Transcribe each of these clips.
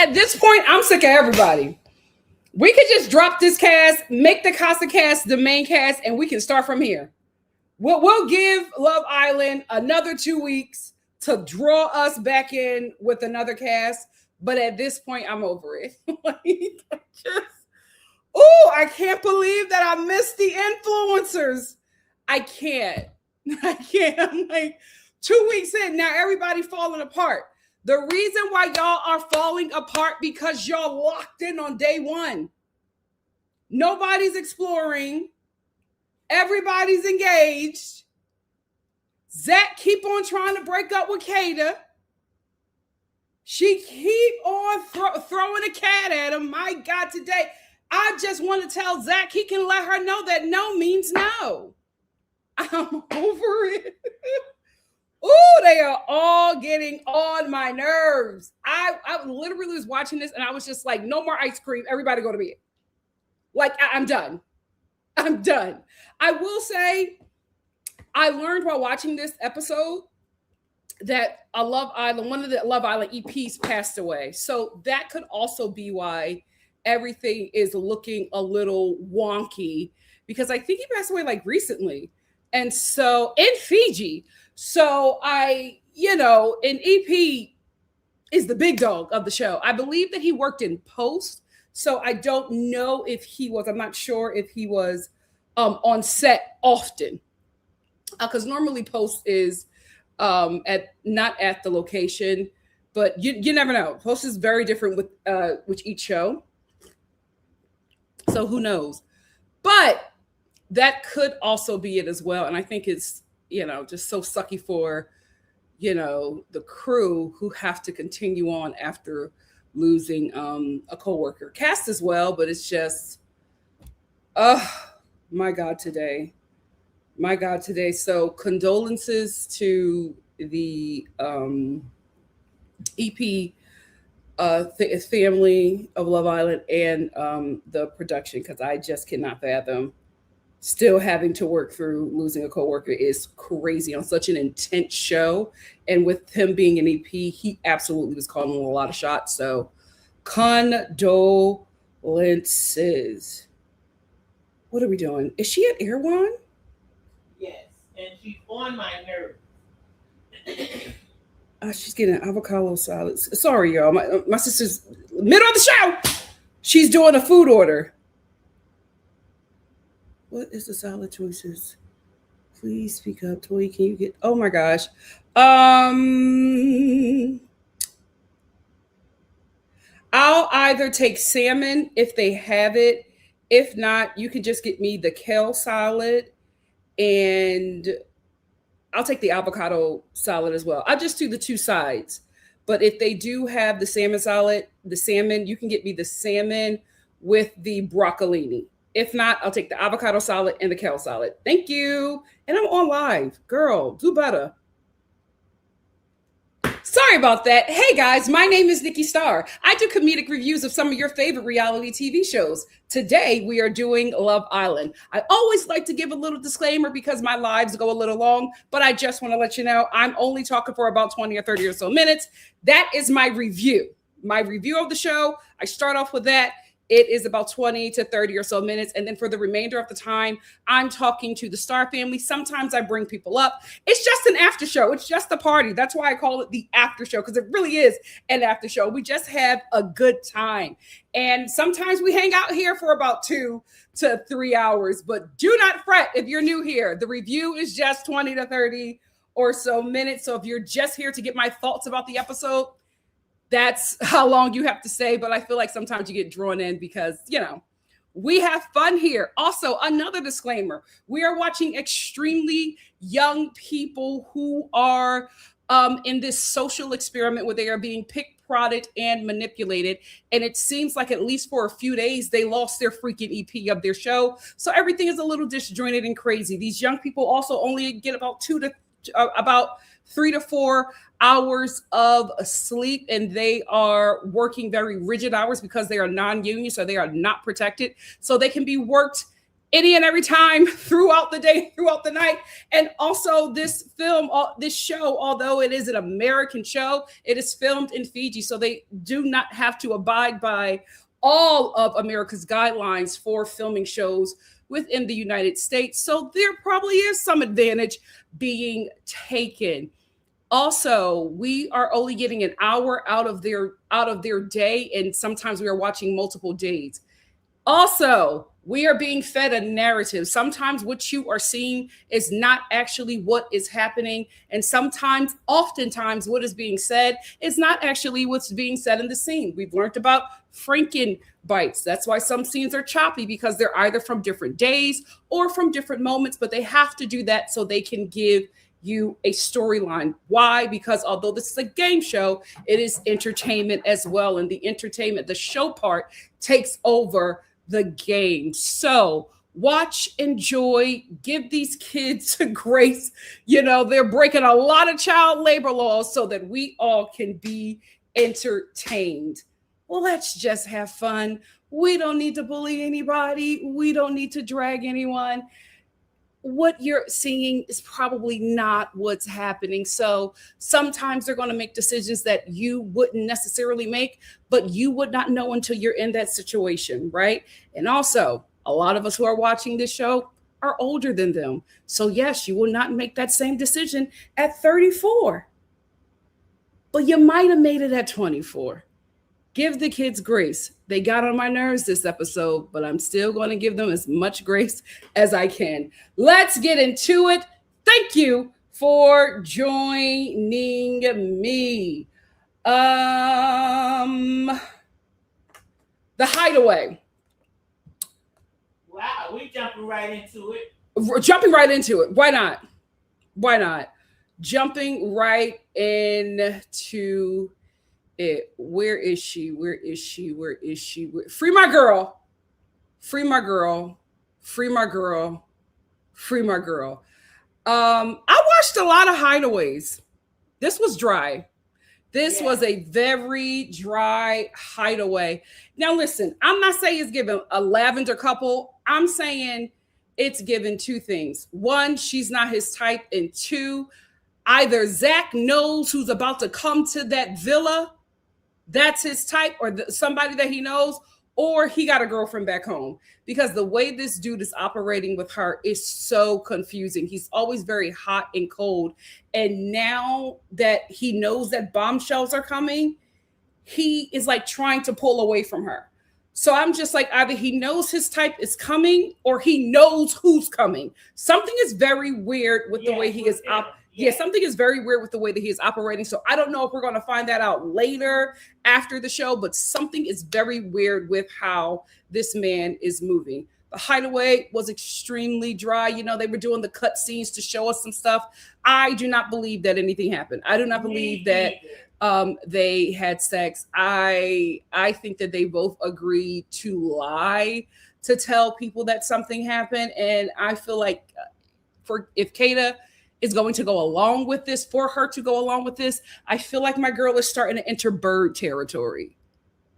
At this point, I'm sick of everybody. We could just drop this cast, make the Casa cast the main cast, and we can start from here. We'll give Love Island another 2 weeks to draw us back in with another cast. But at this point, I'm over it. I can't believe that I missed the influencers. I can't. I'm like 2 weeks in, now everybody falling apart. The reason why y'all are falling apart because y'all locked in on day one. Nobody's exploring. Everybody's engaged. Zach keep on trying to break up with Kata. She keep on throwing a cat at him. My God, today, I just want to tell Zach he can let her know that no means no. I'm over it. Ooh, they are all getting on my nerves. I literally was watching this and I was just like, no more ice cream. Everybody go to bed. Like, I'm done. I'm done. I will say, I learned while watching this episode that one of the Love Island EPs passed away. So that could also be why everything is looking a little wonky, because I think he passed away like recently. And so in Fiji. So an EP is the big dog of the show. I believe that he worked in post. So I don't know if I'm not sure if he was on set often. Because normally post is not at the location, but you never know. Post is very different with each show. So who knows? But that could also be it as well. And I think it's, just so sucky for, the crew who have to continue on after losing a coworker. Cast as well, but it's just, my God, today. So condolences to the EP family of Love Island and the production, because I just cannot fathom still having to work through losing a coworker. Is crazy on such an intense show. And with him being an EP, he absolutely was calling a lot of shots. So condolences. What are we doing? Is she at Erewhon? Yes, and she's on my nerves. She's getting an avocado salad. Sorry, y'all. My sister's middle of the show. She's doing a food order. What is the salad choices? Please speak up, Toy. Can you get? Oh my gosh. I'll either take salmon if they have it. If not, you can just get me the kale salad, and I'll take the avocado salad as well. I'll just do the two sides. But if they do have the salmon salad, you can get me the salmon with the broccolini. If not, I'll take the avocado salad and the kale salad. Thank you. And I'm on live. Girl, do better. Sorry about that. Hey guys, my name is Nikki.Star. I do comedic reviews of some of your favorite reality TV shows. Today, we are doing Love Island. I always like to give a little disclaimer because my lives go a little long, but I just want to let you know I'm only talking for about 20 or 30 or so minutes. That is my review. My review of the show. I start off with that. It is about 20 to 30 or so minutes. And then for the remainder of the time, I'm talking to the Star family. Sometimes I bring people up. It's just an after show. It's just a party. That's why I call it the after show, because it really is an after show. We just have a good time. And sometimes we hang out here for about 2 to 3 hours. But do not fret if you're new here. The review is just 20 to 30 or so minutes. So if you're just here to get my thoughts about the episode, that's how long you have to stay. But I feel like sometimes you get drawn in because, we have fun here. Also, another disclaimer. We are watching extremely young people who are in this social experiment where they are being picked, prodded, and manipulated. And it seems like at least for a few days, they lost their freaking EP of their show. So everything is a little disjointed and crazy. These young people also only get about 3 to 4 hours of sleep, and they are working very rigid hours because they are non-union, so they are not protected. So they can be worked any and every time throughout the day, throughout the night. And also this this show, although it is an American show, it is filmed in Fiji. So they do not have to abide by all of America's guidelines for filming shows within the United States. So there probably is some advantage being taken. Also, we are only getting an hour out of their day, and sometimes we are watching multiple days. Also, we are being fed a narrative. Sometimes what you are seeing is not actually what is happening. And sometimes, oftentimes, what is being said is not actually what's being said in the scene. We've learned about Franken bites. That's why some scenes are choppy, because they're either from different days or from different moments, but they have to do that so they can give you a storyline. Why? Because although this is a game show, it is entertainment as well. And the entertainment, the show part, takes over the game. So watch, enjoy, give these kids grace. You know, they're breaking a lot of child labor laws so that we all can be entertained. Well, let's just have fun. We don't need to bully anybody. We don't need to drag anyone. What you're seeing is probably not what's happening. So sometimes they're going to make decisions that you wouldn't necessarily make, but you would not know until you're in that situation, right? And also, a lot of us who are watching this show are older than them. So yes, you will not make that same decision at 34, but you might have made it at 24. Give the kids grace. They got on my nerves this episode, but I'm still going to give them as much grace as I can. Let's get into it. Thank you for joining me. The Hideaway. Wow, we jumping right into it. Jumping right into it. Why not? Why not? Jumping right into it. Where is she? Where is she? Where is she? Free my girl. Free my girl. Free my girl. Free my girl. I watched a lot of Hideaways. This was dry. This was a very dry Hideaway. Now listen, I'm not saying it's given a lavender couple. I'm saying it's given two things. One, she's not his type. And two, either Zach knows who's about to come to that villa, that's his type, or somebody that he knows, or he got a girlfriend back home. Because the way this dude is operating with her is so confusing. He's always very hot and cold. And now that he knows that bombshells are coming, he is like trying to pull away from her. So I'm just like, either he knows his type is coming or he knows who's coming. Something is very weird with the way he is something is very weird with the way that he is operating. So I don't know if we're going to find that out later after the show, but something is very weird with how this man is moving. The Hideaway was extremely dry. You know, they were doing the cut scenes to show us some stuff. I do not believe that anything happened. I do not believe that they had sex. I think that they both agreed to lie to tell people that something happened. And I feel like if Kata is going to go along with this, for her to go along with this, I feel like my girl is starting to enter bird territory.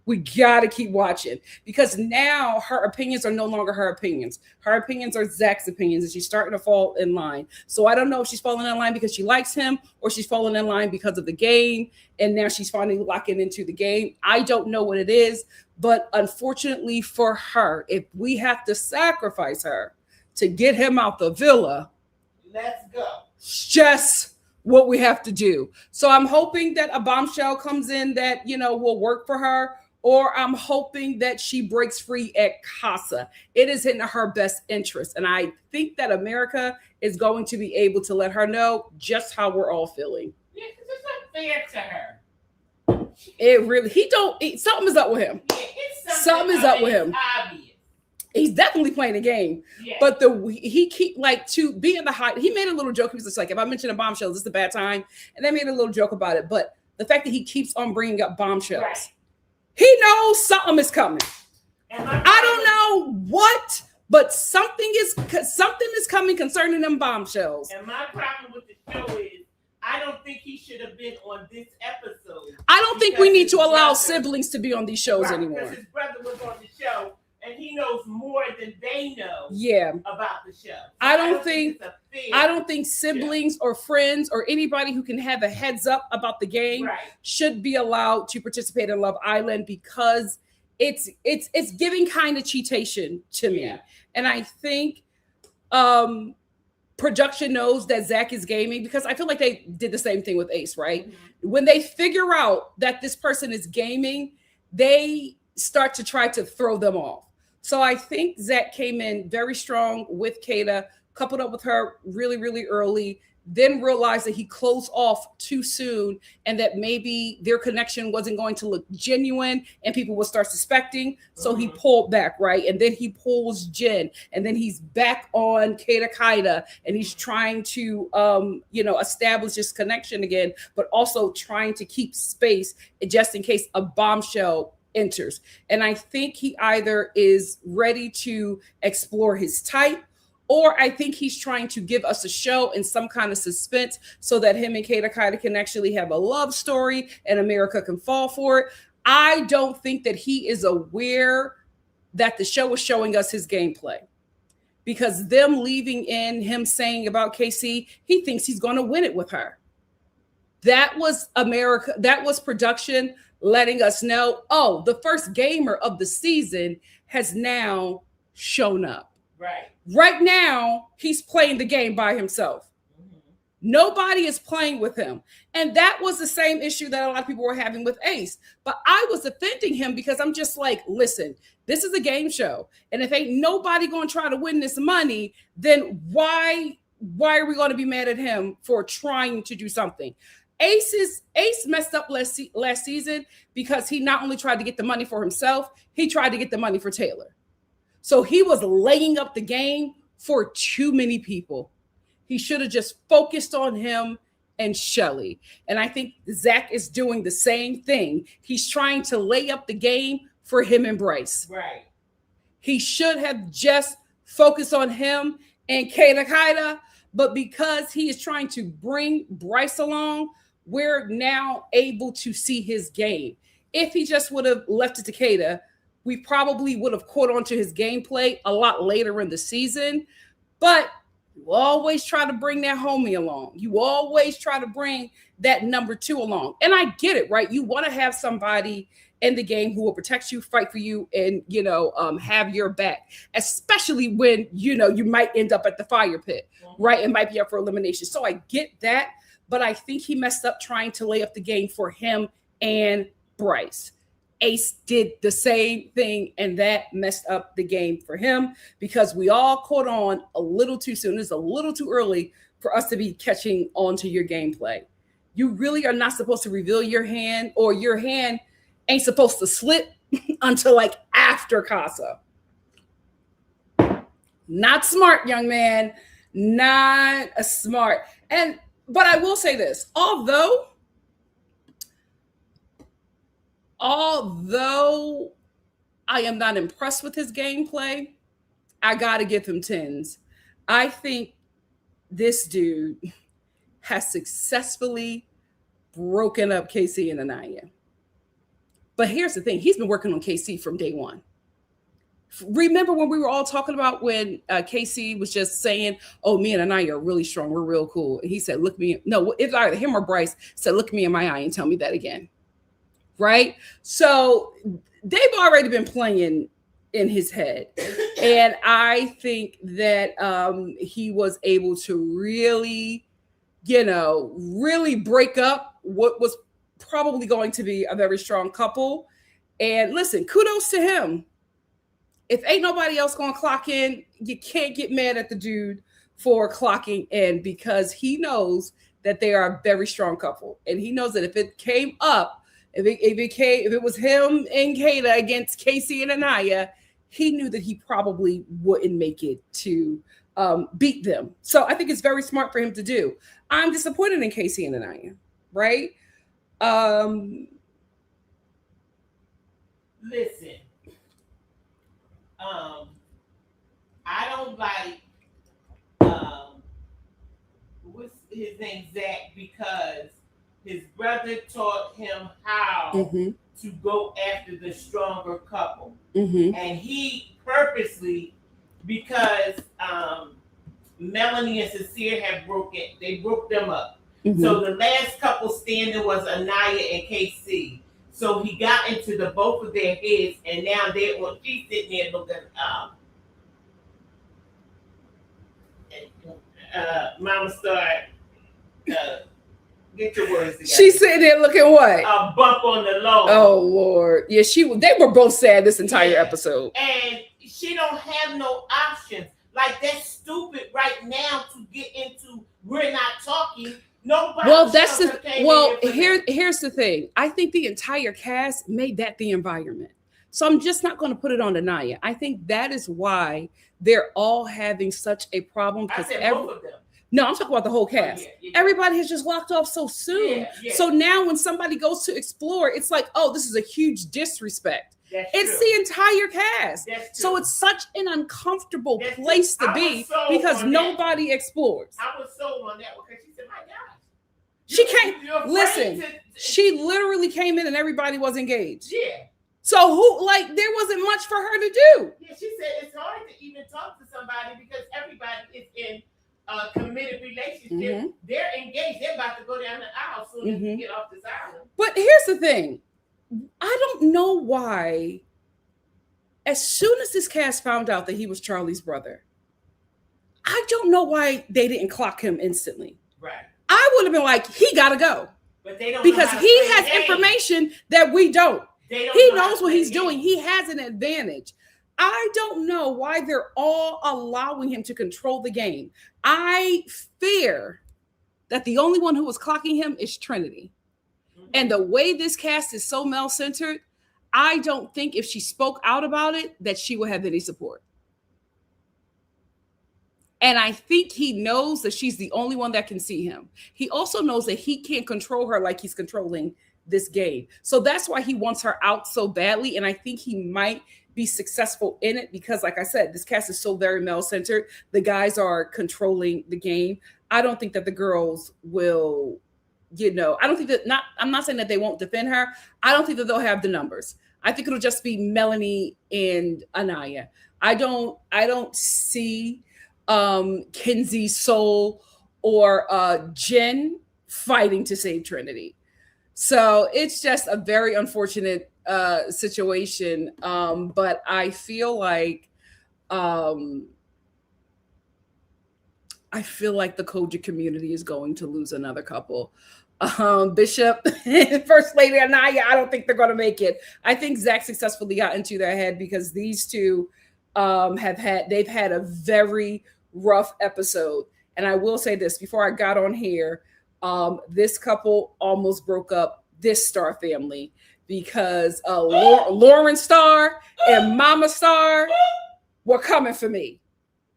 We got to keep watching, because now her opinions are no longer her opinions. Her opinions are Zach's opinions, and she's starting to fall in line. So I don't know if she's falling in line because she likes him, or she's falling in line because of the game, and now she's finally locking into the game. I don't know what it is, but unfortunately for her, if we have to sacrifice her to get him out the villa, let's go. Just what we have to do. So I'm hoping that a bombshell comes in that, you know, will work for her, or I'm hoping that she breaks free at Casa. It is in her best interest. And I think that America is going to be able to let her know just how we're all feeling. Yeah, because it's not fair to her. It really, something is up with him. Yeah, something is up with him. Obvious. He's definitely playing a game, but he keep like to be in the high. He made a little joke. He was just like, if I mention a bombshell, is this a bad time? And they made a little joke about it. But the fact that he keeps on bringing up bombshells, he knows something is coming. I don't know what, but something is coming concerning them bombshells. And my problem with the show is, I don't think he should have been on this episode. I don't think we need to allow siblings to be on these shows anymore. Because his brother was on the show. and he knows more than they know about the show. So I don't think it's a fair I don't think siblings or friends or anybody who can have a heads up about the game should be allowed to participate in Love Island, because it's giving kind of cheatation to me. And I think production knows that Zach is gaming, because I feel like they did the same thing with Ace, right? When they figure out that this person is gaming, they start to try to throw them off. So I think Zach came in very strong with Kata, coupled up with her really, really early, then realized that he closed off too soon and that maybe their connection wasn't going to look genuine and people would start suspecting. So he pulled back, right? And then he pulls Jen, and then he's back on Kaida, and he's trying to, establish this connection again, but also trying to keep space just in case a bombshell enters. And I think he either is ready to explore his type, or I think he's trying to give us a show and some kind of suspense so that him and Kaida can actually have a love story and America can fall for it. I don't think that he is aware that the show is showing us his gameplay, because them leaving in him saying about KC, he thinks he's going to win it with her. That was America. That was production letting us know, oh, the first gamer of the season has now shown up. Right now, he's playing the game by himself. Nobody is playing with him. And that was the same issue that a lot of people were having with Ace. But I was defending him because I'm just like, listen, this is a game show. And if ain't nobody going to try to win this money, then why are we going to be mad at him for trying to do something? Ace messed up last season because he not only tried to get the money for himself, he tried to get the money for Taylor. So he was laying up the game for too many people. He should have just focused on him and Shelly. And I think Zach is doing the same thing. He's trying to lay up the game for him and Bryce. He should have just focused on him and Kaida, but because he is trying to bring Bryce along, we're now able to see his game. If he just would have left it to Kaida, we probably would have caught on to his gameplay a lot later in the season. But you always try to bring that homie along. You always try to bring that number 2 along. And I get it, right? You want to have somebody in the game who will protect you, fight for you, and, have your back, especially when, you might end up at the fire pit, right? It might be up for elimination. So I get that, but I think he messed up trying to lay up the game for him and Bryce. Ace did the same thing, and that messed up the game for him because we all caught on a little too soon. It's a little too early for us to be catching on to your gameplay. You really are not supposed to reveal your hand, or your hand ain't supposed to slip until like after Casa. Not smart, young man. Not a smart. But I will say this, although I am not impressed with his gameplay, I got to give him 10s. I think this dude has successfully broken up KC and Anaya. But here's the thing. He's been working on KC from day one. Remember when we were all talking about when KC was just saying, oh, me and Anaya are really strong. We're real cool. And he said, look me. No, it's either him or Bryce said, look me in my eye and tell me that again. Right? So they've already been playing in his head. And I think that he was able to really, really break up what was probably going to be a very strong couple. And listen, kudos to him. If ain't nobody else going to clock in, you can't get mad at the dude for clocking in, because he knows that they are a very strong couple. And he knows that if it came up, if it was him and Kata against Casey and Anaya, he knew that he probably wouldn't make it to beat them. So I think it's very smart for him to do. I'm disappointed in Casey and Anaya, right? Listen, I don't like what's his name, Zach, because his brother taught him how to go after the stronger couple. Mm-hmm. And he purposely, because Melanie and Sincere they broke them up. Mm-hmm. So the last couple standing was Anaya and KC. So he got into the both of their heads, and now she's sitting there looking Mama Star, get your words together. She's sitting there looking what? A bump on the low. Oh Lord, yeah, they were both sad this entire episode, and she don't have no options. Like, that's stupid right now to get into. We're not talking. Nobody. Well, here's the thing. I think the entire cast made that the environment. So I'm just not going to put it on Anaya. I think that is why they're all having such a problem. I said both of them. No, I'm talking about the whole cast. Yeah. Everybody has just locked off so soon. Yeah. So now when somebody goes to explore, it's like, oh, this is a huge disrespect. It's true. the entire cast. So it's such an uncomfortable place to be because nobody explores. I was sold on that because she said, my God. She can't listen. She literally came in and everybody was engaged. Yeah. So there wasn't much for her to do. Yeah, she said it's hard to even talk to somebody because everybody is in a committed relationship. Mm-hmm. They're engaged. They're about to go down the aisle soon as we get off this island. But here's the thing. I don't know why, as soon as this cast found out that he was Charlie's brother, I don't know why they didn't clock him instantly. Right. I would have been like, he gotta go. But they don't because he has information that we don't. He knows what he's doing. He has an advantage. I don't know why they're all allowing him to control the game. I fear that the only one who was clocking him is Trinity. And the way this cast is so male-centered, I don't think if she spoke out about it, that she would have any support. And I think he knows that she's the only one that can see him. He also knows that he can't control her like he's controlling this game. So that's why he wants her out so badly. And I think he might be successful in it because, like I said, this cast is so very male-centered. The guys are controlling the game. I don't think that the girls will... I don't think that I'm not saying that they won't defend her. I don't think that they'll have the numbers. I think it'll just be Melanie and Anaya. I don't see Kinsey, Soul, or Jen fighting to save Trinity. So it's just a very unfortunate situation. But I feel like the Koja community is going to lose another couple. Bishop and First Lady Anaya, I don't think they're going to make it. I think Zach successfully got into their head because these two they've had a very rough episode. And I will say this before I got on here, this couple almost broke up this Star family because Lauren Star and Mama Star were coming for me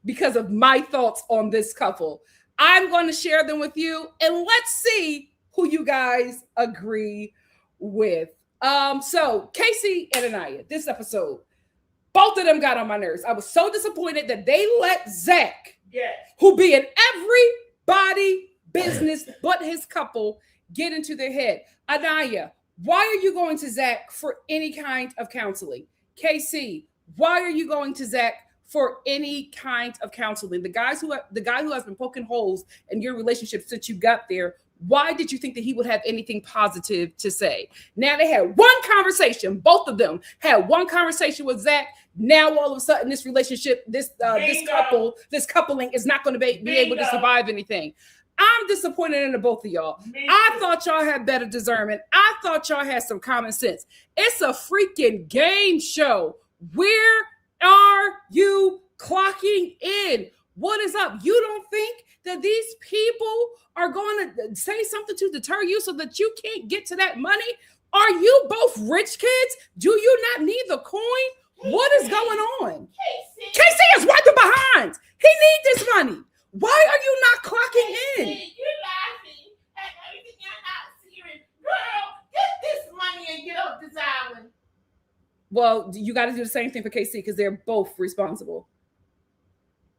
because of my thoughts on this couple. I'm going to share them with you and let's see who you guys agree with. So Casey and Anaya, this episode, both of them got on my nerves. I was so disappointed that they let Zach, who be in everybody business but his couple, get into their head. Anaya, why are you going to Zach for any kind of counseling? Casey, why are you going to Zach for any kind of counseling? The guy who has been poking holes in your relationship since you got there, why did you think that he would have anything positive to say? Now they had one conversation. Both of them had one conversation with Zach. Now all of a sudden this relationship, this coupling is not going to be able to survive anything. I'm disappointed in the both of y'all. I thought y'all had better discernment. I thought y'all had some common sense. It's a freaking game show. Where are you clocking in? What is up? You don't think that these people are going to say something to deter you so that you can't get to that money? Are you both rich kids? Do you not need the coin? What is going on? Casey is wiping behind. He needs this money. Why are you not clocking in? You're laughing at everything you're not hearing. Girl, get this money and get off this island. Well, you got to do the same thing for KC because they're both responsible.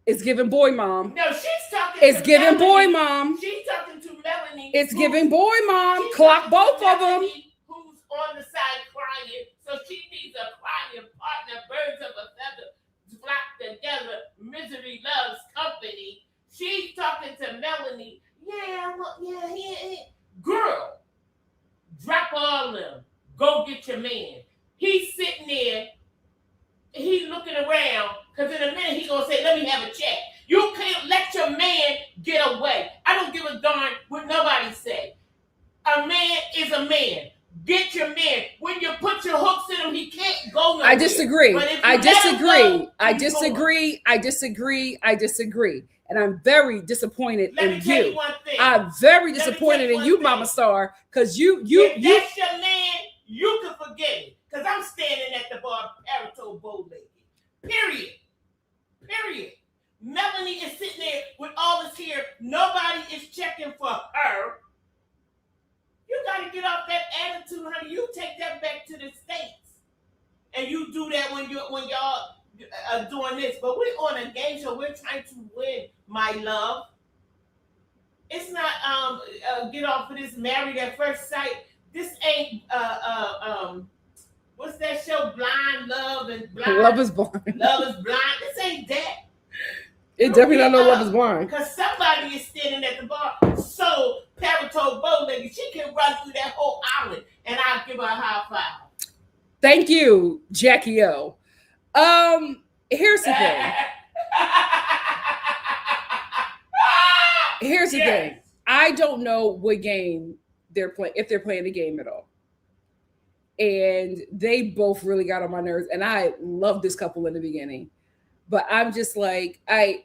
It's giving boy mom. No, she's talking It's to giving Melanie. boy mom. She's talking to Melanie. It's giving boy mom. Clock both of them. Who's on the side crying, so she needs a crying partner. Birds of a feather flock together. Misery loves company. She's talking to Melanie. Yeah, well, yeah. Girl, drop all of them. Go get your man. He's sitting there. He's looking around because in a minute he's gonna say, "Let me have a chat." You can't let your man get away. I don't give a darn what nobody say. A man is a man. Get your man. When you put your hooks in him, he can't go nowhere. I disagree. I disagree. And I'm very disappointed in you. Let me tell you one thing. I'm very disappointed in you, Mama Star, because you. If that's your man, you can forget it. Because I'm standing at the bar, paratoed bow-legged. Period. Melanie is sitting there with all this hair. Nobody is checking for her. You got to get off that attitude, honey. You take that back to the States. And you do that when y'all are doing this. But we're on a game show. We're trying to win, my love. It's not get off of this married at first sight. This ain't what's that show? Blind Love and Blind. Love is Blind. Love is Blind. This ain't that. It definitely not know Love is Blind. Because somebody is standing at the bar, so paratoed bow-legged, she can run through that whole island, and I'll give her a high five. Thank you, Jackie O. Here's the thing. Here's the thing. I don't know what game they're playing, if they're playing the game at all. And they both really got on my nerves. And I loved this couple in the beginning. But I'm just like, I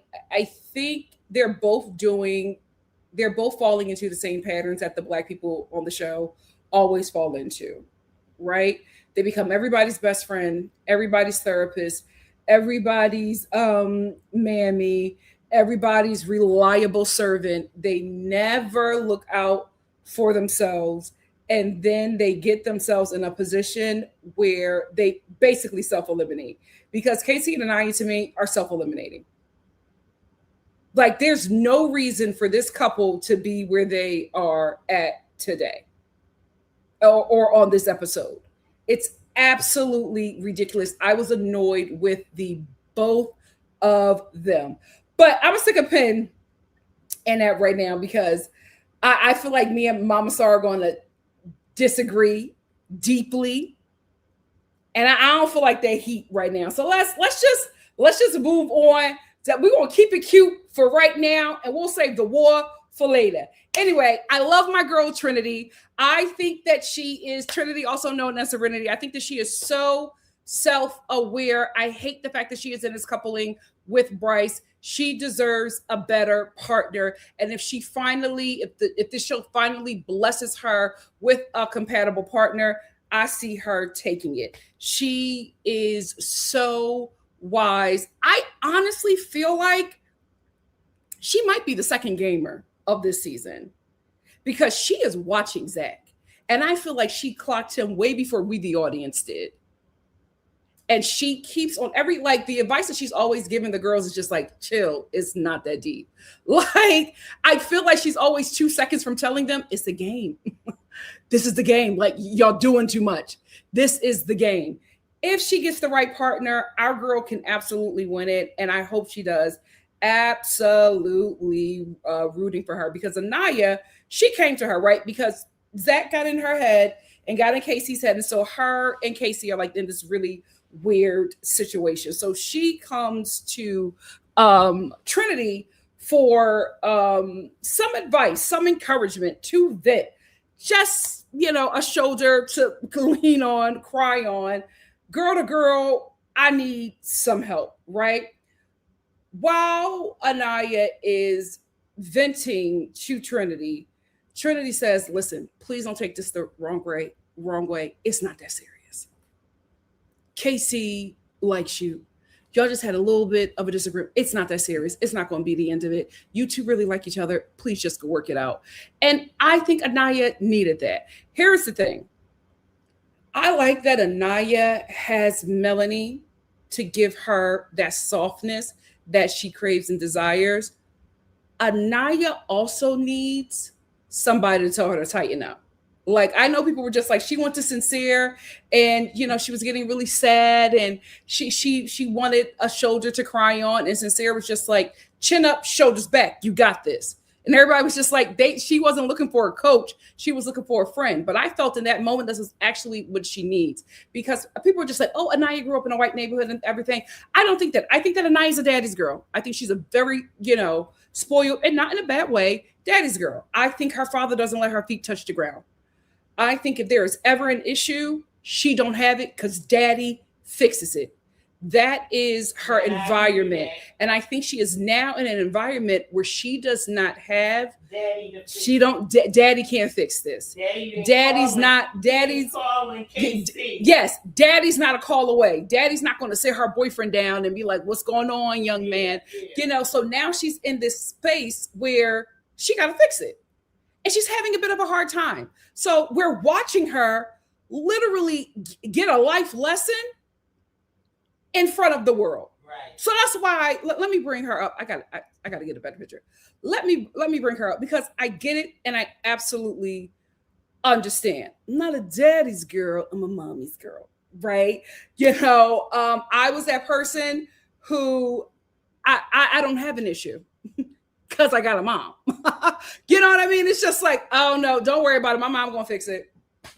think they're both falling into the same patterns that the Black people on the show always fall into, right? They become everybody's best friend, everybody's therapist, everybody's mammy, everybody's reliable servant. They never look out for themselves. And then they get themselves in a position where they basically self-eliminate. Because Casey and Anaya, to me, are self-eliminating. Like, there's no reason for this couple to be where they are at today or on this episode. It's absolutely ridiculous. I was annoyed with the both of them. But I'm going to stick a pin in that right now because I feel like me and Mama Star are going to disagree deeply. And I don't feel like they heat right now. So let's just move on. That we're gonna keep it cute for right now, and we'll save the war for later. Anyway, I love my girl Trinity. I think that she is Trinity, also known as Serenity. I think that she is so self-aware. I hate the fact that she is in this coupling with Bryce. She deserves a better partner. And if this show finally blesses her with a compatible partner, I see her taking it. She is so wise. I honestly feel like she might be the second gamer of this season because she is watching Zach. And I feel like she clocked him way before we, the audience, did. And she keeps on the advice that she's always giving the girls is just like, chill, it's not that deep. Like, I feel like she's always 2 seconds from telling them it's a game. This is the game. Like, y'all doing too much. This is the game. If she gets the right partner, our girl can absolutely win it. And I hope she does. Absolutely rooting for her because Anaya, she came to her, right? Because Zach got in her head and got in Casey's head. And so her and Casey are like in this really weird situation. So she comes to Trinity for some advice, some encouragement to that. Just, a shoulder to lean on, cry on. Girl to girl, I need some help, right? While Anaya is venting to Trinity, Trinity says, listen, please don't take this the wrong way. It's not that serious. Casey likes you. Y'all just had a little bit of a disagreement. It's not that serious. It's not going to be the end of it. You two really like each other. Please just go work it out. And I think Anaya needed that. Here's the thing. I like that Anaya has Melanie to give her that softness that she craves and desires. Anaya also needs somebody to tell her to tighten up. Like, I know people were just like, she went to Sincere, and she was getting really sad, and she wanted a shoulder to cry on, and Sincere was just like, chin up, shoulders back, you got this. And everybody was just like, she wasn't looking for a coach, she was looking for a friend. But I felt in that moment this was actually what she needs, because people were just like, oh, Anaya grew up in a white neighborhood and everything. I don't think that. I think that Anaya's a daddy's girl. I think she's a very spoiled, and not in a bad way, daddy's girl. I think her father doesn't let her feet touch the ground. I think if there is ever an issue, she don't have it because daddy fixes it. That is her environment. And I think she is now in an environment where she does not have daddy can't fix this. Daddy's yes, daddy's not a call away. Daddy's not going to sit her boyfriend down and be like, what's going on, young man? So now she's in this space where she got to fix it. And she's having a bit of a hard time. So we're watching her literally get a life lesson in front of the world. Right. So that's why let me bring her up. I got to get a better picture. Let me bring her up because I get it and I absolutely understand. I'm not a daddy's girl, I'm a mommy's girl, right? I was that person who I don't have an issue. Because I got a mom. You know what I mean? It's just like, oh no, don't worry about it. My mom gonna fix it.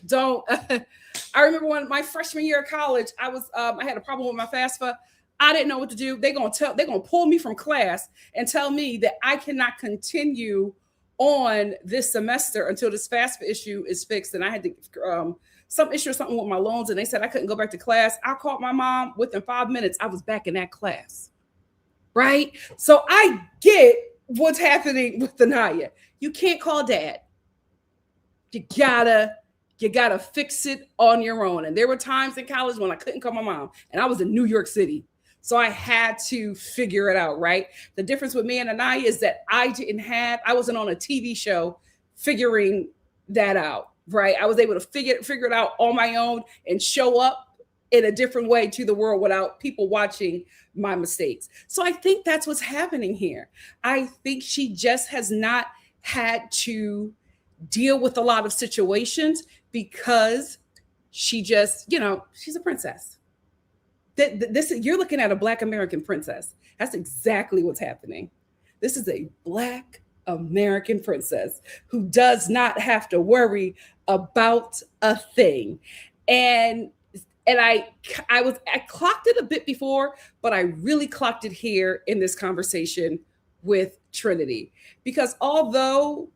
Don't. I remember when my freshman year of college, I had a problem with my FAFSA. I didn't know what to do. They're gonna pull me from class and tell me that I cannot continue on this semester until this FAFSA issue is fixed. And I had to some issue or something with my loans, and they said I couldn't go back to class. I called my mom. Within 5 minutes, I was back in that class. Right? So I get what's happening with Anaya. You can't call dad. You gotta fix it on your own. And there were times in college when I couldn't call my mom, and I was in New York City. So I had to figure it out, right? The difference with me and Anaya is that I wasn't on a TV show figuring that out, right? I was able to figure it out on my own and show up in a different way to the world without people watching my mistakes. So I think that's what's happening here. I think she just has not had to deal with a lot of situations because she just, she's a princess. You're looking at a Black American princess. That's exactly what's happening. This is a Black American princess who does not have to worry about a thing. And I clocked it a bit before, but I really clocked it here in this conversation with Trinity, because although,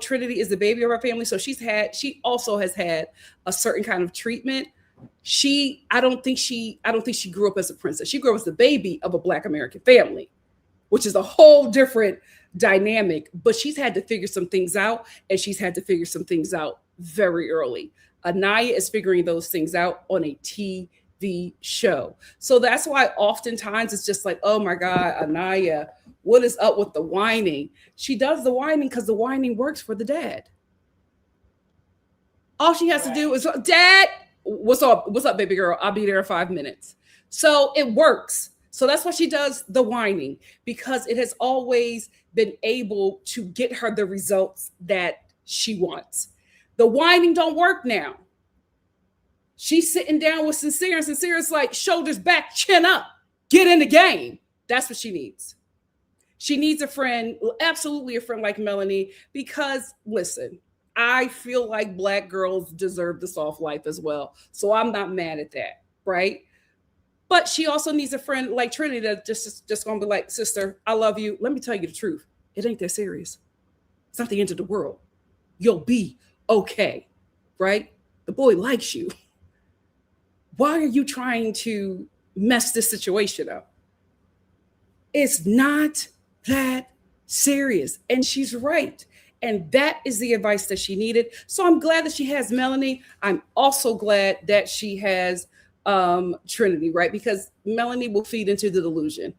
Trinity is the baby of our family, so she also has had a certain kind of treatment. I don't think she grew up as a princess. She grew up as the baby of a Black American family, which is a whole different dynamic, but she's had to figure some things out, and she's had to figure some things out very early. Anaya is figuring those things out on a TV show. So that's why oftentimes it's just like, oh my God, Anaya, what is up with the whining? She does the whining because the whining works for the dad. All she has to do is, Dad, what's up? What's up, baby girl? I'll be there in 5 minutes. So it works. So that's why she does the whining, because it has always been able to get her the results that she wants. The whining don't work now. She's sitting down with Sincere, and Sincere is like, shoulders back, chin up, get in the game. That's what she needs. She needs a friend, absolutely a friend like Melanie, because listen, I feel like Black girls deserve the soft life as well. So I'm not mad at that, right? But she also needs a friend like Trinity that just gonna be like, sister, I love you. Let me tell you the truth. It ain't that serious. It's not the end of the world. You'll be okay, right? The boy likes you. Why are you trying to mess this situation up? It's not that serious. And she's right. And that is the advice that she needed. So I'm glad that she has Melanie. I'm also glad that she has Trinity, right? Because Melanie will feed into the delusion.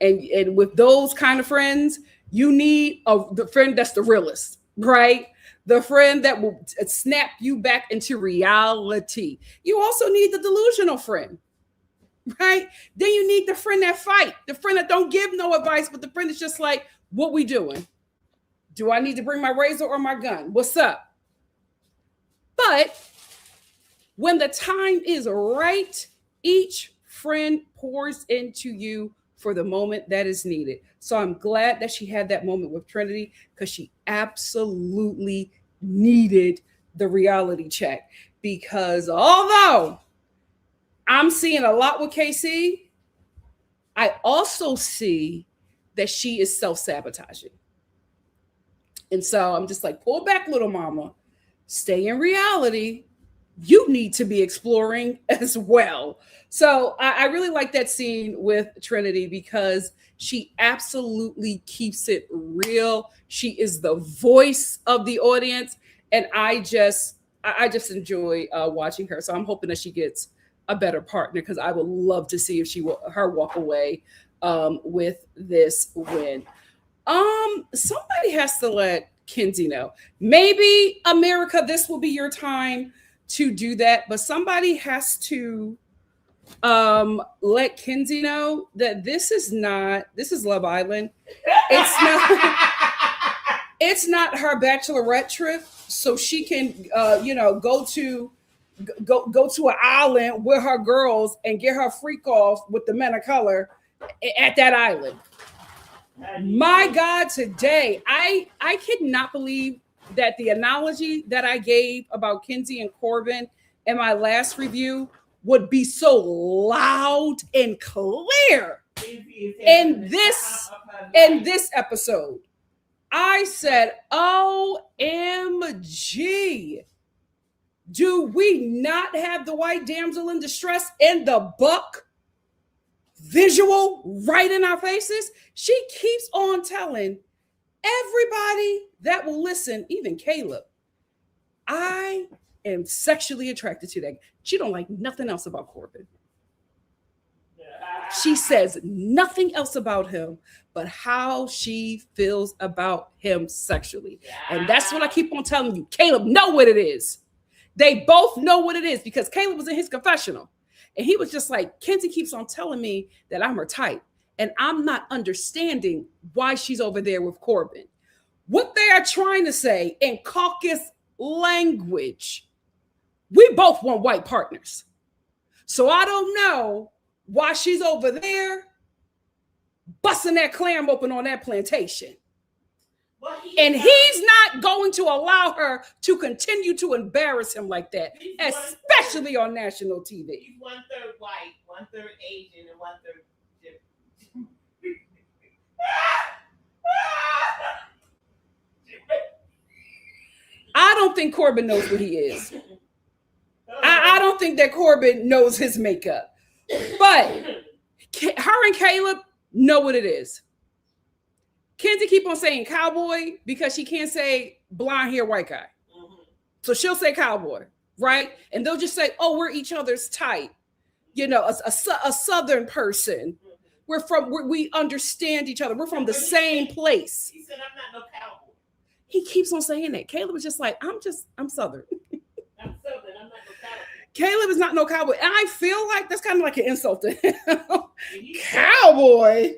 And with those kind of friends, you need the friend that's the realest, right? The friend that will snap you back into reality. You also need the delusional friend, right? Then you need the friend that fight, the friend that don't give no advice, but the friend that's just like, what we doing? Do I need to bring my razor or my gun? What's up? But when the time is right, each friend pours into you for the moment that is needed. So I'm glad that she had that moment with Trinity because she absolutely needed the reality check. Because although I'm seeing a lot with KC, I also see that she is self-sabotaging. And so I'm just like, pull back, little mama. Stay in reality. You need to be exploring as well. So I really like that scene with Trinity because she absolutely keeps it real. She is the voice of the audience. And I just enjoy watching her. So I'm hoping that she gets a better partner because I would love to see if her walk away with this win. Somebody has to let Kenzie know. Maybe America, this will be your time to do that, but somebody has to let Kenzie know that this is Love Island. It's not her bachelorette trip, so she can go to an island with her girls and get her freak off with the men of color at that island. My God, today I cannot believe that the analogy that I gave about Kenzie and Corbin in my last review would be so loud and clear in this episode. I said, OMG. Do we not have the white damsel in distress in the book? Visual right in our faces. She keeps on telling everybody that will listen, even Caleb, I am sexually attracted to that. She don't like nothing else about Corbin. She says nothing else about him but how she feels about him sexually. And that's what I keep on telling you. Caleb know what it is. They both know what it is because Caleb was in his confessional. And he was just like, Kenzie keeps on telling me that I'm her type. And I'm not understanding why she's over there with Corbin. What they are trying to say in caucus language, we both want white partners. So I don't know why she's over there busting that clam open on that plantation. And he's not going to allow her to continue to embarrass him like that, especially on national TV. He's 1/3 white, 1/3 Asian, and 1/3 I don't think Corbin knows what he is. I don't think that Corbin knows his makeup. But her and Caleb know what it is. Kenzie keep on saying cowboy because she can't say blonde hair white guy. Mm-hmm. So she'll say cowboy, right? And they'll just say, oh, we're each other's type. You know, a southern person. Mm-hmm. We understand each other. We're from the same place. He said, I'm not no cowboy. He keeps on saying that. Caleb was just like, I'm southern. I'm southern. I'm not no cowboy. Caleb is not no cowboy. And I feel like that's kind of like an insult to him. Cowboy.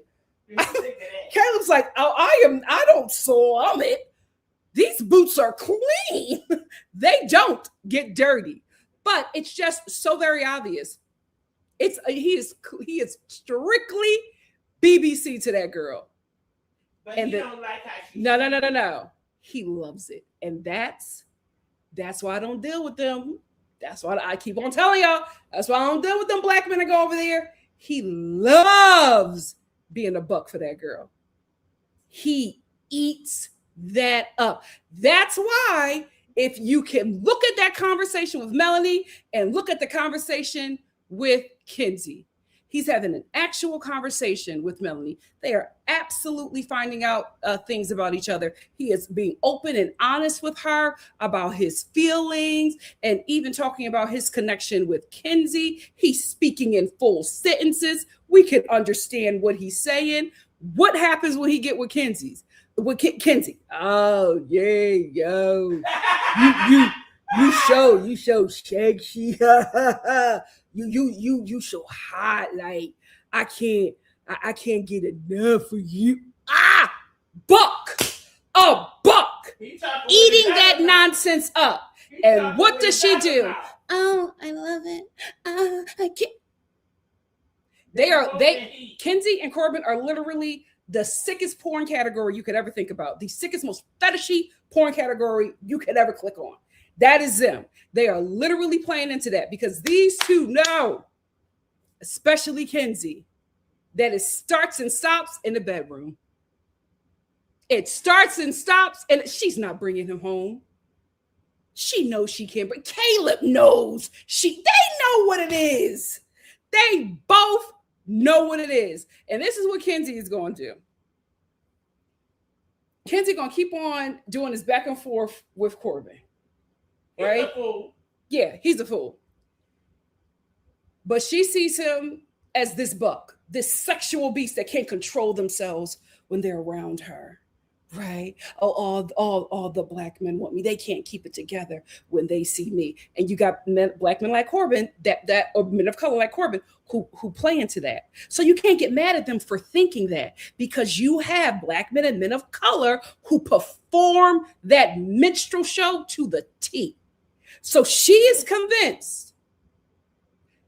Caleb's like, oh, I don't soil it. These boots are clean. They don't get dirty. But it's just so very obvious. He is strictly BBC to that girl. But and don't like how she No. He loves it. And that's why I don't deal with them. That's why I keep on telling y'all. That's why I don't deal with them black men that go over there. He loves being a buck for that girl. He eats that up. That's why if you can look at that conversation with Melanie and look at the conversation with Kenzie, he's having an actual conversation with Melanie. They are absolutely finding out things about each other. He is being open and honest with her about his feelings and even talking about his connection with Kenzie. He's speaking in full sentences. We can understand what he's saying. What happens when he get with Kenzie? Oh, yeah, yo. You so sexy. you so hot. Like I can't get enough of you. A buck. Eating that nonsense up. And what does she do? Oh, I love it. I can't. Kenzie and Corbin are literally the sickest porn category you could ever think about. The sickest, most fetishy porn category you could ever click on. That is them. They are literally playing into that because these two know, especially Kenzie, that it starts and stops in the bedroom. It starts and stops, and she's not bringing him home. She knows she can't, but Caleb knows. They know what it is. They both know what it is. And this is what Kenzie is going to do. Kenzie going to keep on doing this back and forth with Corbin. Right? He's a fool. Yeah, he's a fool. But she sees him as this buck, this sexual beast that can't control themselves when they're around her. Right? Oh, all the black men want me. They can't keep it together when they see me. And you got black men like Corbin, or men of color like Corbin, who play into that. So you can't get mad at them for thinking that, because you have black men and men of color who perform that minstrel show to the T. So she is convinced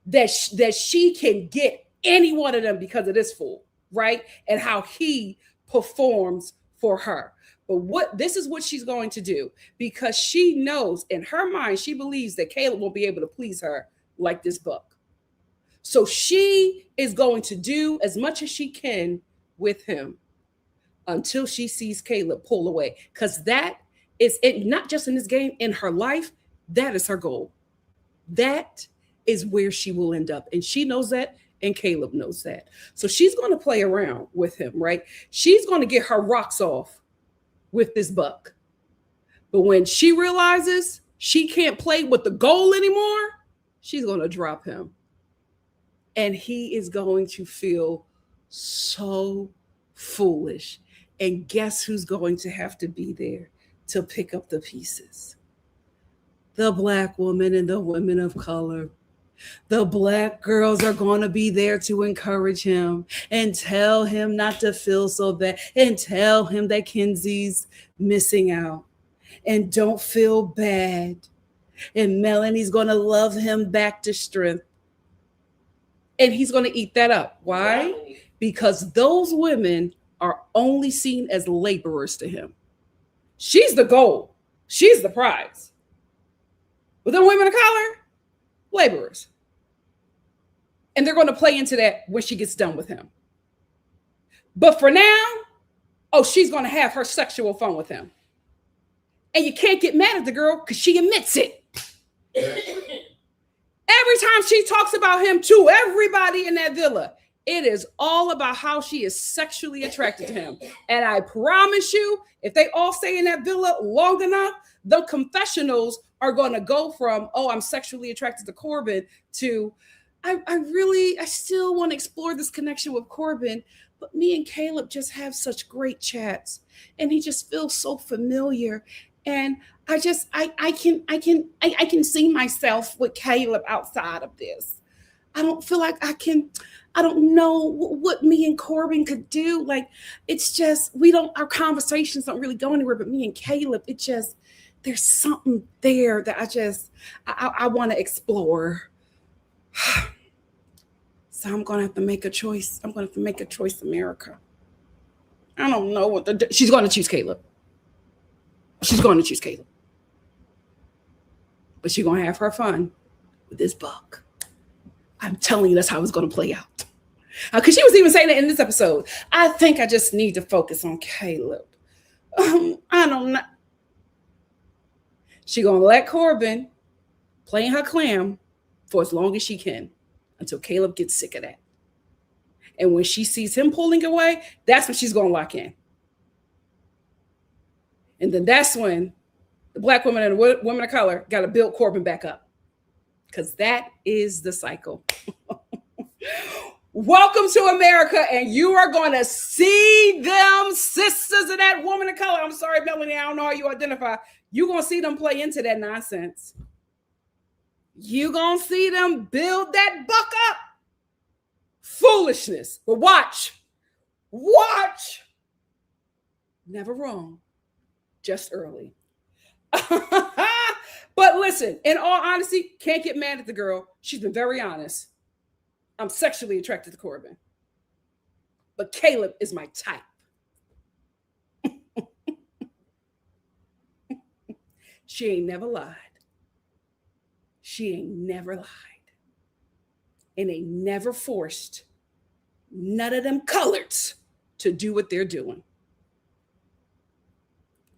that she can get any one of them because of this fool, right? And how he performs for her. But this is what she's going to do, because she knows in her mind, she believes that Caleb won't be able to please her like this buck. So she is going to do as much as she can with him until she sees Caleb pull away, because that is it, not just in this game, in her life. That is her goal. That is where she will end up. And she knows that, and Caleb knows that. So she's going to play around with him, right? She's going to get her rocks off with this buck. But when she realizes she can't play with the goal anymore, she's going to drop him. And he is going to feel so foolish. And guess who's going to have to be there to pick up the pieces? The black woman and the women of color. The black girls are going to be there to encourage him and tell him not to feel so bad, and tell him that Kenzie's missing out, and don't feel bad. And Melanie's going to love him back to strength. And he's going to eat that up. Why? Because those women are only seen as laborers to him. She's the goal. She's the prize. But the women of color, laborers. And they're going to play into that when she gets done with him. But for now, she's going to have her sexual fun with him. And you can't get mad at the girl because she admits it. Every time she talks about him to everybody in that villa, it is all about how she is sexually attracted to him. And I promise you, if they all stay in that villa long enough, the confessionals are going to go from, I'm sexually attracted to Corbin, to I still want to explore this connection with Corbin, but me and Caleb just have such great chats, and he just feels so familiar. And I can see myself with Caleb outside of this. I don't feel like I don't know what me and Corbin could do. Like, it's just, our conversations don't really go anywhere, but me and Caleb, there's something there that I want to explore. So I'm going to have to make a choice. I'm going to have to make a choice, America. I don't know what to do. She's going to choose Caleb. She's going to choose Caleb. But she's going to have her fun with this buck. I'm telling you, that's how it's going to play out. Because she was even saying that in this episode. I think I just need to focus on Caleb. I don't know. She's going to let Corbin play her clam for as long as she can, until Caleb gets sick of that. And when she sees him pulling away, that's when she's going to lock in. And then that's when the black women and the women of color got to build Corbin back up. Because that is the cycle. Welcome to America, and you are going to see them sisters of that woman of color. I'm sorry, Melanie, I don't know how you identify. You're going to see them play into that nonsense. You're going to see them build that buck up. Foolishness. But watch. Never wrong. Just early. But listen, in all honesty, can't get mad at the girl. She's been very honest. I'm sexually attracted to Corbin, but Caleb is my type. She ain't never lied. She ain't never lied. And ain't never forced none of them coloreds to do what they're doing.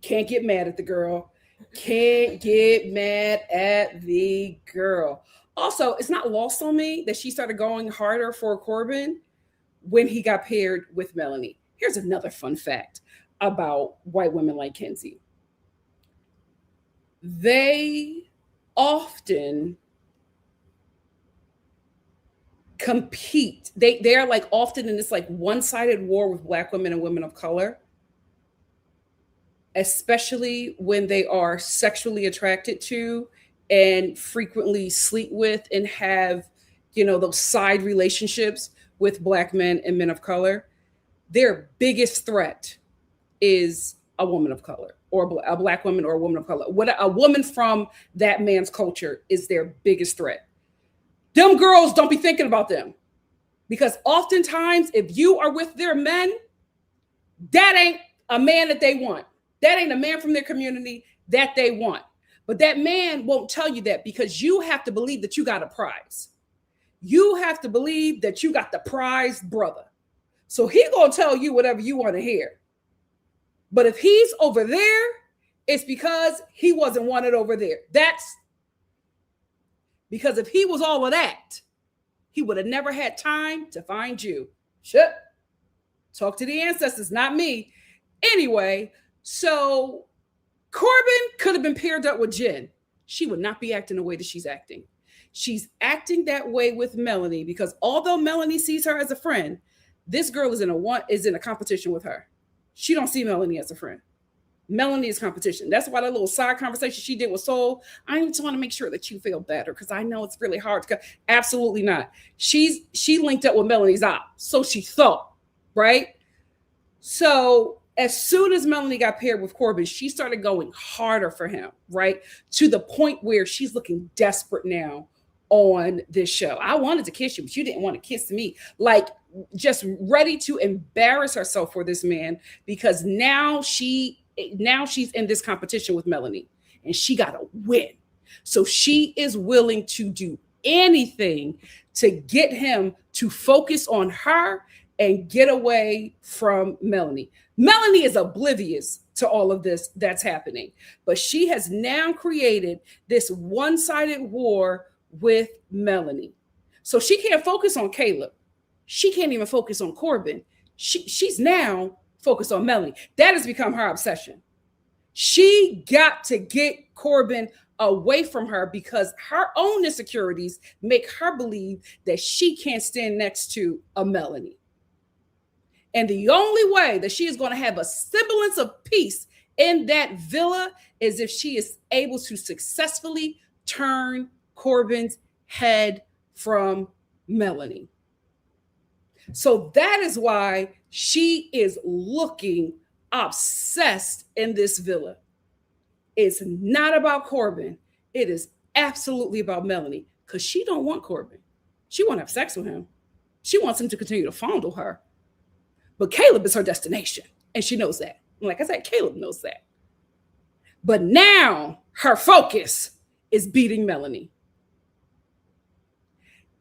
Can't get mad at the girl. Can't get mad at the girl. Also, it's not lost on me that she started going harder for Corbin when he got paired with Melanie. Here's another fun fact about white women like Kenzie. They often compete. They're like often in this like one-sided war with Black women and women of color, especially when they are sexually attracted to and frequently sleep with and have, those side relationships with Black men and men of color. Their biggest threat is a woman of color or a Black woman or a woman of color. What a woman from that man's culture is their biggest threat. Them girls don't be thinking about them, because oftentimes if you are with their men, that ain't a man that they want. That ain't a man from their community that they want. But that man won't tell you that, because you have to believe that you got a prize. You have to believe that you got the prized brother. So he gonna tell you whatever you want to hear. But if he's over there, it's because he wasn't wanted over there. That's because if he was all of that, he would have never had time to find you. Shut. Talk to the ancestors, not me. Anyway, so Corbin could have been paired up with Jen. She would not be acting the way that she's acting. She's acting that way with Melanie because although Melanie sees her as a friend, this girl is in a competition with her. She don't see Melanie as a friend. Melanie is competition. That's why that little side conversation she did with Soul, I just want to make sure that you feel better because I know it's really hard to. Absolutely not. She linked up with Melanie's op, so she thought, right? So as soon as Melanie got paired with Corbin, she started going harder for him, right? To the point where she's looking desperate now on this show. I wanted to kiss you, but you didn't want to kiss me. Like, just ready to embarrass herself for this man because now she's in this competition with Melanie and she got to win. So she is willing to do anything to get him to focus on her and get away from Melanie. Melanie is oblivious to all of this that's happening, but she has now created this one-sided war with Melanie. So she can't focus on Caleb. She can't even focus on Corbin. She's now focused on Melanie. That has become her obsession. She got to get Corbin away from her because her own insecurities make her believe that she can't stand next to a Melanie. And the only way that she is going to have a semblance of peace in that villa is if she is able to successfully turn Corbin's head from Melanie. So that is why she is looking obsessed in this villa. It's not about Corbin. It is absolutely about Melanie because she don't want Corbin. She won't have sex with him. She wants him to continue to fondle her. But Caleb is her destination, and she knows that. And like I said, Caleb knows that. But now her focus is beating Melanie.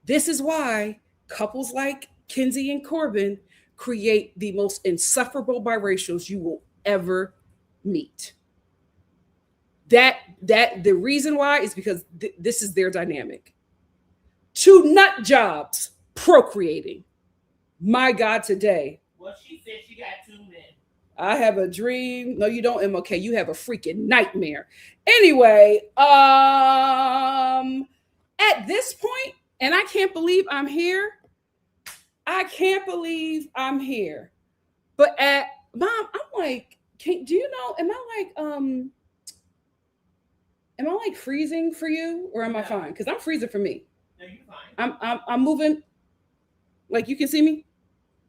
This is why couples like Kenzie and Corbin create the most insufferable biracials you will ever meet. That the reason why is because this is their dynamic. Two nut jobs procreating. My God, today. Well, she said she got 2 men. I have a dream. No, you don't, MOK. You have a freaking nightmare. Anyway, at this point, and I can't believe I'm here. But at Mom, I'm like, do you know? Am I like freezing for you, or am I fine? Because I'm freezing for me. No, you're fine. I'm moving. Like you can see me.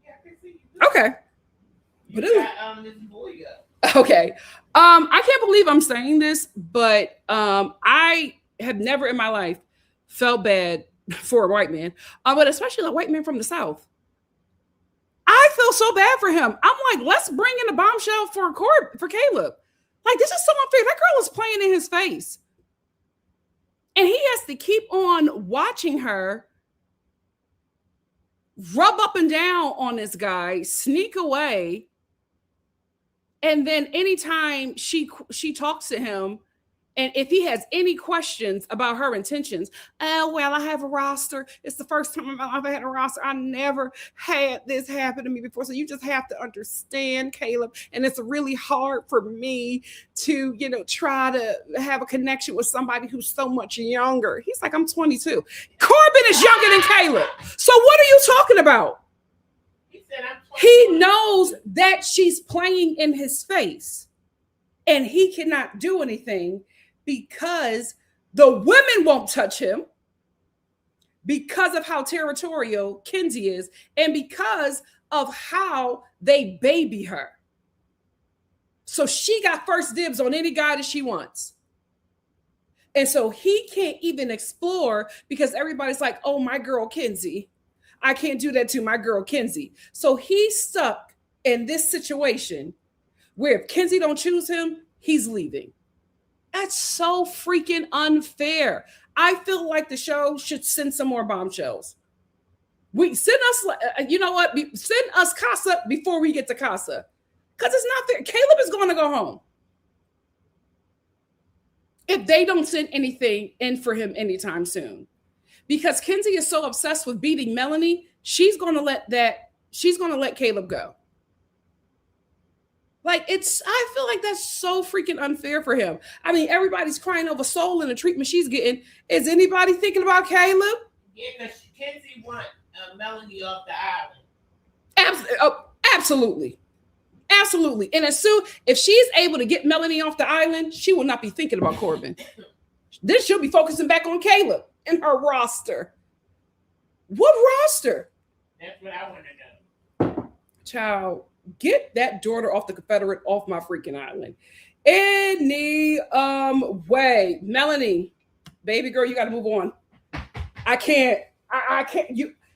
Yeah, I can see you. Okay. You got this boy Okay. I can't believe I'm saying this, but I have never in my life felt bad for a white man, but especially a white man from the South. I feel so bad for him. I'm like, let's bring in a bombshell for Caleb. Like, this is so unfair. That girl is playing in his face. And he has to keep on watching her rub up and down on this guy, sneak away. And then anytime she talks to him, and if he has any questions about her intentions, oh, well, I have a roster. It's the first time in my life I had a roster. I never had this happen to me before. So you just have to understand, Caleb. And it's really hard for me to, try to have a connection with somebody who's so much younger. He's like, I'm 22. Corbin is younger than Caleb. So what are you talking about? He knows that she's playing in his face, and he cannot do anything because the women won't touch him because of how territorial Kenzie is and because of how they baby her. So she got first dibs on any guy that she wants. And so he can't even explore because everybody's like, oh, my girl Kenzie. I can't do that to my girl Kenzie. So he's stuck in this situation where if Kenzie don't choose him, he's leaving. That's so freaking unfair. I feel like the show should send some more bombshells. We send us, you know what? Send us Casa before we get to Casa, because it's not fair. Caleb is going to go home if they don't send anything in for him anytime soon. Because Kenzie is so obsessed with beating Melanie, she's going to let Caleb go. Like, I feel like that's so freaking unfair for him. I mean, everybody's crying over Soul and the treatment she's getting. Is anybody thinking about Caleb? Yeah, because Kenzie wants Melanie off the island. Absolutely. Absolutely. And if she's able to get Melanie off the island, she will not be thinking about Corbin. Then she'll be focusing back on Caleb and her roster. What roster? That's what I want to know. Child, get that daughter off the Confederate off my freaking island. Any way. Melanie, baby girl, you got to move on. I can't.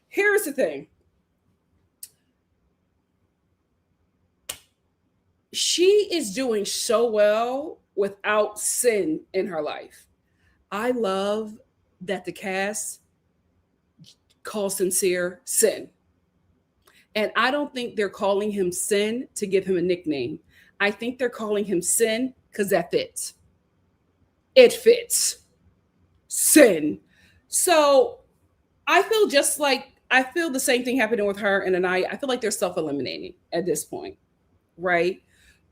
Here's the thing. She is doing so well without sin in her life. I love that the cast calls Sincere Sin. And I don't think they're calling him Sin to give him a nickname. I think they're calling him Sin because that fits. It fits. Sin. So I feel the same thing happening with her and Anaya. I feel like they're self-eliminating at this point, right?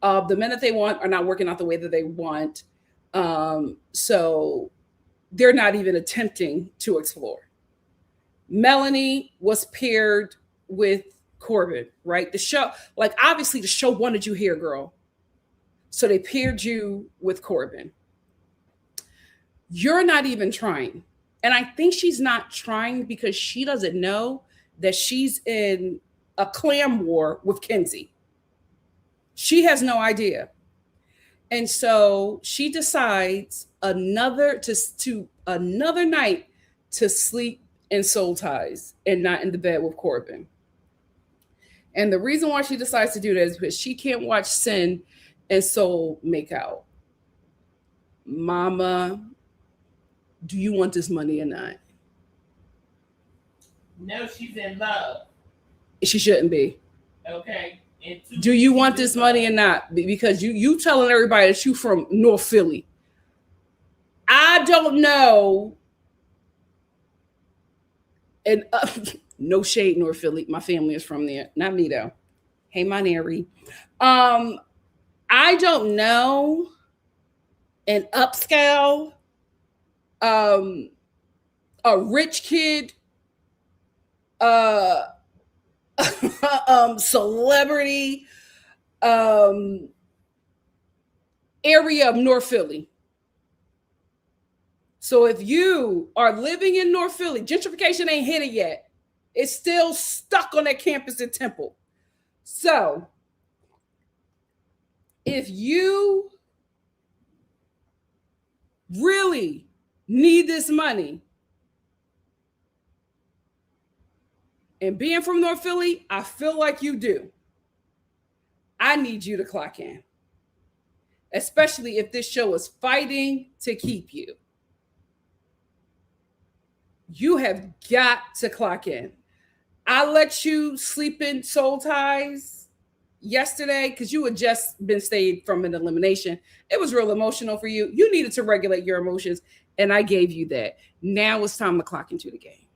The men that they want are not working out the way that they want. So they're not even attempting to explore. Melanie was paired with Corbin, right? The show, obviously the show wanted you here, girl. So they paired you with Corbin. You're not even trying. And I think she's not trying because she doesn't know that she's in a clam war with Kenzie. She has no idea. And so she decides another night to sleep in soul ties and not in the bed with Corbin. And the reason why she decides to do that is because she can't watch Sin and Soul make out. Mama, do you want this money or not? No, she's in love. She shouldn't be. Okay. Do you want this money or not? Because you telling everybody that you from North Philly. I don't know. And no shade, North Philly. My family is from there. Not me though. Hey, my Nary. I don't know an upscale, a rich kid, celebrity area of North Philly. So if you are living in North Philly, gentrification ain't hit it yet. It's still stuck on that campus in Temple. So if you really need this money, and being from North Philly, I feel like you do. I need you to clock in, especially if this show is fighting to keep you. You have got to clock in. I let you sleep in Soul Ties yesterday because you had just been stayed from an elimination. It was real emotional for you. You needed to regulate your emotions, and I gave you that. Now it's time to clock into the game.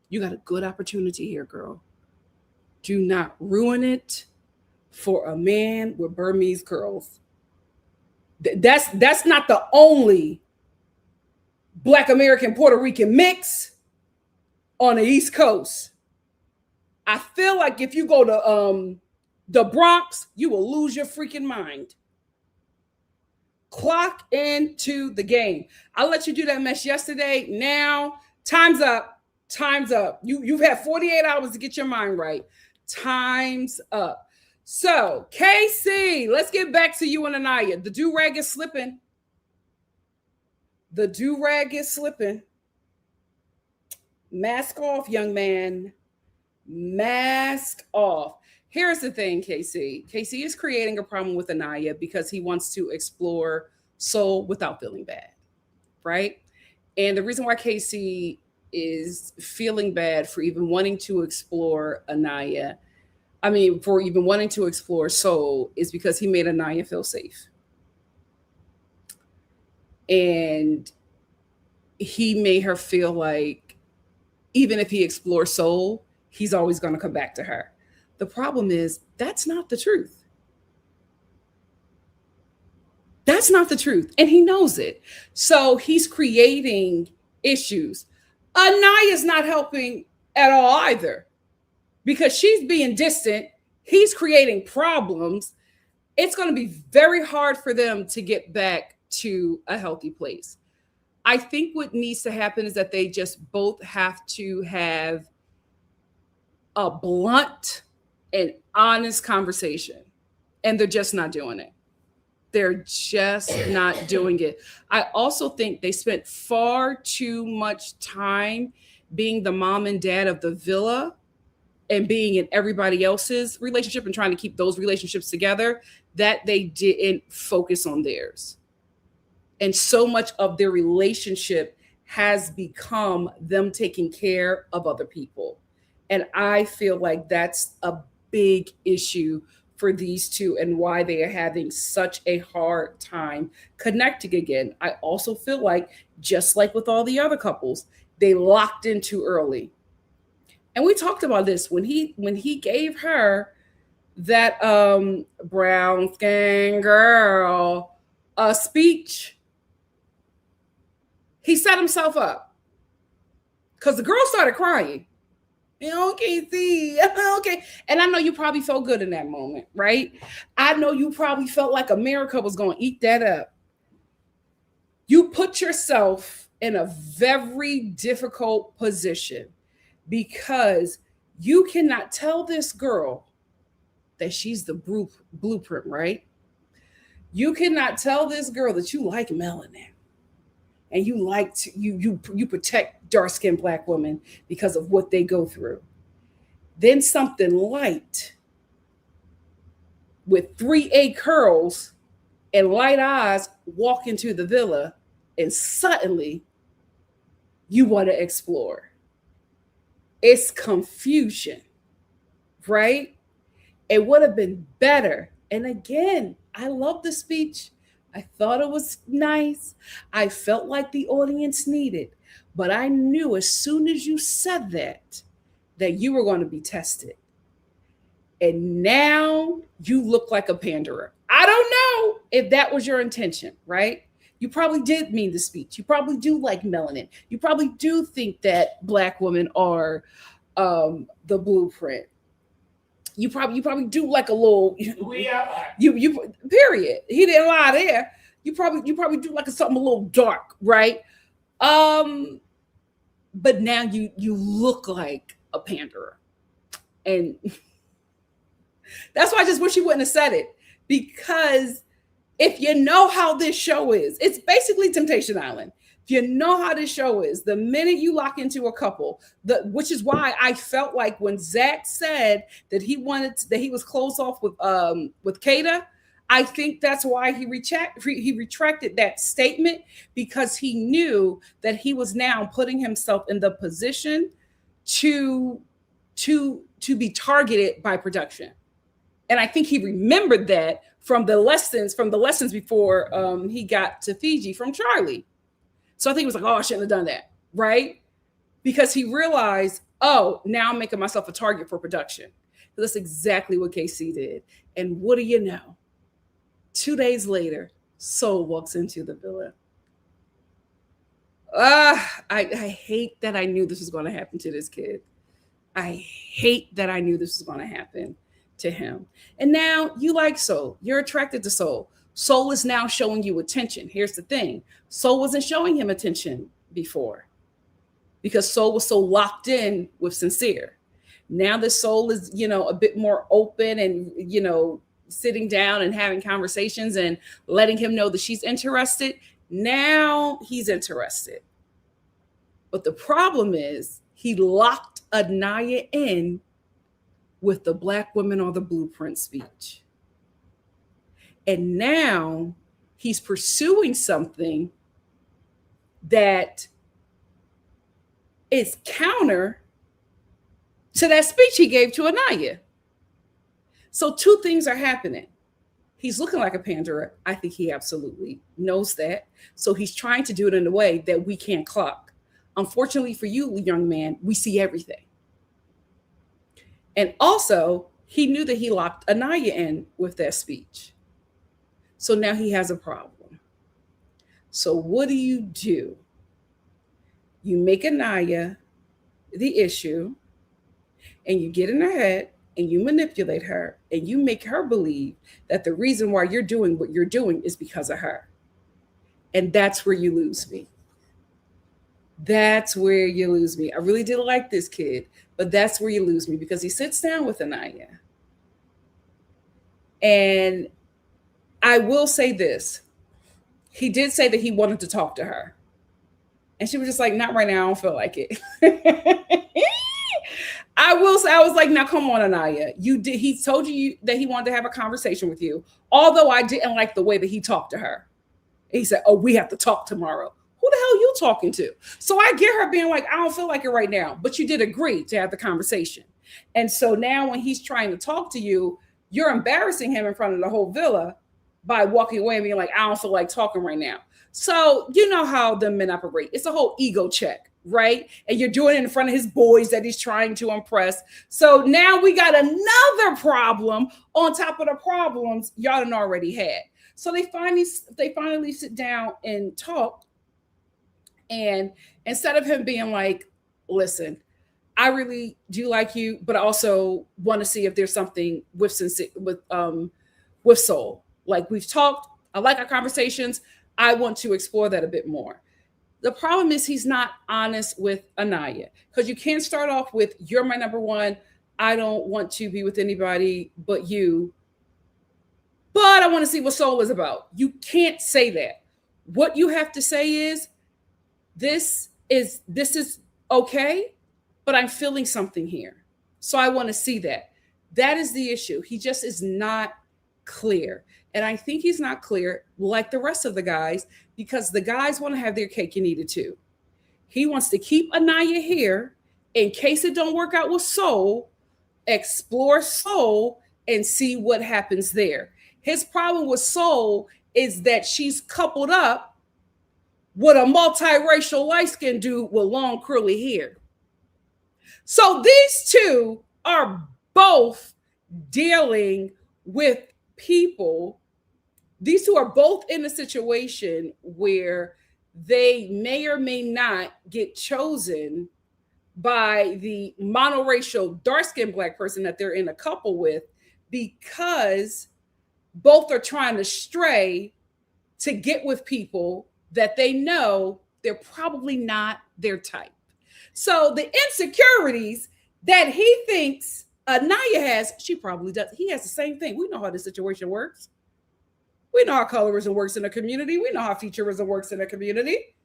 You got a good opportunity here, girl. Do not ruin it for a man with Burmese curls. That's not the only Black American Puerto Rican mix on the East Coast. I feel like if you go to the Bronx, you will lose your freaking mind. Clock into the game. I let you do that mess yesterday. Now, time's up. Time's up. You've had 48 hours to get your mind right. Time's up. So, KC, let's get back to you and Anaya. The do-rag is slipping. The do-rag is slipping. Mask off, young man. Mask off. Here's the thing, KC. KC is creating a problem with Anaya because he wants to explore soul without feeling bad, right? And the reason why KC is feeling bad for even wanting to explore Anaya, for even wanting to explore soul, is because he made Anaya feel safe. And he made her feel like even if he explores soul, he's always going to come back to her. The problem is that's not the truth. That's not the truth. And he knows it. So he's creating issues. Anaya's not helping at all either because she's being distant. He's creating problems. It's going to be very hard for them to get back to a healthy place. I think what needs to happen is that they just both have to have a blunt and honest conversation. And they're just not doing it. They're just not doing it. I also think they spent far too much time being the mom and dad of the villa and being in everybody else's relationship and trying to keep those relationships together that they didn't focus on theirs. And so much of their relationship has become them taking care of other people. And I feel like that's a big issue for these two and why they are having such a hard time connecting again. I also feel like, just like with all the other couples, they locked in too early. And we talked about this when he gave her that brown skin girl speech. He set himself up because the girl started crying. Okay, see, okay. And I know you probably felt good in that moment, right? I know you probably felt like America was going to eat that up. You put yourself in a very difficult position because you cannot tell this girl that she's the blueprint, right? You cannot tell this girl that you like melanin and you like to, you protect dark-skinned Black women because of what they go through. Then something light with 3A curls and light eyes walk into the villa and suddenly you want to explore. It's confusion, right? It would have been better. And again, I love the speech. I thought it was nice. I felt like the audience needed, but I knew as soon as you said that you were going to be tested. And now you look like a panderer. I don't know if that was your intention, right? You probably did mean the speech. You probably do like melanin. You probably do think that Black women are the blueprint. You probably do like a little. We are. You period. He didn't lie there. You probably do like something a little dark, right? But now you look like a panderer, and that's why I just wish he wouldn't have said it, Because if you know how this show is, it's basically Temptation Island. If you know how this show is, the minute you lock into a couple, which is why I felt like when Zach said that he was closed off with Kata, I think that's why he retracted that statement, because he knew that he was now putting himself in the position to be targeted by production. And I think he remembered that from the lessons before he got to Fiji from Charlie. So I think he was like, oh, I shouldn't have done that, right? Because he realized, oh, now I'm making myself a target for production. So that's exactly what KC did. And what do you know? 2 days later, Soul walks into the villa. I hate that I knew this was going to happen to this kid. I hate that I knew this was going to happen to him. And now you like Soul. You're attracted to Soul. Soul is now showing you attention. Here's the thing. Soul wasn't showing him attention before because Soul was so locked in with Sincere. Now the Soul is, a bit more open and, sitting down and having conversations and letting him know that she's interested. Now he's interested. But the problem is he locked Anaya in with the Black Women Are the Blueprint speech. And now he's pursuing something that is counter to that speech he gave to Anaya. So 2 things are happening. He's looking like a Pandora. I think he absolutely knows that. So he's trying to do it in a way that we can't clock. Unfortunately for you, young man, we see everything. And also, he knew that he locked Anaya in with that speech. So now he has a problem. So what do? You make Anaya the issue, and you get in her head, and you manipulate her, and you make her believe that the reason why you're doing what you're doing is because of her. And that's where you lose me. That's where you lose me. I really did like this kid, but that's where you lose me, because he sits down with Anaya. And I will say this. He did say that he wanted to talk to her. And she was just like, not right now. I don't feel like it. I will say, I was like, now come on, Anaya. He told you that he wanted to have a conversation with you. Although I didn't like the way that he talked to her. And he said, oh, we have to talk tomorrow. Who the hell are you talking to? So I get her being like, I don't feel like it right now. But you did agree to have the conversation. And so now when he's trying to talk to you, you're embarrassing him in front of the whole villa by walking away and being like, I don't feel like talking right now. So you know how the men operate. It's a whole ego check, right? And you're doing it in front of his boys that he's trying to impress. So now we got another problem on top of the problems y'all done already had. So they finally sit down and talk. And instead of him being like, listen, I really do like you, but I also want to see if there's something with Soul. Like, we've talked, I like our conversations. I want to explore that a bit more. The problem is he's not honest with Anaya, because you can't start off with, you're my number one. I don't want to be with anybody but you. But I want to see what Soul is about. You can't say that. What you have to say is, this is okay, but I'm feeling something here. So I want to see that. That is the issue. He just is not clear. And I think he's not clear like the rest of the guys, because the guys want to have their cake and eat it too. He wants to keep Anaya here in case it don't work out with Soul, explore Soul and see what happens there. His problem with Soul is that she's coupled up with a multiracial light-skinned dude with long curly hair. So these two are both dealing with people. These two are both in a situation where they may or may not get chosen by the monoracial dark-skinned Black person that they're in a couple with, because both are trying to stray to get with people that they know they're probably not their type. So the insecurities that he thinks Anaya has, she probably does. He has the same thing. We know how this situation works. We know how colorism works in a community. We know how futurism works in a community.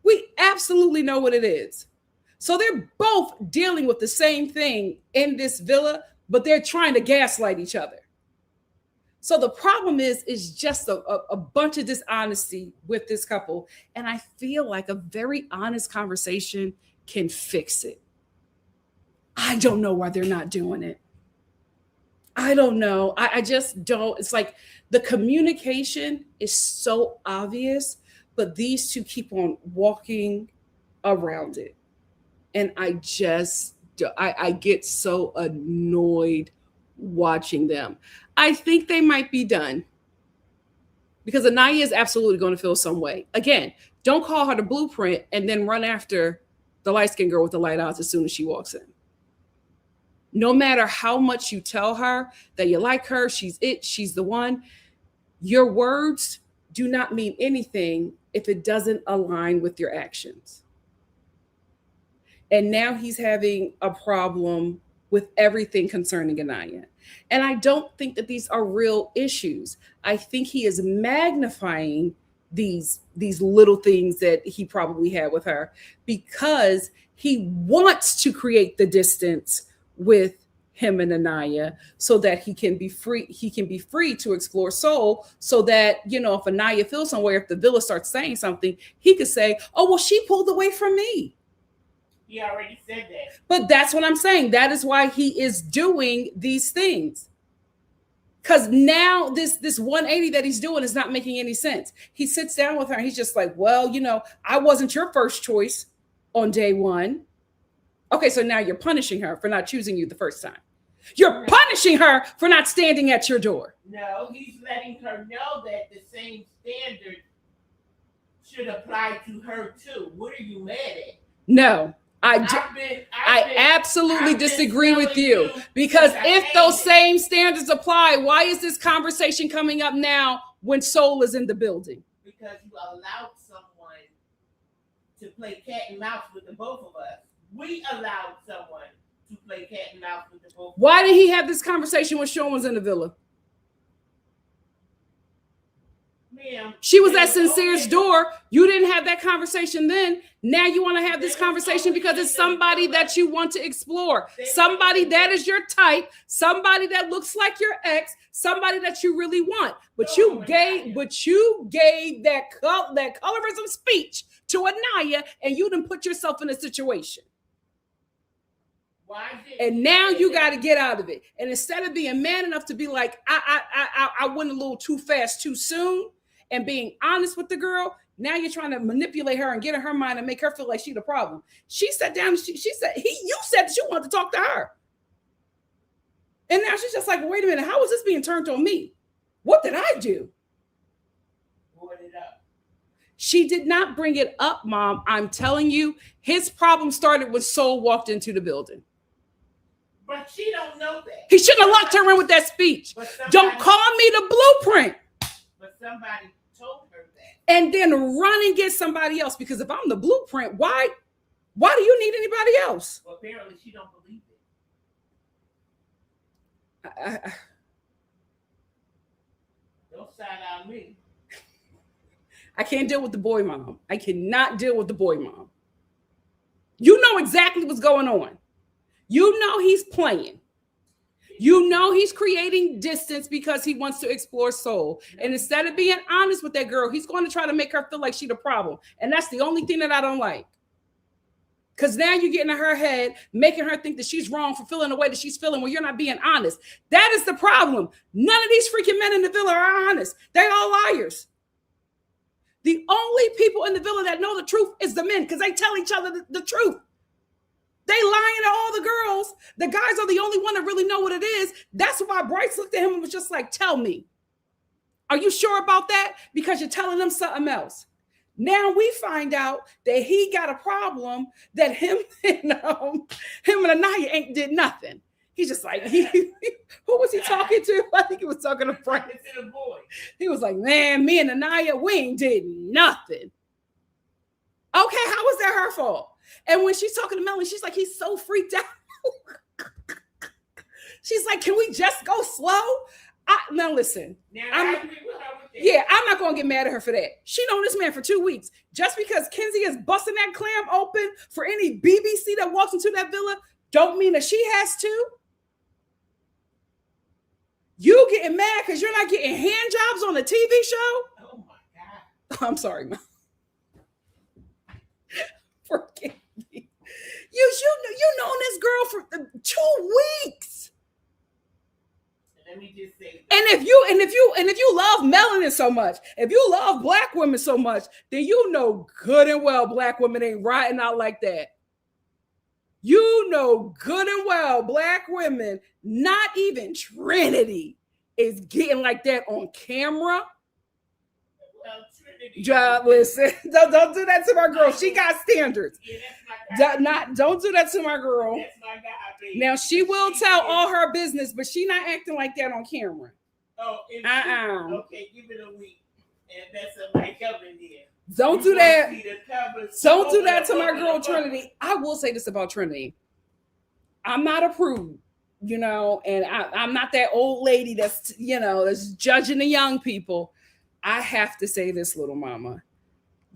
We absolutely know what it is. So they're both dealing with the same thing in this villa, but they're trying to gaslight each other. So the problem is just a bunch of dishonesty with this couple. And I feel like a very honest conversation can fix it. I don't know why they're not doing it. I don't know. I just don't. It's like the communication is so obvious, but these two keep on walking around it. And I get so annoyed watching them. I think they might be done because Anaya is absolutely going to feel some way. Again, don't call her the blueprint and then run after the light-skinned girl with the light eyes as soon as she walks in. No matter how much you tell her that you like her, she's it, she's the one, your words do not mean anything if it doesn't align with your actions. And now he's having a problem with everything concerning Anaya. And I don't think that these are real issues. I think he is magnifying these little things that he probably had with her because he wants to create the distance with him and Anaya so that he can be free to explore soul, so that, you know, if Anaya feels somewhere, if the villa starts saying something, he could say, oh, well, she pulled away from me. He already said that. But that's what I'm saying. That is why he is doing these things. Because now this 180 that he's doing is not making any sense. He sits down with her and he's just like, well, you know, I wasn't your first choice on day one. Okay, so now you're punishing her for not choosing you the first time. You're punishing her for not standing at your door. No, he's letting her know that the same standard should apply to her too. What are you mad at? No. I absolutely disagree with you, because if those same standards apply, why is this conversation coming up now when soul is in the building? Because you allowed someone to play cat and mouse with the both of us. We allowed someone to play cat and mouse with the both of us. Why did he have this conversation when Sean was in the villa? She was at Sincere's door. You didn't have that conversation then. Now you want to have this conversation because it's somebody that you want to explore. Somebody that is your type. Somebody that looks like your ex. Somebody that you really want. But you gave that colorism speech to Anaya, and you didn't put yourself in a situation. And now you got to get out of it. And instead of being man enough to be like, I went a little too fast, too soon, and being honest with the girl, now you're trying to manipulate her and get in her mind and make her feel like she's the problem. She sat down. She said, you said that you wanted to talk to her. And now she's just like, wait a minute. How is this being turned on me? What did I do? Brought it up. She did not bring it up, Mom. I'm telling you, his problem started when Soul walked into the building. But she don't know that. He shouldn't have locked her in with that speech. Don't call me the blueprint. But somebody told her that. And then run and get somebody else. Because if I'm the blueprint, why do you need anybody else? Well, apparently she don't believe it. Don't side on me. I can't deal with the boy mom. I cannot deal with the boy mom. You know exactly what's going on. You know he's playing. You know he's creating distance because he wants to explore soul. And instead of being honest with that girl, he's going to try to make her feel like she's the problem. And that's the only thing that I don't like. Because now you're getting in her head, making her think that she's wrong for feeling the way that she's feeling when you're not being honest. That is the problem. None of these freaking men in the villa are honest. They're all liars. The only people in the villa that know the truth is the men, because they tell each other the truth. They lying to all the girls. The guys are the only one that really know what it is. That's why Bryce looked at him and was just like, tell me. Are you sure about that? Because you're telling them something else. Now we find out that he got a problem that him and Anaya did nothing. He's just like, who was he talking to? I think he was talking to Bryce. He was like, man, me and Anaya, we ain't did nothing. Okay, how was that her fault? And when she's talking to Melanie, she's like, he's so freaked out. She's like, can we just go slow? Now listen. Now, I agree with her with that. Yeah, I'm not gonna get mad at her for that. She known this man for 2 weeks. Just because Kenzie is busting that clam open for any BBC that walks into that villa, don't mean that she has to. You getting mad because you're not getting hand jobs on a TV show? Oh my God. I'm sorry, Mom. Forgive me. You known this girl for 2 weeks. Let me just say. And if you love melanin so much, if you love black women so much, then you know good and well black women ain't riding out like that. You know good and well black women, not even Trinity, is getting like that on camera. Well, Trinity. Listen, don't do that to my girl. She got standards. Yeah, that's my guy. Don't do that to my girl. That's my guy, baby. Now she will tell all her business, but she not acting like that on camera. Oh, okay, give it a week, and that's somebody coming here. Don't do that. Don't do that to my girl Trinity. I will say this about Trinity. I'm not a prude, and I'm not that old lady that's judging the young people. I have to say this, little mama.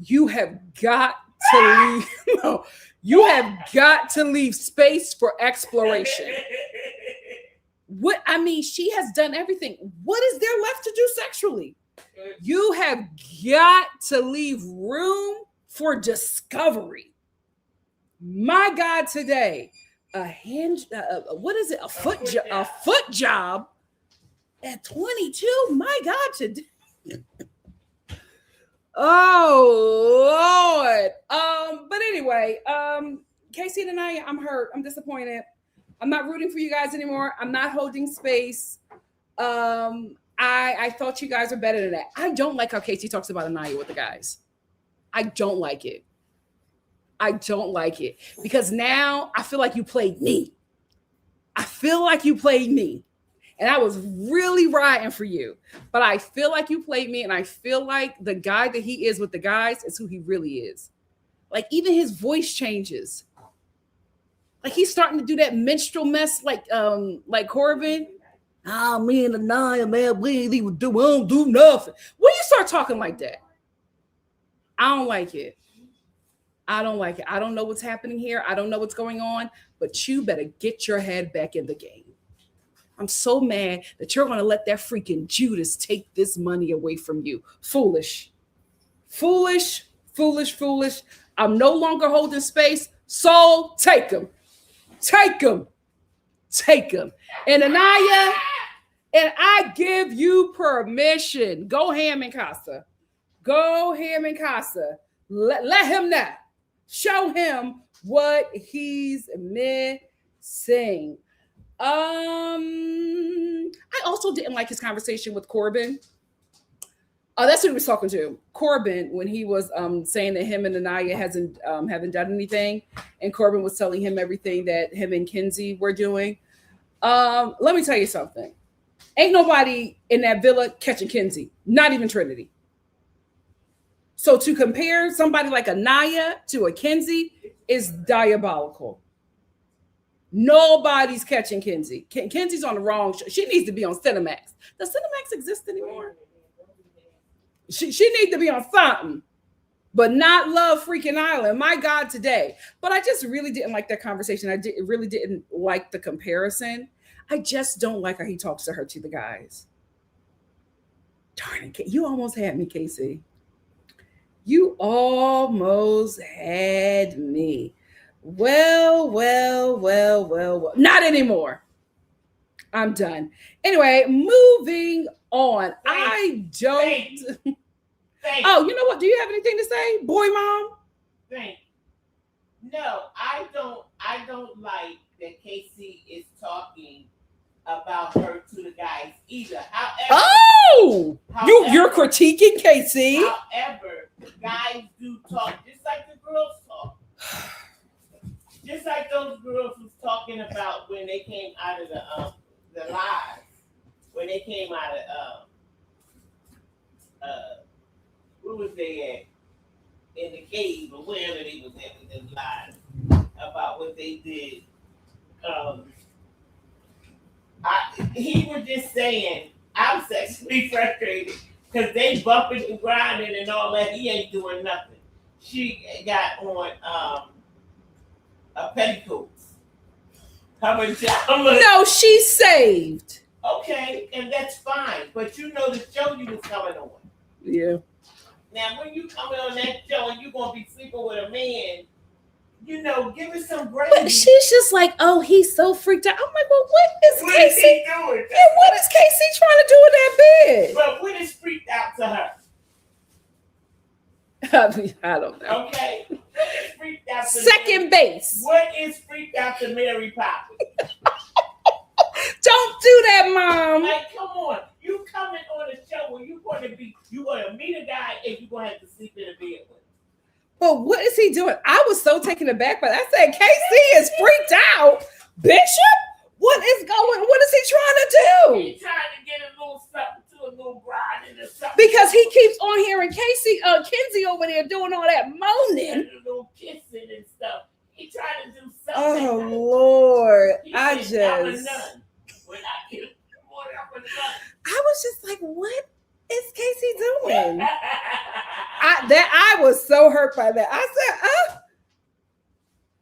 You have got to leave. No, you have got to leave space for exploration. She has done everything. What is there left to do sexually? You have got to leave room for discovery. My God, today, a foot job at 22. My God, today. Oh Lord. But anyway, Casey and I, I'm hurt. I'm disappointed. I'm not rooting for you guys anymore. I'm not holding space. I thought you guys are better than that. I don't like how Casey talks about Anaya with the guys. I don't like it. Because now I feel like you played me. And I was really riding for you. But I feel like you played me, and I feel like the guy that he is with the guys is who he really is. Like, even his voice changes. Like, he's starting to do that minstrel mess like Corbin. Me and Anaya, man, we don't do nothing. When you start talking like that, I don't like it. I don't know what's happening here. I don't know what's going on, but you better get your head back in the game. I'm so mad that you're going to let that freaking Judas take this money away from you. Foolish. I'm no longer holding space. So take him. And Anaya, and I give you permission. Go ham in casa. Let him know. Show him what he's missing. I also didn't like his conversation with Corbin. That's who he was talking to. Corbin, when he was saying that him and Anaya haven't done anything, and Corbin was telling him everything that him and Kenzie were doing. Let me tell you something. Ain't nobody in that villa catching Kenzie, not even Trinity. So to compare somebody like Anaya to a Kenzie is diabolical. Nobody's catching Kenzie. Kenzie's on the wrong show. She needs to be on Cinemax. Does Cinemax exist anymore? She needs to be on something, but not Love Freaking Island. My God, today. But I just really didn't like that conversation. I really didn't like the comparison. I just don't like how he talks to her, to the guys. Darn it, you almost had me, Casey. You almost had me. Well. Not anymore. I'm done. Anyway, moving on. Thanks. Oh, you know what? Do you have anything to say, boy mom? Thanks. No, I don't like that Casey is talking about her to the guys either. However, you're critiquing Casey. However, guys do talk just like the girls talk. Just like those girls was talking about when they came out of the live, when they came out of where was they at? In the cave or wherever they was at with them live about what they did. He was just saying I'm sexually frustrated because they bumping and grinding and all that. He ain't doing nothing. She got on a petticoats. No, she's saved. Okay, and that's fine. But you know the show you was coming on. Yeah. Now, when you coming on that show and you gonna be sleeping with a man, you know, give it some grace. But she's just like, oh, he's so freaked out. I'm like, well, what is Casey doing? Yeah, what is Casey trying to do in that bed? But what is freaked out to her? I don't know. Okay. What is freaked out to second base? What is freaked out to Mary Poppins? Don't do that, Mom. Like, come on. You coming on a show where you gonna meet a guy and you're gonna have to sleep in a bed with him. But what is he doing? I was so taken aback by that. I said, Casey is freaked out. Bishop? What is he trying to do? He's trying to get a little something to a little grinding or something. Because he keeps on hearing Kenzie over there doing all that moaning. And a little kissing and stuff. He's trying to do something. Oh, Lord. I'm a nun. When I get more, I'm a nun. I was just like, what is Casey doing? I was so hurt by that. I said,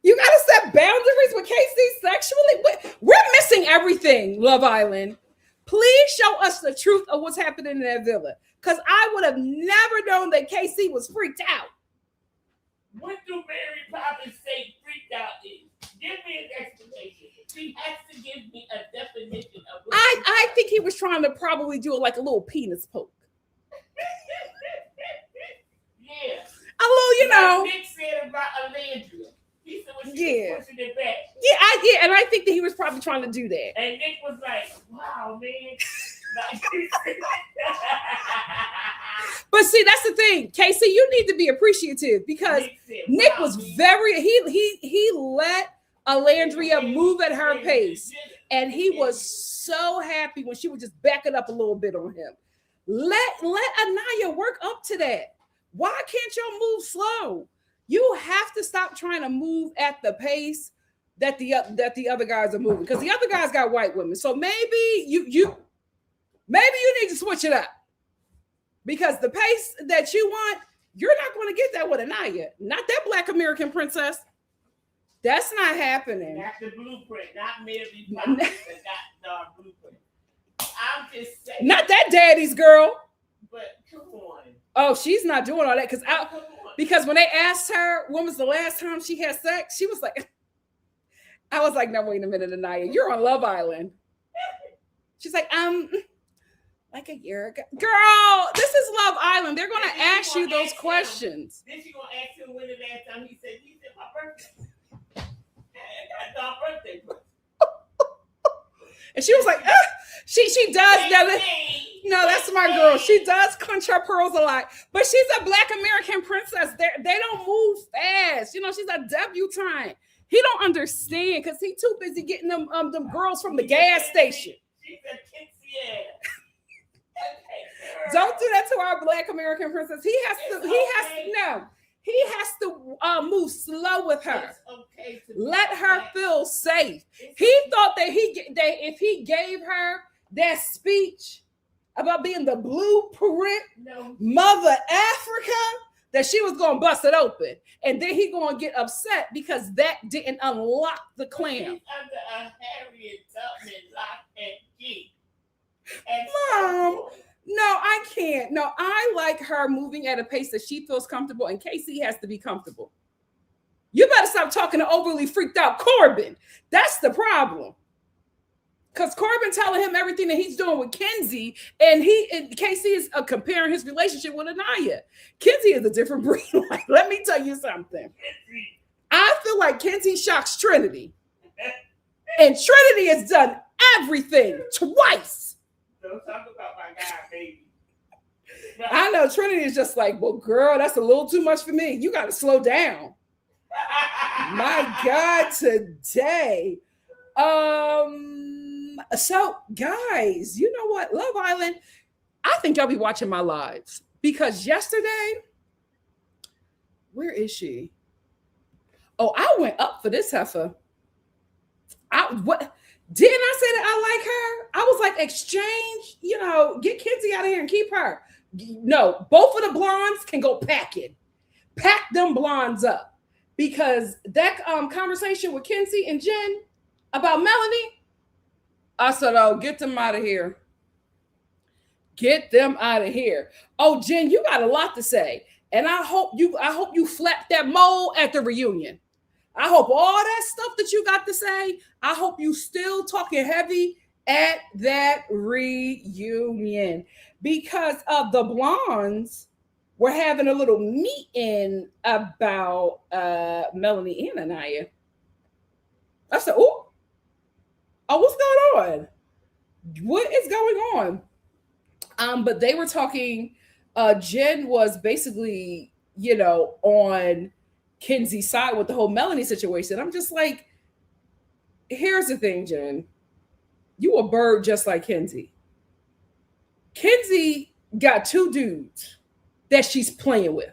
you got to set boundaries with Casey sexually? We're missing everything, Love Island. Please show us the truth of what's happening in that villa. Because I would have never known that Casey was freaked out. What do Mary Poppins say freaked out is? Give me an explanation. She has to give me a definition of what I think he was trying to probably do like a little penis poke. Yeah. A little, like Nick said about Alandria. He said when she was pushing it back. Yeah, and I think that he was probably trying to do that. And Nick was like, wow, man. But see, that's the thing, Casey, you need to be appreciative because Nick was very, he let Alandria move at her pace. And he was so happy when she would just back it up a little bit on him. Let Anaya work up to that. Why can't y'all move slow? You have to stop trying to move at the pace that the other guys are moving, because the other guys got white women. So maybe you need to switch it up, because the pace that you want, you're not going to get that with Anaya. Not that Black American princess. That's not happening. Not the blueprint. Not Mary Poppins. Not the blueprint. I'm just saying. Not that daddy's girl. But come on. Oh, she's not doing all that because when they asked her when was the last time she had sex, she was like, I was like, no, wait a minute, Anaya, you're on Love Island. She's like, like a year ago. Girl, this is Love Island. They're going to ask you those questions. Then she's going to ask him when the last time he said my birthday. That's our birthday. And she was like, she does that. No, that's my girl. She does clench her pearls a lot, but she's a Black American princess. They don't move fast. You know, she's a debutante. He don't understand because he's too busy getting them girls from the gas station. She's a Kinsey. Don't do that to our Black American princess. He has to move slow with her. Okay, let her feel safe. He thought that if he gave her that speech about being the blueprint Mother Africa, that she was going to bust it open. And then he going to get upset because that didn't unlock the clam. She's under a Harriet Tubman lock and key. Mom, no, I can't. No, I like her moving at a pace that she feels comfortable, and Casey has to be comfortable. You better stop talking to overly freaked out Corbin. That's the problem. Because Corbin telling him everything that he's doing with Kenzie, and Casey is comparing his relationship with Anaya. Kenzie is a different breed. Like, let me tell you something. I feel like Kenzie shocks Trinity. And Trinity has done everything twice. Don't talk about my guy, baby. I know Trinity is just like, well, girl, that's a little too much for me. You got to slow down. My God, today. So, guys, you know what? Love Island, I think y'all be watching my lives because yesterday, where is she? Oh, I went up for this heifer. Didn't I say that I like her? was like, exchange, get Kenzie out of here and keep her. No, both of the blondes can go packing. Pack them blondes up. Because that conversation with Kenzie and Jen about Melanie, I said, oh, get them out of here. Get them out of here. Oh, Jen, you got a lot to say. And I hope you flap that mole at the reunion. I hope all that stuff that you got to say, I hope you still talking heavy at that reunion. Because the blondes were having a little meeting about Melanie and Anaya. I said, oh, what's going on? What is going on? But they were talking, Jen was basically, on Kenzie's side with the whole Melanie situation. I'm just like, here's the thing, Jen. You a bird just like Kenzie. Kenzie got two dudes that she's playing with.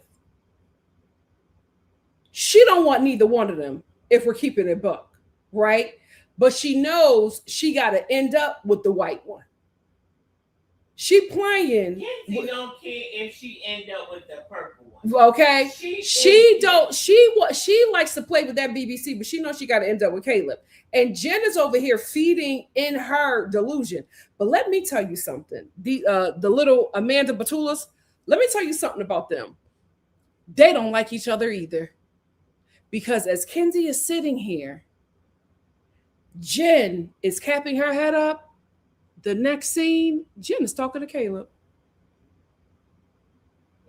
She don't want neither one of them if we're keeping it buck, right? But she knows she got to end up with the white one. She playing. Kenzie don't care if she end up with the purple one. Okay, she likes to play with that BBC, but she knows she got to end up with Caleb. And Jen is over here feeding in her delusion. But let me tell you something. The little Amanda Batulas. Let me tell you something about them. They don't like each other either. Because as Kenzie is sitting here, Jen is capping her head up. The next scene, Jen is talking to Caleb.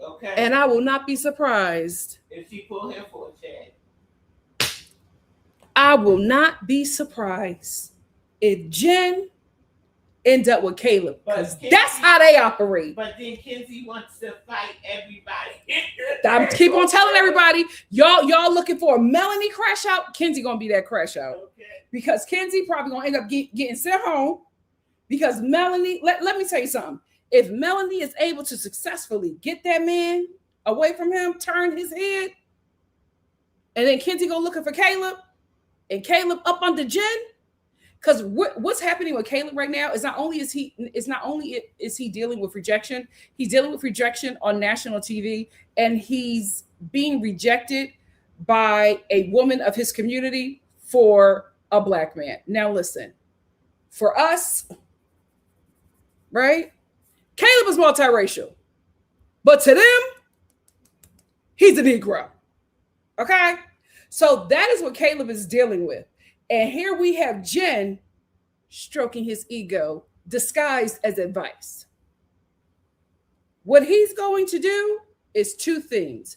Okay. And I will not be surprised if she pull him for a chat. I will not be surprised if Jen end up with Caleb, because that's how they operate. But then Kenzie wants to fight everybody. I keep on telling everybody, y'all looking for a Melanie crash out. Kenzie gonna be that crash out. Okay. Because Kenzie probably gonna end up getting sent home. Because Melanie, let me tell you something. If Melanie is able to successfully get that man away from him, turn his head, and then Kenzie go looking for Caleb, and Caleb up under Jen. Because what's happening with Caleb right now is not only is he dealing with rejection, he's dealing with rejection on national TV, and he's being rejected by a woman of his community for a black man. Now listen, for us, right? Caleb is multiracial, but to them, he's a Negro. Okay? So that is what Caleb is dealing with. And here we have Jen stroking his ego, disguised as advice. What he's going to do is two things.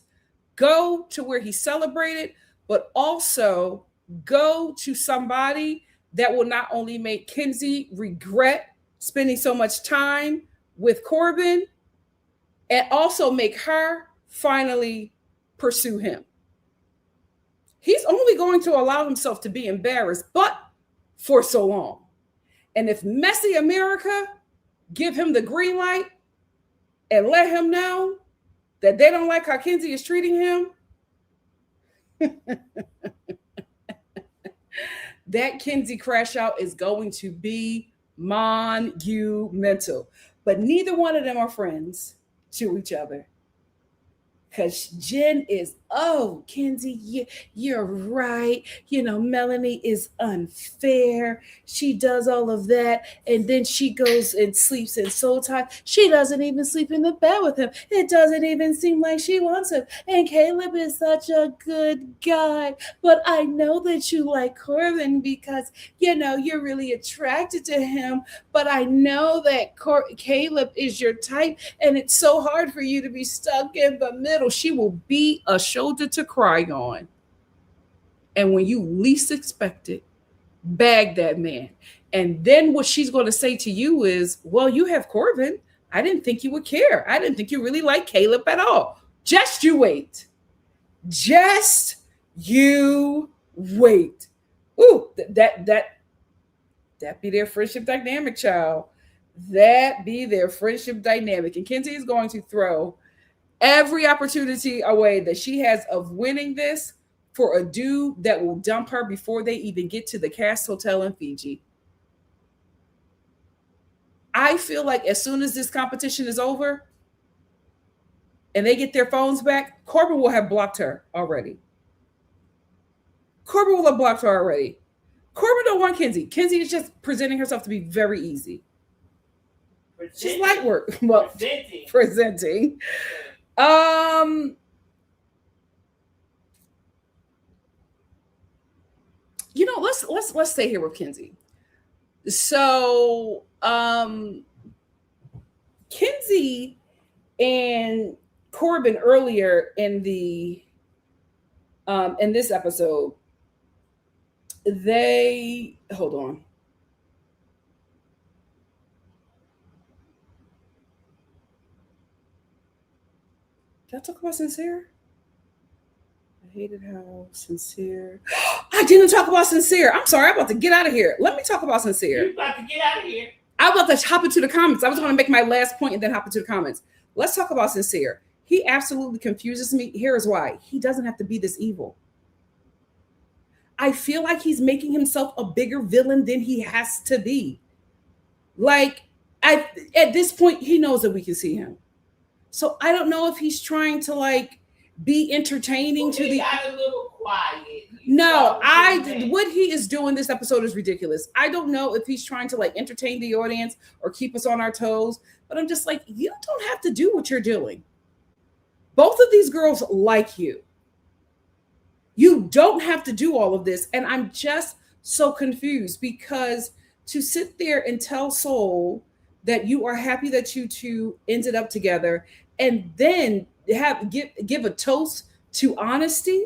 Go to where he's celebrated, but also go to somebody that will not only make Kenzie regret spending so much time with Corbin, and also make her finally pursue him. He's only going to allow himself to be embarrassed, but for so long. And if messy America give him the green light and let him know that they don't like how Kenzie is treating him, that Kenzie crash out is going to be monumental. But neither one of them are friends to each other. Because Jen is, oh, Kenzie, you're right. Melanie is unfair. She does all of that. And then she goes and sleeps in Soul Tie. She doesn't even sleep in the bed with him. It doesn't even seem like she wants him. And Caleb is such a good guy. But I know that you like Corbin because, you're really attracted to him. But I know that Caleb is your type. And it's so hard for you to be stuck in the middle. She will be a shoulder to cry on. And when you least expect it, bag that man. And then what she's going to say to you is, well, you have Corbin. I didn't think you would care. I didn't think you really liked Caleb at all. Just you wait. Just you wait. Ooh, that be their friendship dynamic, child. That be their friendship dynamic. And Kenzie is going to throw every opportunity away that she has of winning this for a dude that will dump her before they even get to the Cast Hotel in Fiji. I feel like as soon as this competition is over and they get their phones back, Corbin will have blocked her already. Corbin will have blocked her already. Corbin don't want Kenzie. Kenzie is just presenting herself to be very easy. She's light work. Well, presenting. You know, let's stay here with Kenzie. So, Kenzie and Corbin earlier in this episode, they hold on. Did I talk about Sincere? I hated how Sincere. I didn't talk about Sincere. I'm sorry. I'm about to get out of here. Let me talk about Sincere. You're about to get out of here. I'm about to hop into the comments. I was going to make my last point and then hop into the comments. Let's talk about Sincere. He absolutely confuses me. Here's why. He doesn't have to be this evil. I feel like he's making himself a bigger villain than he has to be. Like, at this point, he knows that we can see him. So I don't know if he's trying to like be entertaining to the. Got a little quiet. No, what he is doing this episode is ridiculous. I don't know if he's trying to like entertain the audience or keep us on our toes, but I'm just like, you don't have to do what you're doing. Both of these girls like you. You don't have to do all of this. And I'm just so confused because to sit there and tell Soul that you are happy that you two ended up together and then give a toast to honesty.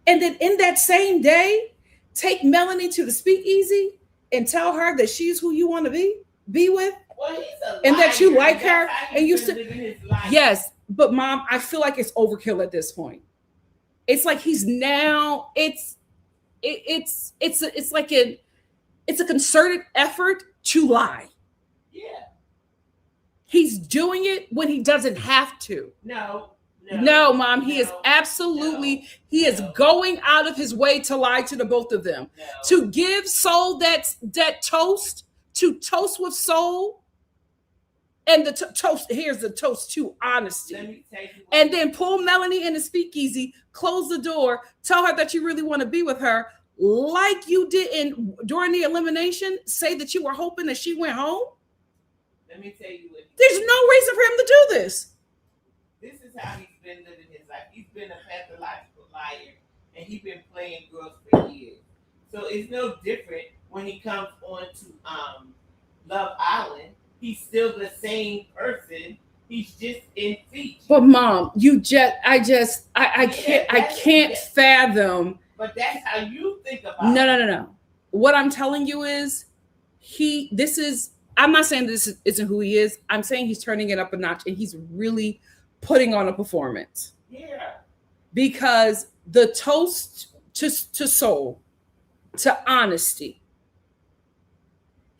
And then in that same day, take Melanie to the speakeasy and tell her that she's who you want to be with. Well, he's a and liar. that you like her. And you still yes, but Mom, I feel like it's overkill at this point. It's like he's now, it's like it's a concerted effort to lie. Yeah. He's doing it when he doesn't have to. No, Mom, he is absolutely, he is going out of his way to lie to the both of them. To give Soul that toast, to toast with Soul. And the toast, here's the toast to honesty. And then pull Melanie in the speakeasy, close the door, tell her that you really want to be with her, like you did during the elimination, say that you were hoping that she went home. Let me tell you what. There's no reason for him to do this. This is how he's been living his life. He's been a pathological liar, and he's been playing girls for years. So it's no different when he comes on to Love Island. He's still the same person. He's just in feature. But Mom, I can't fathom. But that's how you think about it. No. What I'm telling you is I'm not saying this isn't who he is. I'm saying he's turning it up a notch and he's really putting on a performance. Yeah. Because the toast to Soul, to honesty,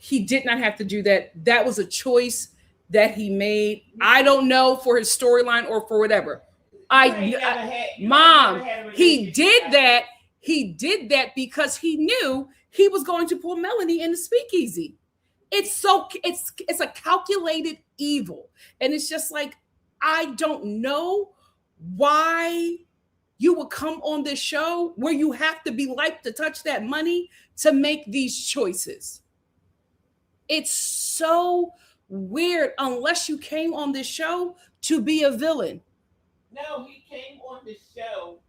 he did not have to do that. That was a choice that he made. I don't know for his storyline or for whatever. Mom, he did that. He did that because he knew he was going to pull Melanie in the speakeasy. It's a calculated evil. And it's just like, I don't know why you would come on this show where you have to be like to touch that money to make these choices. It's so weird unless you came on this show to be a villain. No, he came on the show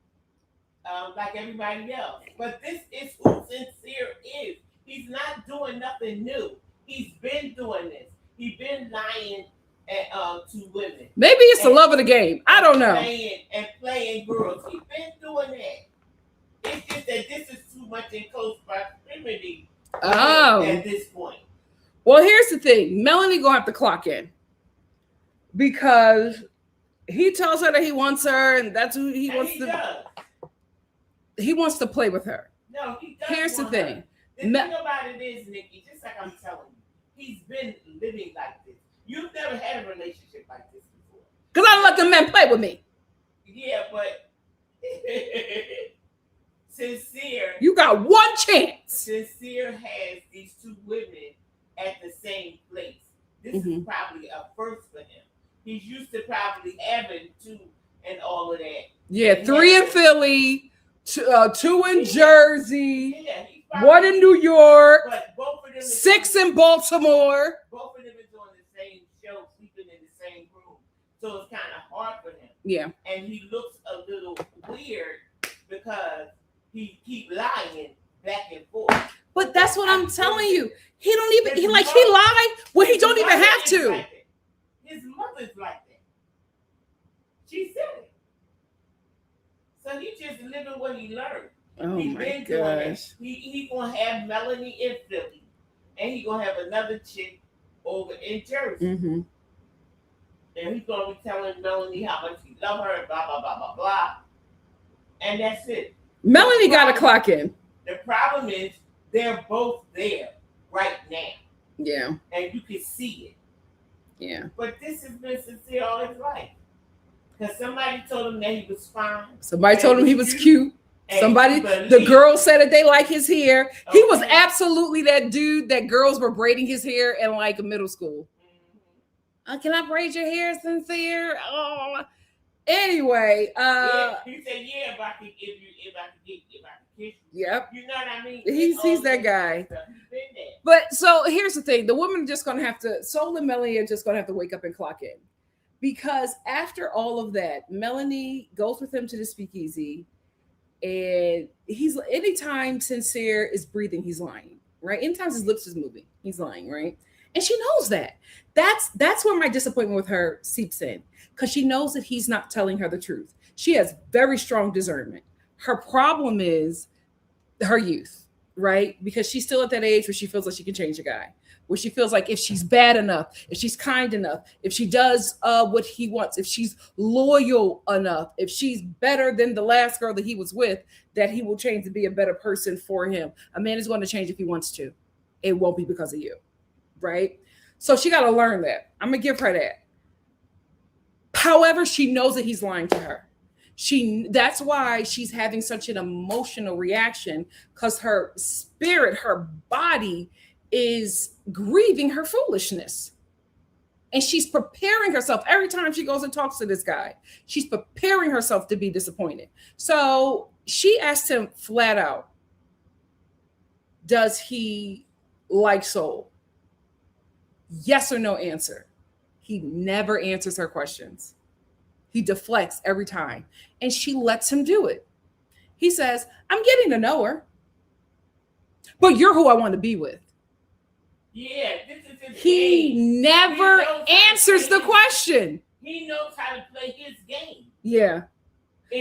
like everybody else. But this is who Sincere is. He's not doing nothing new. He's been doing this. He's been lying to women. Maybe it's the love of the game. I don't know. Playing girls. He's been doing that. It's just that this is too much in close proximity at this point. Well, here's the thing. Melanie gonna have to clock in because he tells her that he wants her, and that's who he wants to. He wants to play with her. No, he does. Here's the thing. The thing about it is, Nikki, just like I'm telling you, he's been living like this. You've never had a relationship like this before. Because I don't let the men play with me. Yeah, but Sincere. You got one chance. Sincere has these two women at the same This is probably a first for him. He's used to probably having 2 and all of that. Yeah, and 3 in Philly, 2 in Jersey, 1 in New York, but both of them 6 in Baltimore. Both of them is on the same show, sleeping in the same room. So it's kind of hard for him. Yeah. And he looks a little weird because he keep lying back and forth. But that's what I'm telling you. He don't even, he lied when he don't even have to. Like his mother's like that. She said it. So he just living what he learned. Oh my gosh. He gonna have Melanie in Philly, and he gonna have another chick over in Jersey. Mm-hmm. And he's gonna be telling Melanie how much he love her and blah blah blah blah blah. And that's it. Melanie got to clock in. The problem is they're both there right now. Yeah. And you can see it. Yeah. But this has been sincere all his life. Because somebody told him that he was fine. Somebody told him he was cute. Somebody, the girls said that they like his hair. Okay. He was absolutely that dude that girls were braiding his hair in like middle school. Mm-hmm. Can I braid your hair, Sincere? Oh. Anyway, yeah, he said, "Yeah, if I could kiss you." Yep. You know what I mean? He's that guy. But so here's the thing: the woman just gonna have to. Soul and Melanie are just gonna have to wake up and clock in, because after all of that, Melanie goes with him to the speakeasy, and he's anytime Sincere is breathing, he's lying, right? Anytime his lips is moving, he's lying, right? And she knows that. That's where my disappointment with her seeps in, because she knows that he's not telling her the truth. She has very strong discernment. Her problem is her youth, right? Because she's still at that age where she feels like she can change a guy, where she feels like if she's bad enough, if she's kind enough, if she does what he wants, if she's loyal enough, if she's better than the last girl that he was with, that he will change to be a better person for him. A man is going to change if he wants to. It won't be because of you. Right? So she got to learn that. I'm going to give her that. However, she knows that he's lying to her. That's why she's having such an emotional reaction, because her spirit, her body is grieving her foolishness. And she's preparing herself every time she goes and talks to this guy. She's preparing herself to be disappointed. So she asked him flat out, does he like Soul? Yes or no answer. He never answers her questions. He deflects every time. And she lets him do it. He says, I'm getting to know her. But you're who I want to be with. Yeah, this is his He game. never answers the question. He knows how to play his game. Yeah.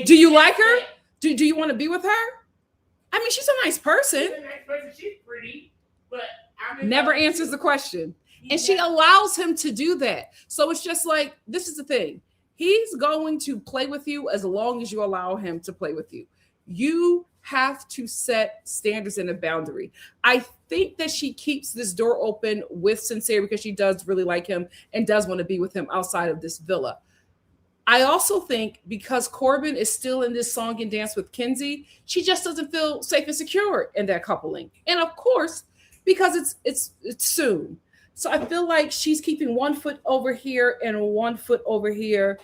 Do you like her? Do you want to be with her? I mean, she's a nice person. She's a nice person. She's pretty. But never answers the question. And she allows him to do that. So it's just like, this is the thing. He's going to play with you as long as you allow him to play with you. You have to set standards and a boundary. I think that she keeps this door open with Sincere because she does really like him and does want to be with him outside of this villa. I also think because Corbin is still in this song and dance with Kenzie, she just doesn't feel safe and secure in that coupling. And of course, because it's soon. So I feel like she's keeping one foot over here and one foot over here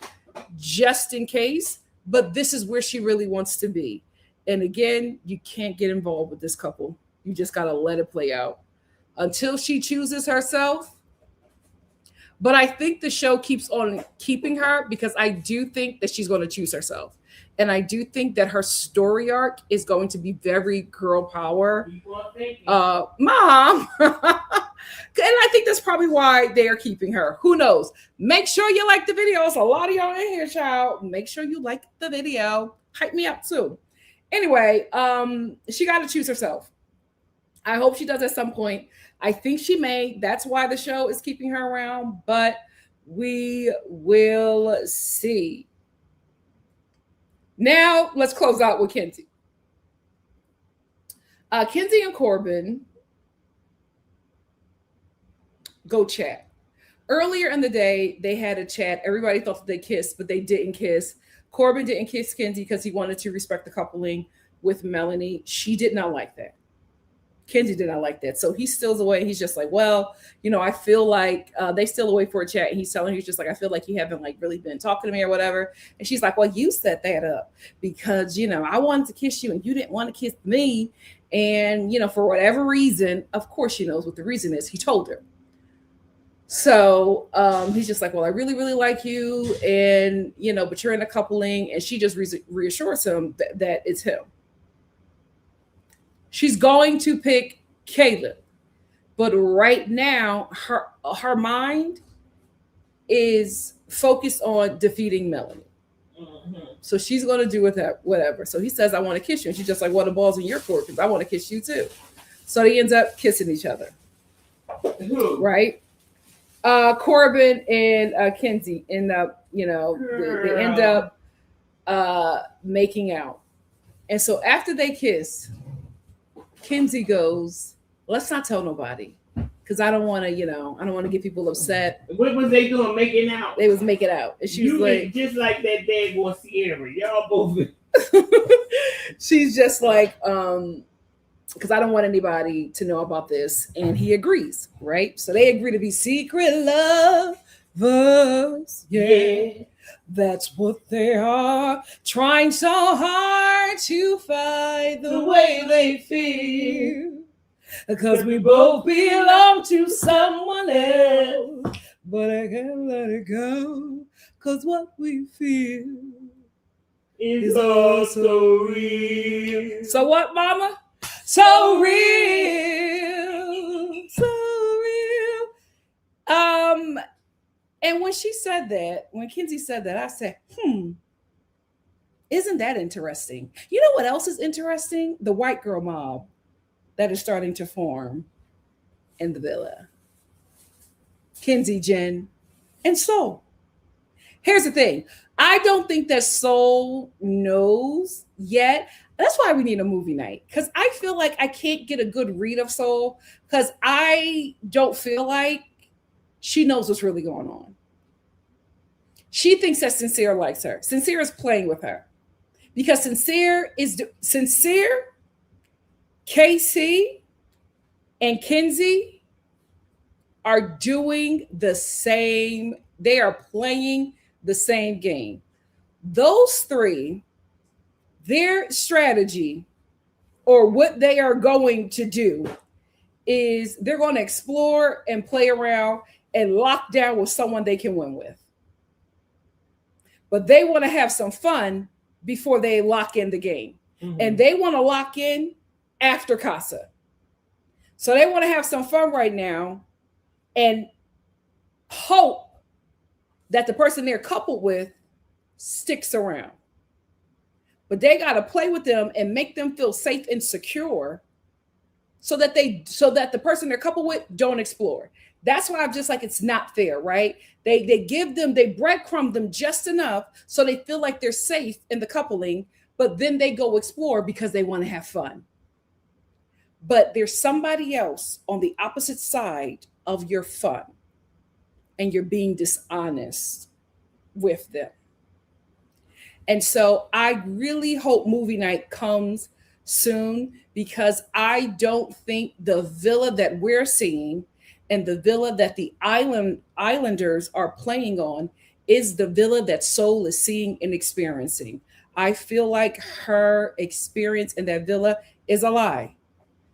just in case. But this is where she really wants to be. And again, you can't get involved with this couple. You just got to let it play out until she chooses herself. But I think the show keeps on keeping her because I do think that she's going to choose herself. And I do think that her story arc is going to be very girl power. Mom. And I think that's probably why they are keeping her. Who knows? Make sure you like the video. It's a lot of y'all in here, child. Make sure you like the video. Hype me up too. Anyway, she got to choose herself. I hope she does at some point. I think she may. That's why the show is keeping her around. But we will see. Now, let's close out with Kenzie. Kenzie and Corbin go chat. Earlier in the day, they had a chat. Everybody thought that they kissed, but they didn't kiss. Corbin didn't kiss Kenzie because he wanted to respect the coupling with Melanie. She did not like that. Kenzie did not like that. So he steals away. He's just like, well, I feel like they steal away for a chat. And he's telling her, he's just like, I feel like you haven't like really been talking to me or whatever. And she's like, well, you set that up because, I wanted to kiss you and you didn't want to kiss me. And, for whatever reason, of course she knows what the reason is. He told her. So he's just like, well, I really, really like you. And, but you're in a coupling. And she just reassures him that it's him. She's going to pick Caleb. But right now, her mind is focused on defeating Melanie. Mm-hmm. So she's going to do with that, whatever. So he says, I want to kiss you. And she's just like, well, the ball's in your court because I want to kiss you too. So they end up kissing each other. Right? Corbin and Kenzie end up, they end up making out. And so after they kiss, Kenzie goes, let's not tell nobody. Because I don't want to, I don't want to get people upset. What was they doing, making out? They was making out. And she was like, just like that daggone Sierra. Y'all both. She's just like, because I don't want anybody to know about this. And he agrees, right? So they agree to be secret lovers. Yeah. That's what they are. Trying so hard to fight the way they feel. Because we both belong to someone else. But I can't let it go. Because what we feel is all so real. So what, mama? So real. So real. And when she said that, when Kenzie said that, I said, isn't that interesting? You know what else is interesting? The white girl mob that is starting to form in the villa. Kenzie, Jen, and Soul. Here's the thing. I don't think that Soul knows yet. That's why we need a movie night. Because I feel like I can't get a good read of Soul. Because I don't feel like she knows what's really going on. She thinks that Sincere likes her. Sincere is playing with her. Because Sincere, Casey, and Kenzie are doing the same. They are playing the same game. Those three, their strategy or what they are going to do is they're going to explore and play around and lock down with someone they can win with. But they want to have some fun before they lock in the game. Mm-hmm. And they want to lock in after Casa. So they want to have some fun right now and hope that the person they're coupled with sticks around. But they got to play with them and make them feel safe and secure so that the person they're coupled with don't explore. That's why I'm just like, it's not fair, right? They breadcrumb them just enough so they feel like they're safe in the coupling, but then they go explore because they want to have fun. But there's somebody else on the opposite side of your fun, and you're being dishonest with them. And so I really hope movie night comes soon, because I don't think the villa that we're seeing and the villa that the Islanders are playing on is the villa that Soul is seeing and experiencing. I feel like her experience in that villa is a lie.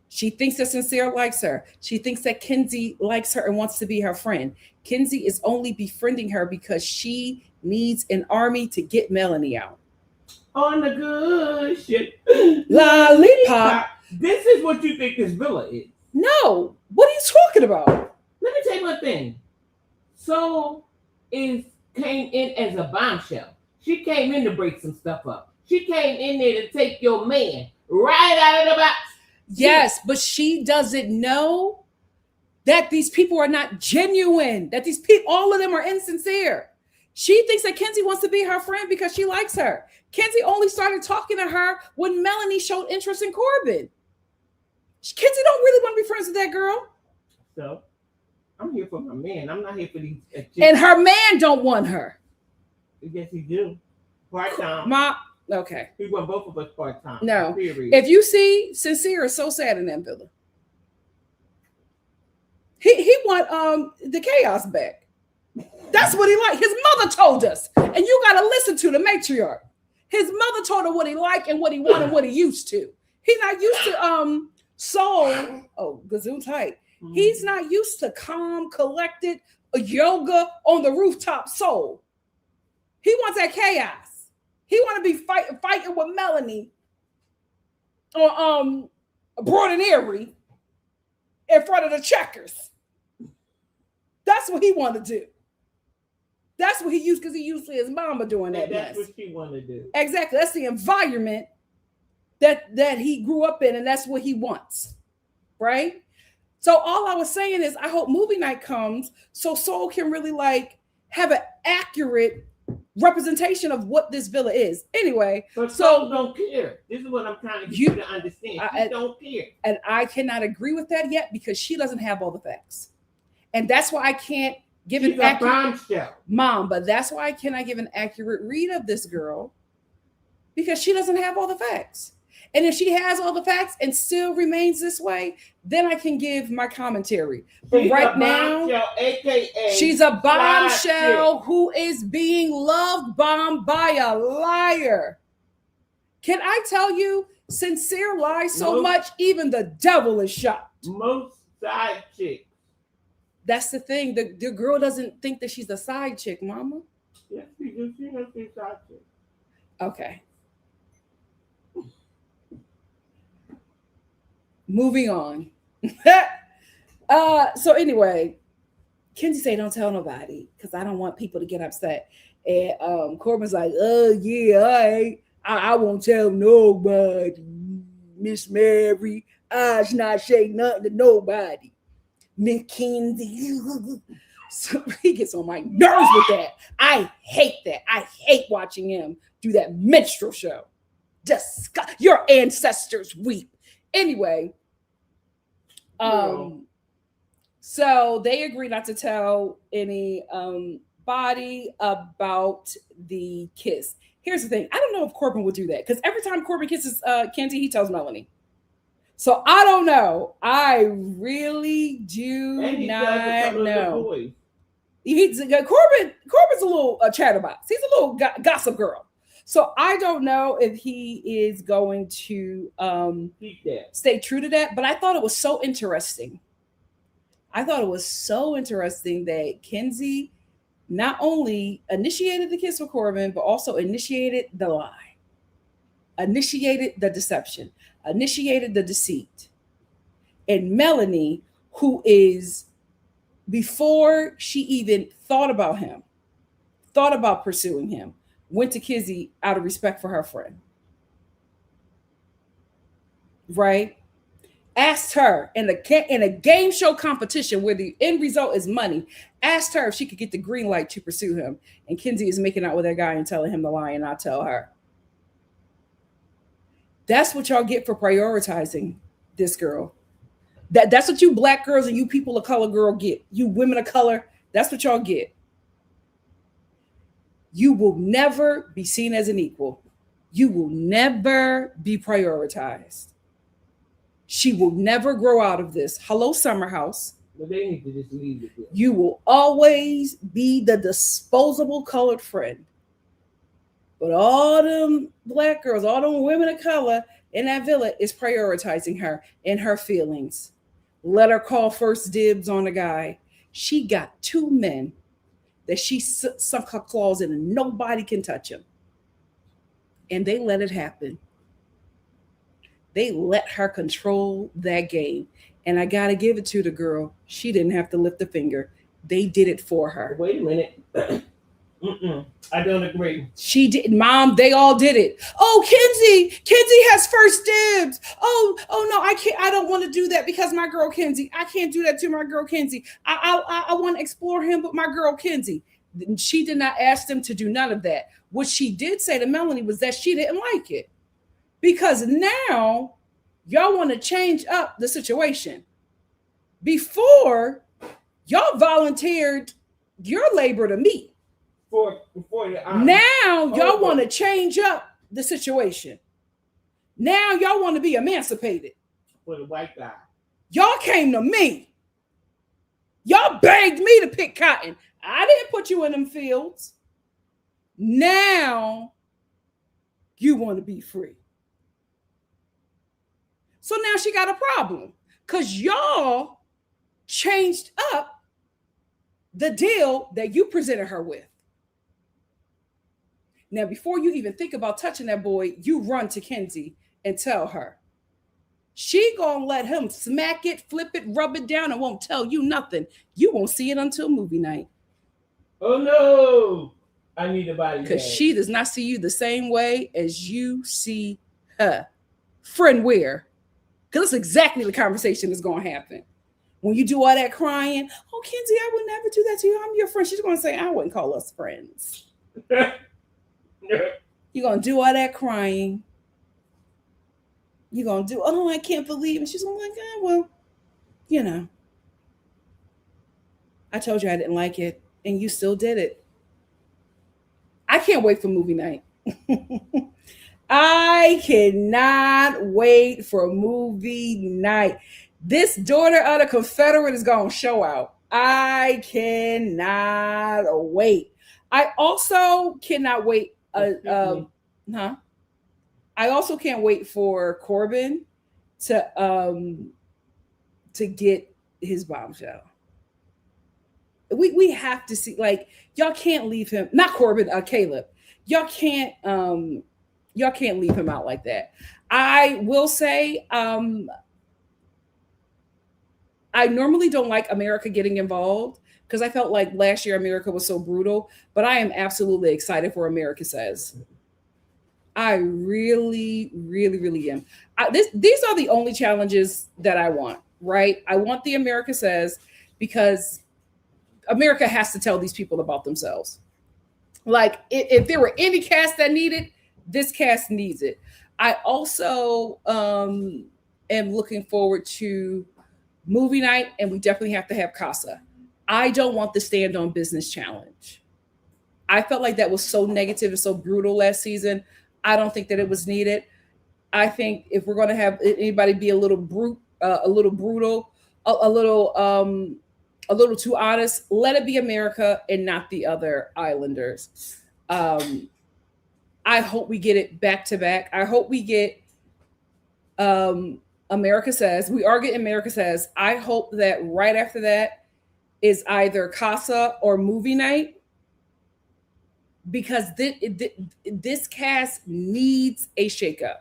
She thinks that Sincere likes her. She thinks that Kenzie likes her and wants to be her friend. Kenzie is only befriending her because she needs an army to get Melanie out. On the good shit. Lollipop. This is what you think this villa is. No. What are you talking about? Let me tell you one thing. Soul came in as a bombshell. She came in to break some stuff up. She came in there to take your man right out of the box. Yes, but she doesn't know that these people are not genuine, that these people, all of them are insincere. She thinks that Kenzie wants to be her friend because she likes her. Kenzie only started talking to her when Melanie showed interest in Corbin. Kenzie don't really want to be friends with that girl. So, I'm here for my man. I'm not here for these. And her man don't want her. Yes, he do. Part-time. Okay. He want both of us part-time. No. Period. If you see, Sincere is so sad in that villa. want the chaos back. That's what he liked. His mother told us, and you got to listen to the matriarch. His mother told him what he liked and what he wanted, what he used to. He's not used to soul. Oh, Gazoo tight. Mm-hmm. He's not used to calm, collected yoga on the rooftop soul. He wants that chaos. He want to be fighting with Melanie or Broad and Erie in front of the checkers. That's what he wanted to do. That's what he used because he used to his mama doing that. That's what she wanted to do. Exactly. That's the environment that he grew up in, and that's what he wants. Right? So all I was saying is I hope movie night comes so Soul can really like have an accurate representation of what this villa is. Anyway, but Soul don't care. This is what I'm trying to get you to understand. She don't care. And I cannot agree with that yet because she doesn't have all the facts. And that's why I can't give an accurate bombshell. Mom, but that's why I cannot give an accurate read of this girl because she doesn't have all the facts. And if she has all the facts and still remains this way, then I can give my commentary. But right now, AKA she's a bombshell who is being love bombed by a liar. Can I tell you, sincere lies so much, even the devil is shocked. Most side chicks. That's the thing. The girl doesn't think that she's a side chick, Mama. Yes, she does. She knows she's a side chick. Okay. Moving on. So anyway, Kenzie say don't tell nobody because I don't want people to get upset. And Corbin's like, oh yeah, I won't tell nobody, Miss Mary. I's not say nothing to nobody. Mackenzie. So he gets on my nerves with that. I hate that. I hate watching him do that minstrel show. Disgust. Your ancestors weep. Anyway, so they agree not to tell any body about the kiss. Here's the thing. I don't know if Corbin would do that because every time Corbin kisses Kenzie, he tells Melanie. So I don't know. I really do not know. Corbin's a little chatterbox. He's a little gossip girl. So I don't know if he is going to stay true to that. But I thought it was so interesting. That Kenzie not only initiated the kiss with Corbin, but also initiated the lie, initiated the deception, initiated the deceit. And Melanie, who is, before she even thought about him, thought about pursuing him, went to Kizzy out of respect for her friend. Right? Asked her in a game show competition where the end result is money, asked her if she could get the green light to pursue him. And Kenzie is making out with that guy and telling him the lie and not tell her. That's what y'all get for prioritizing this girl. That's what you black girls and you people of color girl get. You women of color, that's what y'all get. You will never be seen as an equal. You will never be prioritized. She will never grow out of this. Hello, Summer House. But they need to just leave it there. You will always be the disposable colored friend. But all them black girls, all them women of color in that villa is prioritizing her and her feelings. Let her call first dibs on a guy. She got two men that she sunk her claws in and nobody can touch him. And they let it happen. They let her control that game. And I got to give it to the girl. She didn't have to lift a finger. They did it for her. Wait a minute. I don't agree. She did, Mom. They all did it. Oh, Kenzie has first dibs. Oh no, I can't. I don't want to do that because my girl Kenzie. I can't do that to my girl Kenzie. I want to explore him with my girl Kenzie. She did not ask them to do none of that. What she did say to Melanie was that she didn't like it because now y'all want to change up the situation. Before y'all volunteered your labor to me. Now y'all want to change up the situation. Now y'all want to be emancipated. For the white guy. Y'all came to me. Y'all begged me to pick cotton. I didn't put you in them fields. Now you want to be free. So now she got a problem because y'all changed up the deal that you presented her with. Now, before you even think about touching that boy, you run to Kenzie and tell her. She gonna let him smack it, flip it, rub it down, and won't tell you nothing. You won't see it until movie night. Oh no! I need a body because bag. she does not see you the same way as you see her. Friend, where? Because that's exactly the conversation that's going to happen. When you do all that crying, oh, Kenzie, I would never do that to you. I'm your friend. She's going to say, I wouldn't call us friends. You're going to do all that crying. You're going to do, oh, I can't believe it. She's going to be like, well, you know, I told you I didn't like it, and you still did it. I can't wait for movie night. I cannot wait for movie night. This daughter of the Confederate is going to show out. I cannot wait. I also cannot wait. I also can't wait for Corbin to get his bombshell. We have to see, like, y'all can't leave him. Not Corbin, Caleb. Y'all can't leave him out like that. I will say, I normally don't like America getting involved because I felt like last year America was so brutal, but I am absolutely excited for America Says. I really, really, really am. These are the only challenges that I want, right? I want the America Says because America has to tell these people about themselves. Like, if there were any cast that needed, this cast needs it. I also am looking forward to movie night, and we definitely have to have Casa. I don't want the stand on business challenge. I felt like that was so negative and so brutal last season. I don't think that it was needed. I think if we're going to have anybody be a little brutal, a little too honest, let it be America and not the other Islanders. I hope we get it back to back. I hope we get America Says. We are getting America Says. I hope that right after that is either Casa or movie night, because this cast needs a shakeup.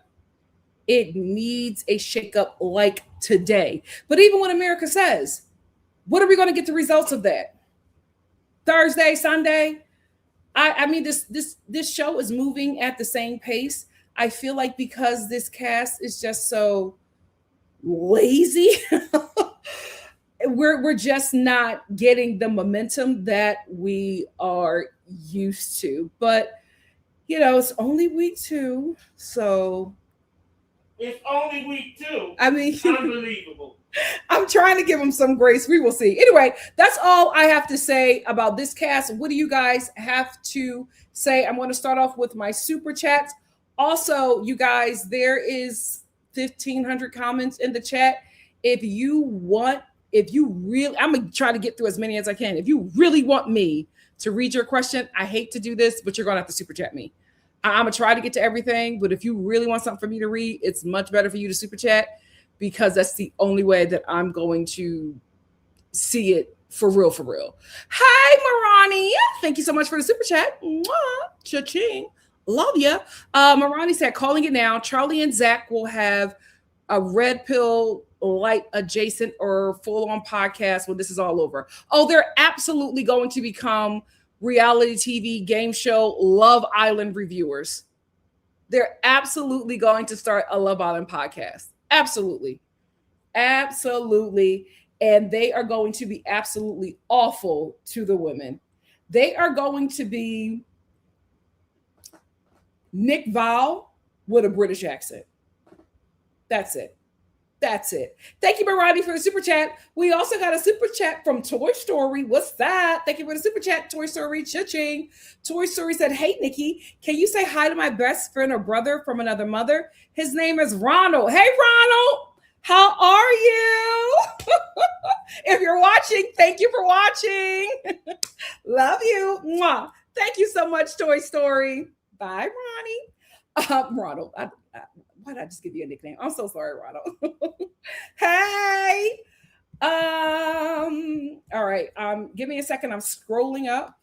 It needs a shakeup like today. But even when America Says, what are we going to get the results of that? Thursday, Sunday? I mean, this show is moving at the same pace. I feel like because this cast is just so lazy, we're just not getting the momentum that we are used to. But you know, it's only week 2, so it's only week 2. I mean, unbelievable. I'm trying to give them some grace. We will see. Anyway, that's all I have to say about this cast. What do you guys have to say? I'm going to start off with my super chats. Also, you guys, there is 1,500 comments in the chat. If you really, I'm going to try to get through as many as I can. If you really want me to read your question, I hate to do this, but you're going to have to super chat me. I'm going to try to get to everything, but if you really want something for me to read, it's much better for you to super chat, because that's the only way that I'm going to see it for real, for real. Hi, Marani. Thank you so much for the super chat. Mwah. Cha-ching. Love ya. Marani said, calling it now, Charlie and Zach will have a red pill light adjacent or full-on podcast when this is all over. Oh, they're absolutely going to become reality TV game show Love Island reviewers. They're absolutely going to start a Love Island podcast. Absolutely. Absolutely. And they are going to be absolutely awful to the women. They are going to be Nick Val with a British accent. That's it. That's it. Thank you, Marani, for the super chat. We also got a super chat from Toy Story. What's that? Thank you for the super chat, Toy Story. Cha-ching. Toy Story said, hey, Nikki, can you say hi to my best friend or brother from another mother? His name is Ronald. Hey, Ronald. How are you? If you're watching watching. Thank you for watching. Love you. Mwah. Thank you so much, Toy Story. Bye, Ronnie. Ronald. Why did I just give you a nickname? I'm so sorry, Ronald. Hey. All right. Give me a second. I'm scrolling up.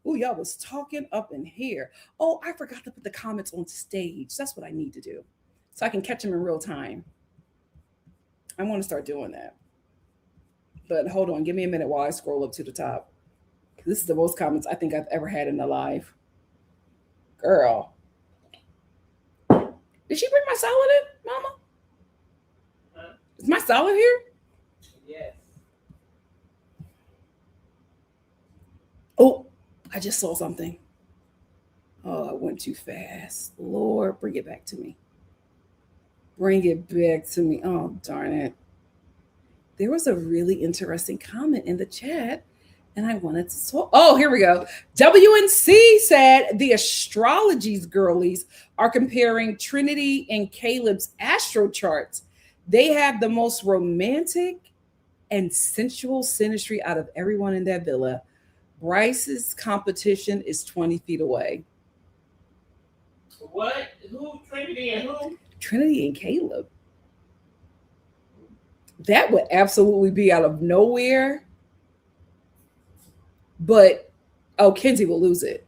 Oh, y'all was talking up in here. Oh, I forgot to put the comments on stage. That's what I need to do, so I can catch them in real time. I want to start doing that. But hold on, give me a minute while I scroll up to the top. This is the most comments I think I've ever had in a live. Girl. Did she bring my salad in, Mama? Huh? Is my salad here? Yes. Oh, I just saw something. Oh, I went too fast. Lord, bring it back to me. Bring it back to me. Oh, darn it. There was a really interesting comment in the chat, and I wanted to talk. Oh, here we go. WNC said the astrology's girlies are comparing Trinity and Caleb's astro charts. They have the most romantic and sensual synastry out of everyone in that villa. Bryce's competition is 20 feet away. What? Who? Trinity and who? Trinity and Caleb. That would absolutely be out of nowhere. But, Kenzie will lose it.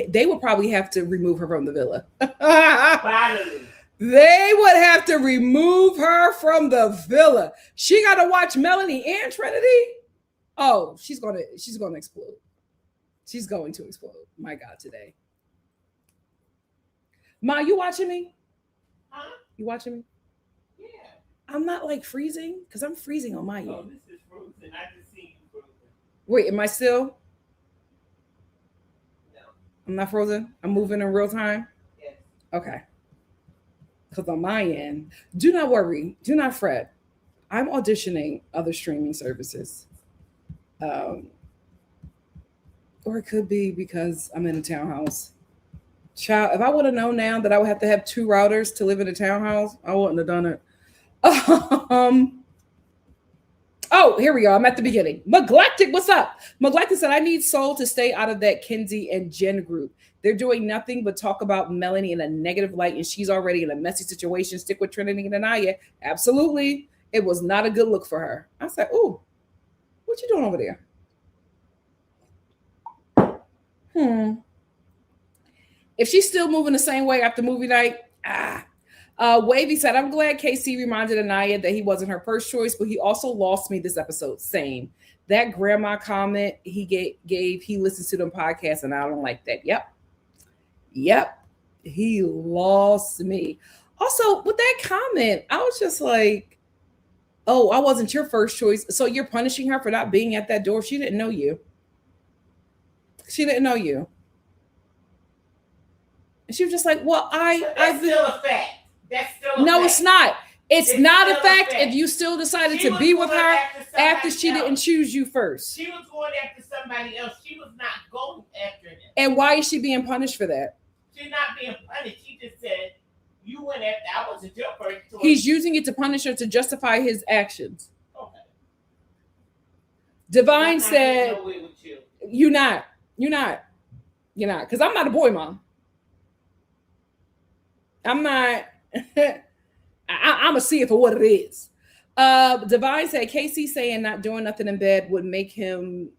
They would probably have to remove her from the villa. Finally. They would have to remove her from the villa. She got to watch Melanie and Trinity. Oh, she's gonna explode. She's going to explode. My God, today. Ma, you watching me? Huh? You watching me? Yeah. I'm not like freezing because I'm freezing on my end. Oh, this is frozen. I just seen you frozen. Wait, am I still? No. I'm not frozen. I'm moving in real time. Yes. Okay. Because on my end, do not worry, do not fret. I'm auditioning other streaming services. Or it could be because I'm in a townhouse. Child, if I would have known now that I would have to have 2 routers to live in a townhouse, I wouldn't have done it. Oh, here we go. I'm at the beginning. Neglected, what's up? Neglected said, I need Soul to stay out of that Kenzie and Jen group. They're doing nothing but talk about Melanie in a negative light, and she's already in a messy situation. Stick with Trinity and Anaya. Absolutely. It was not a good look for her. I said, ooh, what you doing over there? If she's still moving the same way after movie night, Wavy said, I'm glad KC reminded Anaya that he wasn't her first choice, but he also lost me this episode. Same. That grandma comment he gave, he listens to them podcasts, and I don't like that. Yep. He lost me. Also, with that comment, I was just like, oh, I wasn't your first choice. So you're punishing her for not being at that door. She didn't know you. She didn't know you. And she was just like, well, That's still a fact. That's still a fact. No, it's not. It's not a fact a fact. if you still decided She to be with was her going after she else. didn't choose you first. She was going after somebody else. She was not going after them. And why is she being punished for that? She's not being punished. She just said, you went after, I wasn't your first choice. He's using it to punish her to justify his actions. Okay. Divine said, no way with you. You're not. Because I'm not a boy mom. I'm not. I'm going to see it for what it is. Divine said, Casey saying not doing nothing in bed would make him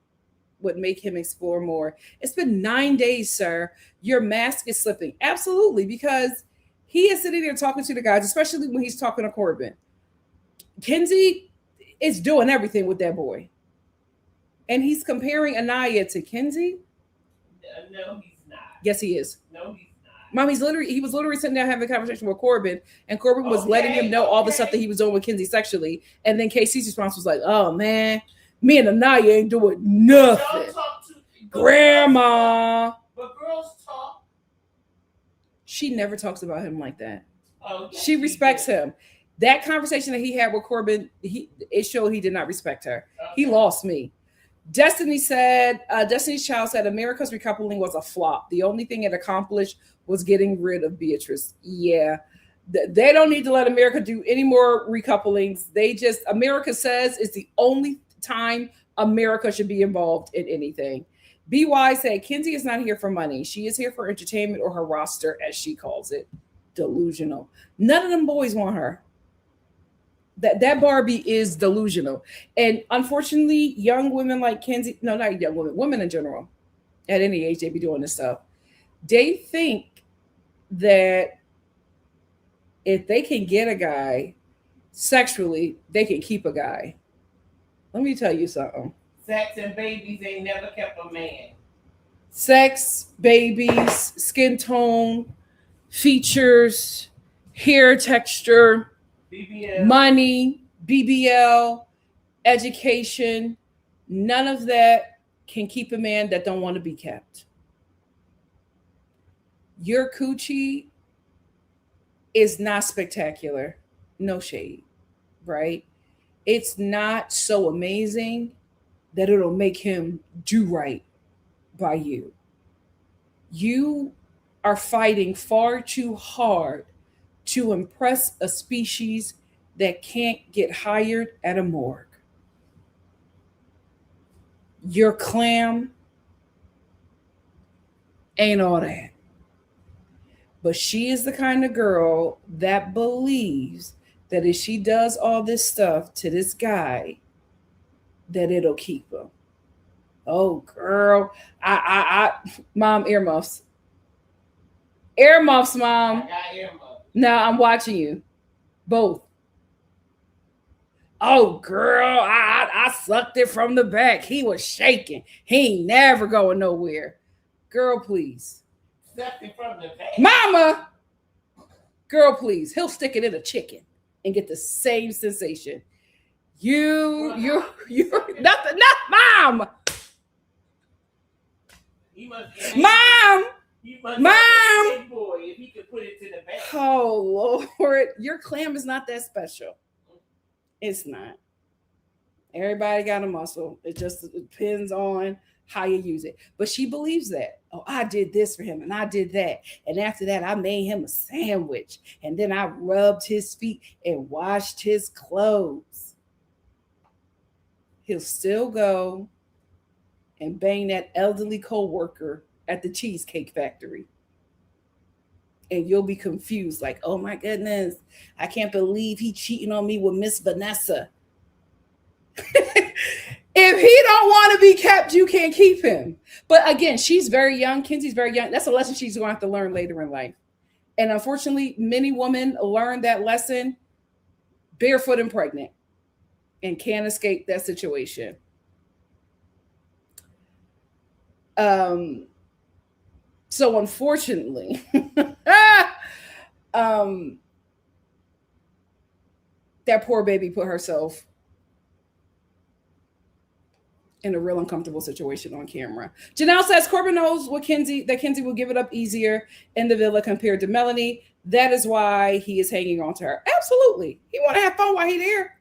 explore more. It's been 9 days, sir. Your mask is slipping. Absolutely, because he is sitting there talking to the guys, especially when he's talking to Corbin. Kenzie is doing everything with that boy. And he's comparing Anaya to Kenzie? No, he's not. Yes, he is. No, he's not. Mom, he was literally sitting down having a conversation with Corbin, and Corbin was letting him know all the stuff that he was doing with Kenzie sexually. And then KC's response was like, oh, man, me and Anaya ain't doing nothing. Don't talk to Grandma. But girls talk. She never talks about him like that. Oh, yes, she respects him. That conversation that he had with Corbin, it showed he did not respect her. Okay. He lost me. Destiny's Child said America's recoupling was a flop. The only thing it accomplished was getting rid of Beatrice. Yeah. They don't need to let America do any more recouplings. America says it's the only time America should be involved in anything. BY said, Kenzie is not here for money. She is here for entertainment or her roster, as she calls it. Delusional. None of them boys want her. That Barbie is delusional. And unfortunately, young women like Kenzie, no, not young women, women in general, at any age, they be doing this stuff. They think that if they can get a guy sexually, they can keep a guy. Let me tell you something. Sex and babies ain't never kept a man. Sex, babies, skin tone, features, hair texture, BBL. money, BBL, education, none of that can keep a man that don't want to be kept. Your coochie is not spectacular. No shade, right? It's not so amazing that it'll make him do right by you. You are fighting far too hard to impress a species that can't get hired at a morgue. Your clam ain't all that. But she is the kind of girl that believes that if she does all this stuff to this guy, that it'll keep him. Oh, girl. Mom, earmuffs. Earmuffs, Mom. I got earmuffs. No, I'm watching you. Both. Oh, girl, I sucked it from the back. He was shaking. He ain't never going nowhere. Girl, please. Sucked it from the back. Mama! Girl, please. He'll stick it in a chicken and get the same sensation. You're nothing. Not Mom! Mom! Mom! Big boy if he could put it to the back. Oh, Lord. Your clam is not that special. It's not. Everybody got a muscle. It just depends on how you use it. But she believes that. Oh, I did this for him and I did that. And after that, I made him a sandwich. And then I rubbed his feet and washed his clothes. He'll still go and bang that elderly co-worker at the Cheesecake Factory. And you'll be confused, like, oh my goodness, I can't believe he cheating on me with Miss Vanessa. If he don't want to be kept, you can't keep him. But again, she's very young. Kenzie's very young. That's a lesson she's going to have to learn later in life. And unfortunately, many women learn that lesson barefoot and pregnant and can't escape that situation. So unfortunately, that poor baby put herself in a real uncomfortable situation on camera. Janelle says Corbin knows that Kenzie will give it up easier in the villa compared to Melanie. That is why he is hanging on to her. Absolutely. He want to have fun while he's there.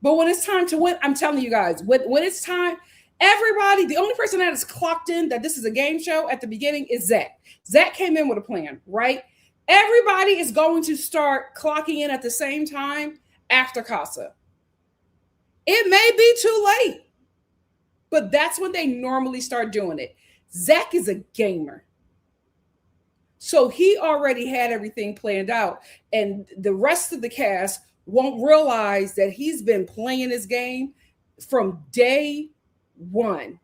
But when it's time to win, I'm telling you guys, when it's time, everybody, the only person that has clocked in that this is a game show at the beginning is Zach. Zach came in with a plan, right? Everybody is going to start clocking in at the same time after Casa. It may be too late, but that's when they normally start doing it. Zach is a gamer. So he already had everything planned out, and the rest of the cast won't realize that he's been playing his game from day one.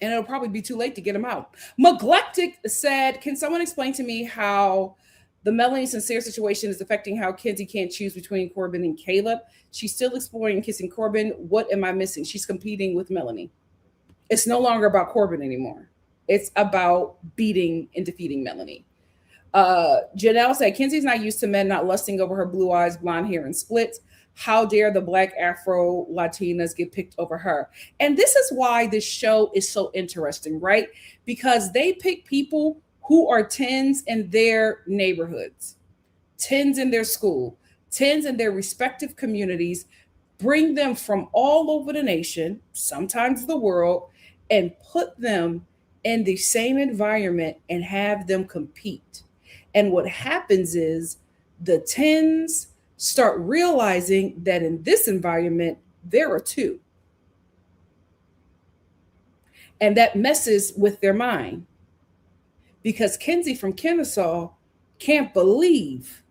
And it'll probably be too late to get him out. Neglectic said, can someone explain to me how the Melanie Sincere situation is affecting how Kenzie can't choose between Corbin and Caleb? She's still exploring kissing Corbin. What am I missing? She's competing with Melanie. It's no longer about Corbin anymore. It's about beating and defeating Melanie. Janelle said, Kenzie's not used to men not lusting over her blue eyes, blonde hair, and splits. How dare the Black Afro Latinas get picked over her? And this is why this show is so interesting, right? Because they pick people who are 10s in their neighborhoods, 10s in their school, 10s in their respective communities, bring them from all over the nation, sometimes the world, and put them in the same environment and have them compete. And what happens is the 10s start realizing that in this environment, There are two. And that messes with their mind because Kenzie from Kennesaw can't believe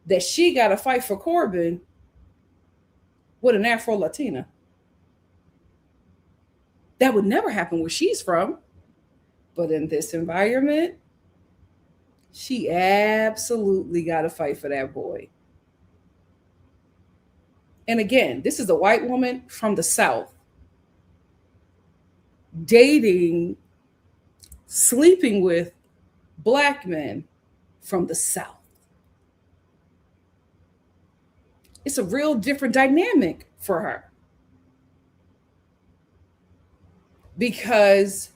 that she got to fight for Corbin with an Afro Latina. That would never happen where she's from. But in this environment, she absolutely got to fight for that boy. And again, this is a white woman from the South dating, sleeping with black men from the South. It's a real different dynamic for her. Because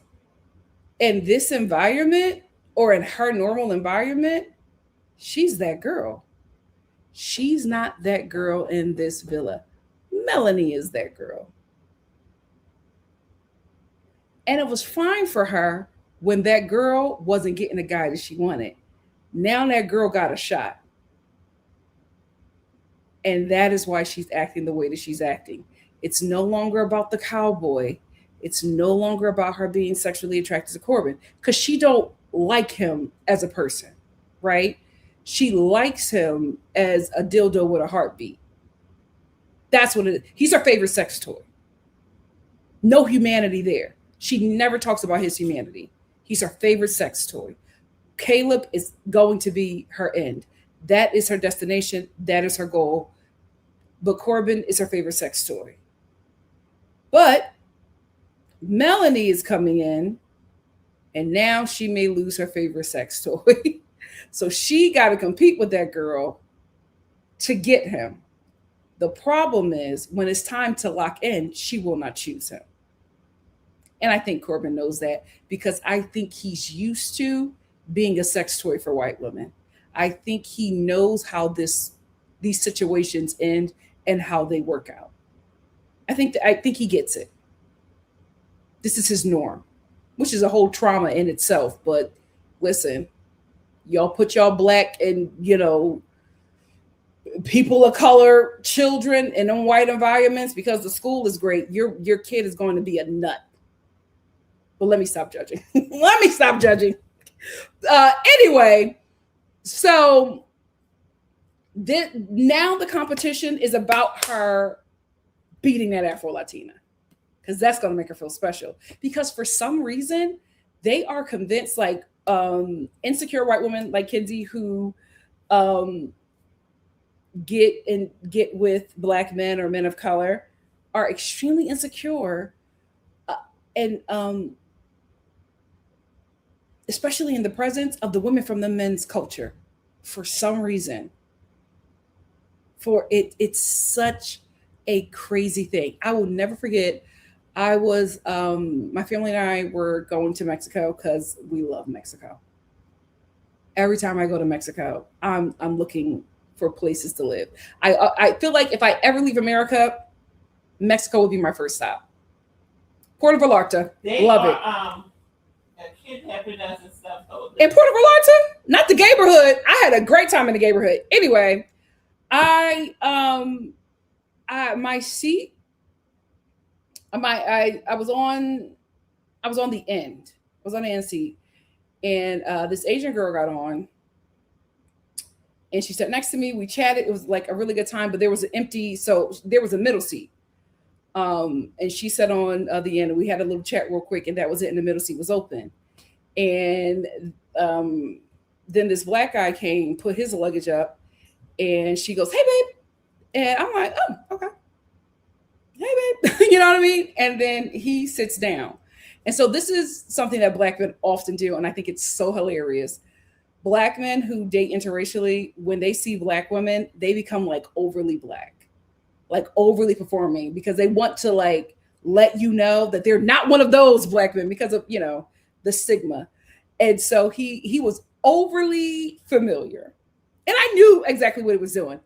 in this environment or in her normal environment, she's that girl. She's not that girl in this villa. Melanie is that girl. And it was fine for her when that girl wasn't getting the guy that she wanted. Now that girl got a shot. And that is why she's acting the way that she's acting. It's no longer about the cowboy. It's no longer about her being sexually attracted to Corbin because she don't like him as a person, right? She likes him as a dildo with a heartbeat. That's what it is. He's her favorite sex toy. No humanity there. She never talks about his humanity. He's her favorite sex toy. Caleb is going to be her end. That is her destination. That is her goal. But Corbin is her favorite sex toy. But Melanie is coming in, and now she may lose her favorite sex toy. So she got to compete with that girl to get him. The problem is when it's time to lock in, she will not choose him. And I think Corbin knows that because I think he's used to being a sex toy for white women. I think he knows how these situations end and how they work out. I think he gets it. This is his norm, which is a whole trauma in itself. But listen, y'all put y'all black and, people of color children in them white environments because the school is great. Your kid is going to be a nut. But let me stop judging. Anyway, so now the competition is about her beating that Afro Latina because that's going to make her feel special. Because for some reason, they are convinced, like insecure white women like Kinsey who get with black men or men of color are extremely insecure, and especially in the presence of the women from the men's culture. For some reason, it's such a crazy thing. I will never forget. I was my family and I were going to Mexico because we love Mexico. Every time I go to Mexico, I'm looking for places to live. I feel like if I ever leave America, Mexico will be my first stop. Puerto Vallarta, love it. Kidnapping us and stuff. In Puerto Vallarta, not the neighborhood. I had a great time in the neighborhood. Anyway, my seat, I was on the end. I was on the end seat, and this Asian girl got on, and she sat next to me. We chatted. It was like a really good time, but there was an empty, so there was a middle seat. And she sat on the end, and we had a little chat real quick, and that was it. And the middle seat was open. And then this black guy came, put his luggage up, and she goes, "Hey, babe," and I'm like, "Oh, okay, hey, babe," you know what I mean? And then he sits down, and so this is something that black men often do, and I think it's so hilarious. Black men who date interracially, when they see black women, they become like overly black, like overly performing, because they want to like let you know that they're not one of those black men because of the stigma. And so he was overly familiar, and I knew exactly what he was doing.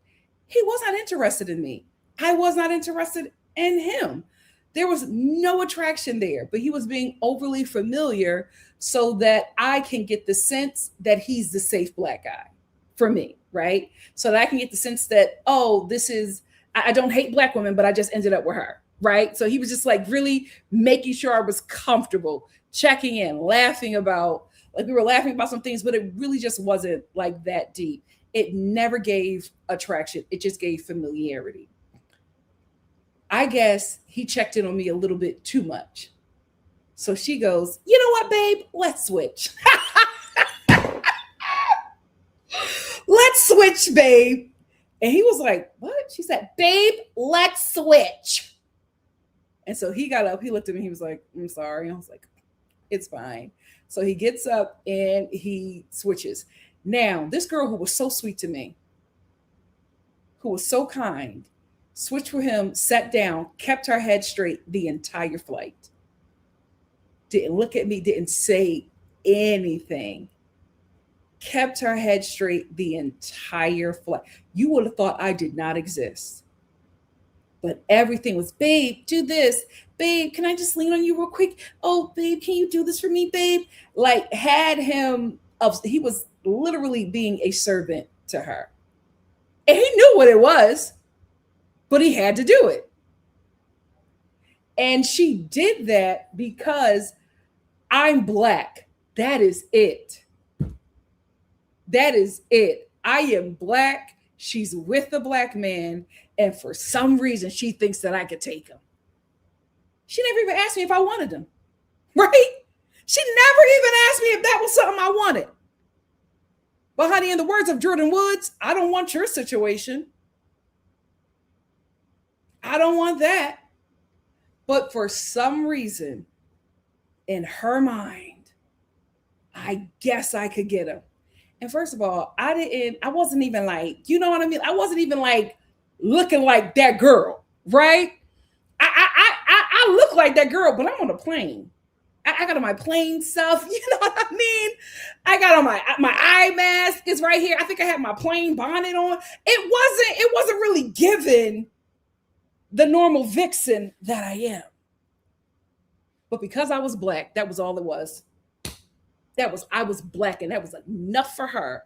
He was not interested in me. I was not interested in him. There was no attraction there, but he was being overly familiar so that I can get the sense that he's the safe black guy for me, right? So that I can get the sense that, oh, this is I don't hate black women, but I just ended up with her. Right. So he was just like really making sure I was comfortable, checking in, laughing about, like we were laughing about some things, but it really just wasn't like that deep. It never gave attraction. It just gave familiarity. I guess he checked in on me a little bit too much. So she goes, you know what, babe? Let's switch. Let's switch, babe. And he was like, what? She said, babe, let's switch. And so he got up, he looked at me, he was like, I'm sorry. I was like, it's fine. So he gets up and he switches. Now, this girl who was so sweet to me, who was so kind, switched for him, sat down, kept her head straight the entire flight. Didn't look at me, didn't say anything. Kept her head straight the entire flight. You would have thought I did not exist. But everything was, babe, do this. Babe, can I just lean on you real quick? Oh, babe, can you do this for me, babe? Like had him he was literally being a servant to her. And he knew what it was, but he had to do it. And she did that because I'm black. That is it. That is it. I am black. She's with a black man. And for some reason, she thinks that I could take him. She never even asked me if I wanted him. Right? She never even asked me if that was something I wanted. But honey, in the words of Jordan Woods, I don't want your situation. I don't want that. But for some reason, in her mind, I guess I could get him. And first of all, I wasn't even like, you know what I mean? I wasn't even like looking like that girl, right? I look like that girl, but I'm on a plane. I got on my plane stuff, you know what I mean? I got on my eye mask is right here. I think I had my plane bonnet on. It wasn't really given the normal vixen that I am. But because I was black, that was all it was. I was black, and that was enough for her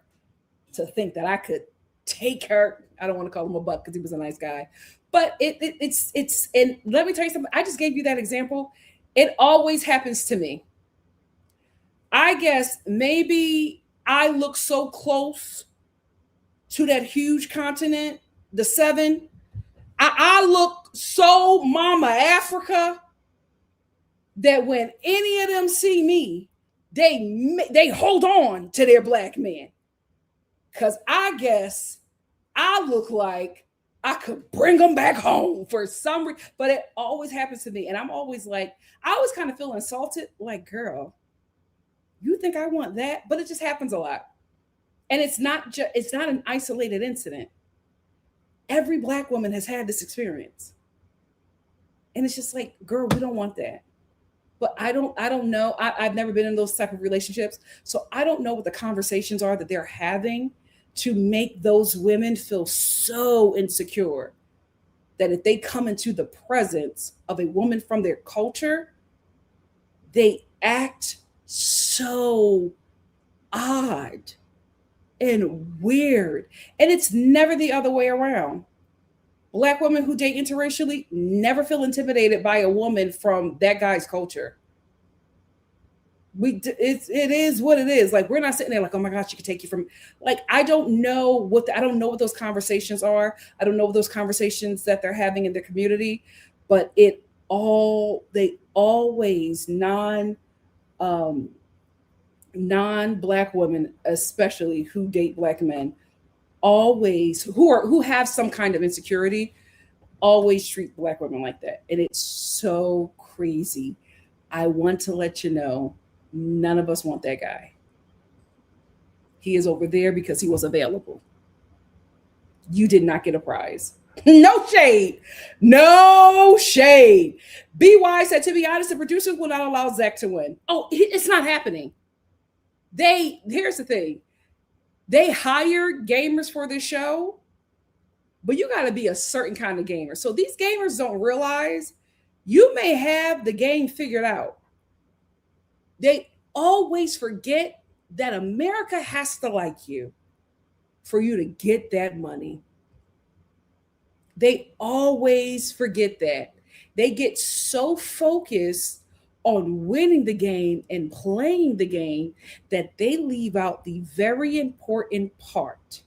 to think that I could take her. I don't want to call him a butt because he was a nice guy, but it's and let me tell you something. I just gave you that example. It always happens to me. I guess maybe I look so close to that huge continent, the seven. I look so Mama Africa that when any of them see me, they hold on to their black man. Because I guess I look like I could bring them back home for some reason. But it always happens to me. And I'm always like, I always kind of feel insulted. Like, girl, you think I want that? But it just happens a lot. And it's not an isolated incident. Every black woman has had this experience. And it's just like, girl, we don't want that. But I don't know. I've never been in those type of relationships. So I don't know what the conversations are that they're having to make those women feel so insecure that if they come into the presence of a woman from their culture, they act so odd and weird. And it's never the other way around. Black women who date interracially never feel intimidated by a woman from that guy's culture. It is what it is. Like, we're not sitting there like, oh my gosh, she could take you from, like, I don't know what those conversations are. I don't know what those conversations that they're having in their community, but they always non-black women, especially who date black men, always who have some kind of insecurity, always treat black women like that. And it's so crazy. I want to let you know, none of us want that guy. He is over there because he was available. You did not get a prize. No shade. No shade. BY said, to be honest, the producers will not allow Zach to win. Oh, it's not happening. Here's the thing. They hire gamers for this show, but you got to be a certain kind of gamer. So these gamers don't realize you may have the game figured out. They always forget that America has to like you for you to get that money. They always forget that. They get so focused on winning the game and playing the game that they leave out the very important part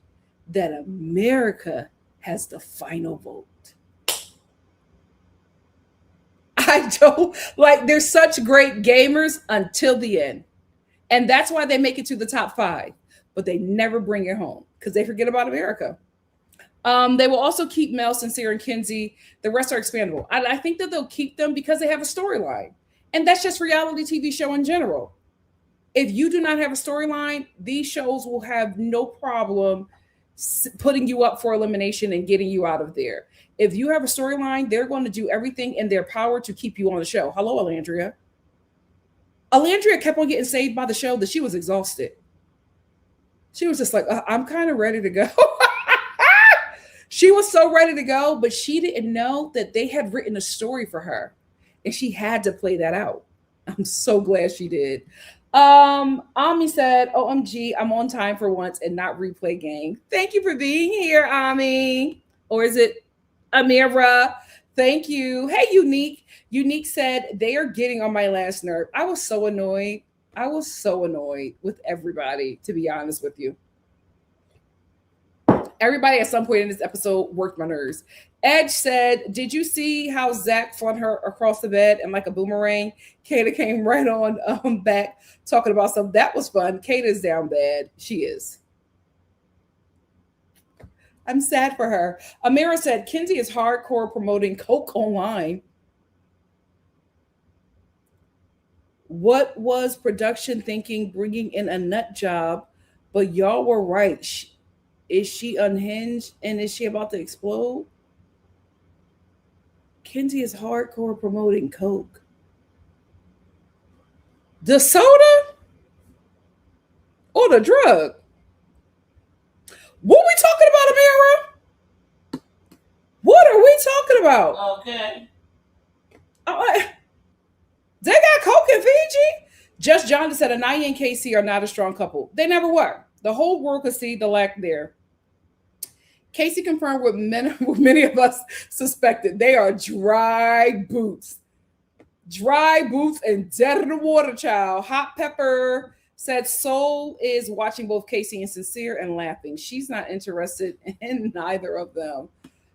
that America has the final vote. I don't like, they're such great gamers until the end. And that's why they make it to the top five, but they never bring it home because they forget about America. They will also keep Mel, Sincere, and Kinsey. The rest are expandable. I think that they'll keep them because they have a storyline. And that's just reality TV show in general. If you do not have a storyline, these shows will have no problem putting you up for elimination and getting you out of there. If you have a storyline, they're going to do everything in their power to keep you on the show. Hello, Alandria. Alandria kept on getting saved by the show that she was exhausted. She was just like, I'm kind of ready to go. She was so ready to go, but she didn't know that they had written a story for her and she had to play that out. I'm so glad she did. Ami said, OMG, I'm on time for once and not replay game. Thank you for being here, Ami. Or is it Amira? Thank you. Hey, Unique. Unique said, they are getting on my last nerve. I was so annoyed. I was so annoyed with everybody, to be honest with you. Everybody at some point in this episode worked my nerves. Edge said, did you see how Zach flung her across the bed and like a boomerang? Kata came right on back talking about something. That was fun. Kata's down bad. She is. I'm sad for her. Amira said, Kinsey is hardcore promoting Coke online. What was production thinking bringing in a nut job? But y'all were right. Is she unhinged and is she about to explode? Kinsey is hardcore promoting Coke. The soda or the drug? What are we talking about, Amira? What are we talking about? Okay. They got Coke in Fiji? Just John said Anaya and Casey are not a strong couple. They never were. The whole world could see the lack there. Casey confirmed what many of us suspected. They are dry boots. Dry boots and dead in the water, child. Hot Pepper said Soul is watching both Casey and Sincere and laughing. She's not interested in neither of them.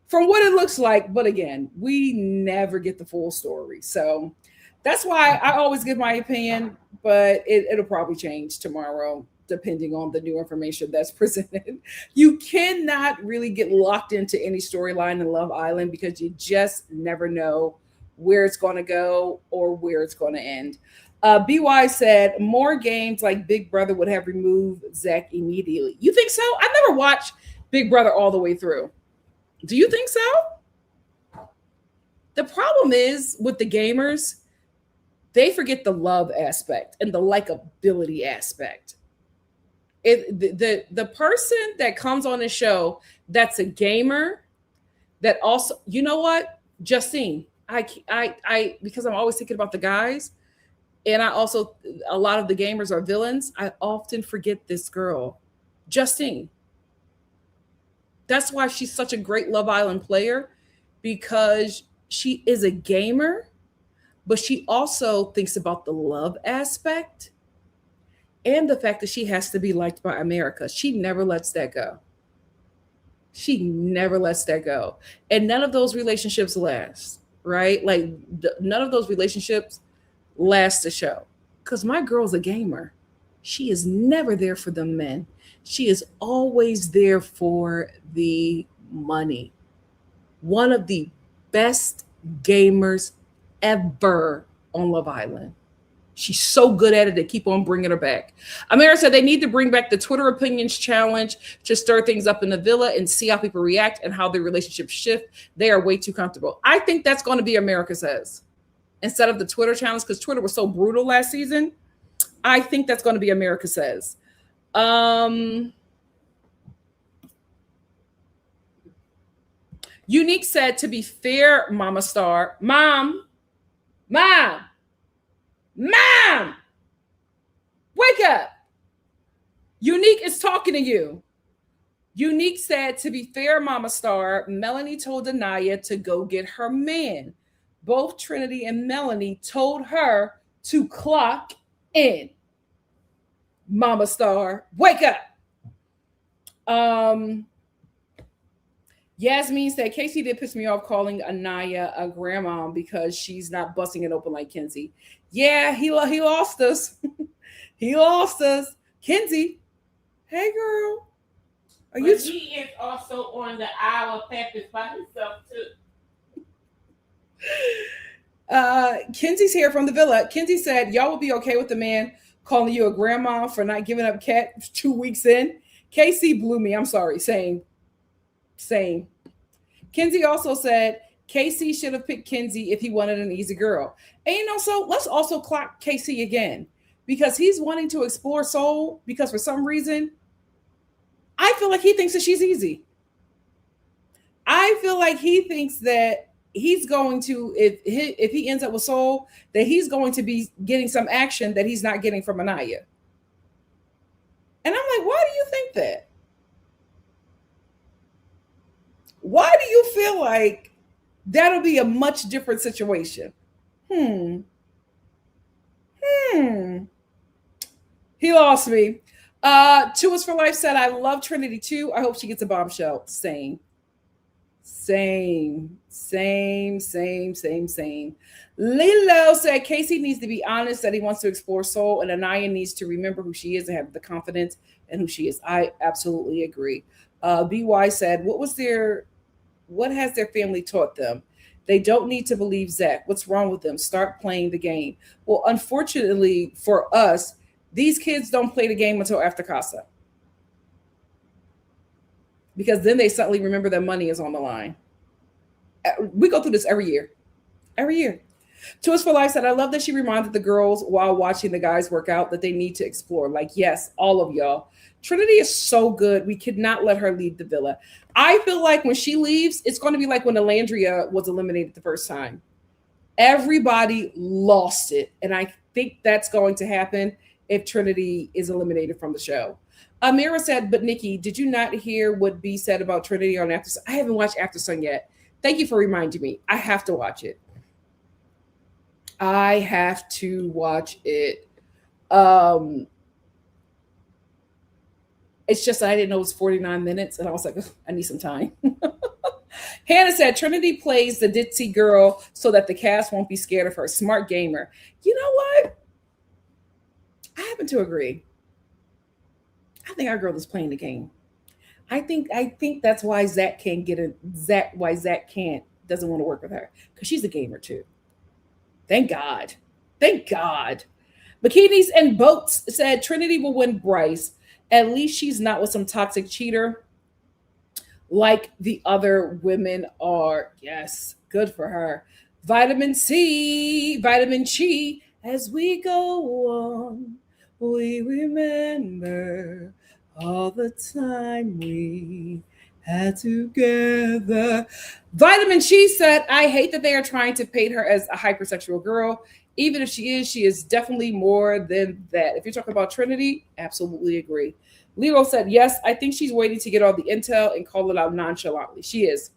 From what it looks like, but again, we never get the full story. So that's why I always give my opinion, but it'll probably change tomorrow depending on the new information that's presented. You cannot really get locked into any storyline in Love Island because you just never know where it's going to go or where it's going to end. BY said more games like Big Brother would have removed Zach immediately. You think so? I never watched Big Brother all the way through. Do you think so? The problem is with the gamers, they forget the love aspect and the likability aspect. The person that comes on the show that's a gamer, that also, you know what, Justine, I because I'm always thinking about the guys, and I also, a lot of the gamers are villains. I often forget this girl, Justine. That's why she's such a great Love Island player, because she is a gamer, but she also thinks about the love aspect and the fact that she has to be liked by America. She never lets that go. She never lets that go. And none of those relationships last, right? Like none of those relationships last the show. Because my girl's a gamer. She is never there for the men. She is always there for the money. One of the best gamers ever on Love Island. She's so good at it, they keep on bringing her back. Amira said they need to bring back the Twitter Opinions Challenge to stir things up in the villa and see how people react and how their relationships shift. They are way too comfortable. I think that's going to be America Says instead of the Twitter challenge, because Twitter was so brutal last season. I think that's going to be America Says. Unique said, to be fair, Mama Star, Mom, wake up. Unique is talking to you. Unique said, to be fair, Mama Star, Melanie told Anaya to go get her man. Both Trinity and Melanie told her to clock in. Mama Star, wake up. Yasmin said, Casey did piss me off calling Anaya a grandma because she's not busting it open like Kenzie. Yeah, he lost us. He lost us. Kenzie, hey girl. But he is also on the Isle of Peppers by himself too. Kenzie's here from the villa. Kenzie said, y'all will be okay with the man calling you a grandma for not giving up cat 2 weeks in. Casey blew me. I'm sorry. Same. Kenzie also said, Casey should have picked Kenzie if he wanted an easy girl. And so let's also clock Casey again, because he's wanting to explore soul because for some reason, I feel like he thinks that she's easy. I feel like he thinks that he's going to, if he ends up with soul, that he's going to be getting some action that he's not getting from Anaya. And I'm like, why do you think that? Why do you feel like that'll be a much different situation? He lost me. Two is for life said, I love Trinity too. I hope she gets a bombshell. Same. Lilo said Casey needs to be honest that he wants to explore soul, and Anaya needs to remember who she is and have the confidence in who she is. I absolutely agree. BY said, what has their family taught them? They don't need to believe Zach. What's wrong with them? Start playing the game. Well, unfortunately for us, these kids don't play the game until after Casa. Because then they suddenly remember that money is on the line. We go through this every year. To Us for Life said, I love that she reminded the girls while watching the guys work out that they need to explore. Like, yes, all of y'all. Trinity is so good. We could not let her leave the villa. I feel like when she leaves, it's going to be like when Elandria was eliminated the first time. Everybody lost it. And I think that's going to happen if Trinity is eliminated from the show. Amira said, but Nikki, did you not hear what B said about Trinity on After Sun? I haven't watched After Sun yet. Thank you for reminding me. I have to watch it. It's just I didn't know it was 49 minutes, and I was like, I need some time. Hannah said, Trinity plays the ditzy girl so that the cast won't be scared of her. Smart gamer. You know what? I happen to agree. I think our girl is playing the game. I think that's why Zach can't doesn't want to work with her, because she's a gamer too. Thank God. Bikinis and Boats said Trinity will win Bryce. At least she's not with some toxic cheater like the other women are. Yes, good for her. Vitamin C, vitamin Chi. As we go on, we remember all the time we had together. Vitamin Chi said, I hate that they are trying to paint her as a hypersexual girl. Even if she is definitely more than that. If you're talking about Trinity, absolutely agree. Lilo said, yes, I think she's waiting to get all the intel and call it out nonchalantly. She is.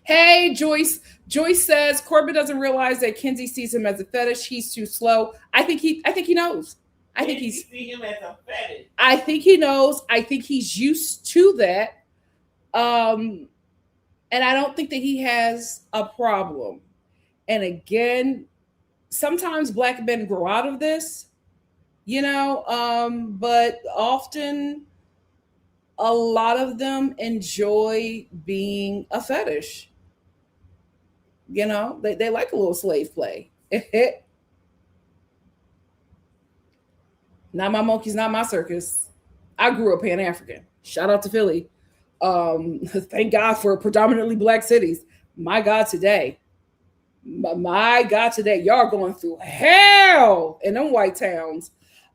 Hey, Joyce. Joyce says Corbin doesn't realize that Kenzie sees him as a fetish. He's too slow. I think he knows. I think he's see him as a fetish. I think he knows. I think he's used to that. And I don't think that he has a problem. And again, sometimes Black men grow out of this, but often a lot of them enjoy being a fetish. They like a little slave play. Not my monkeys, not my circus. I grew up Pan-African. Shout out to Philly. Thank God for predominantly Black cities. My God, today. Y'all are going through hell in them white towns.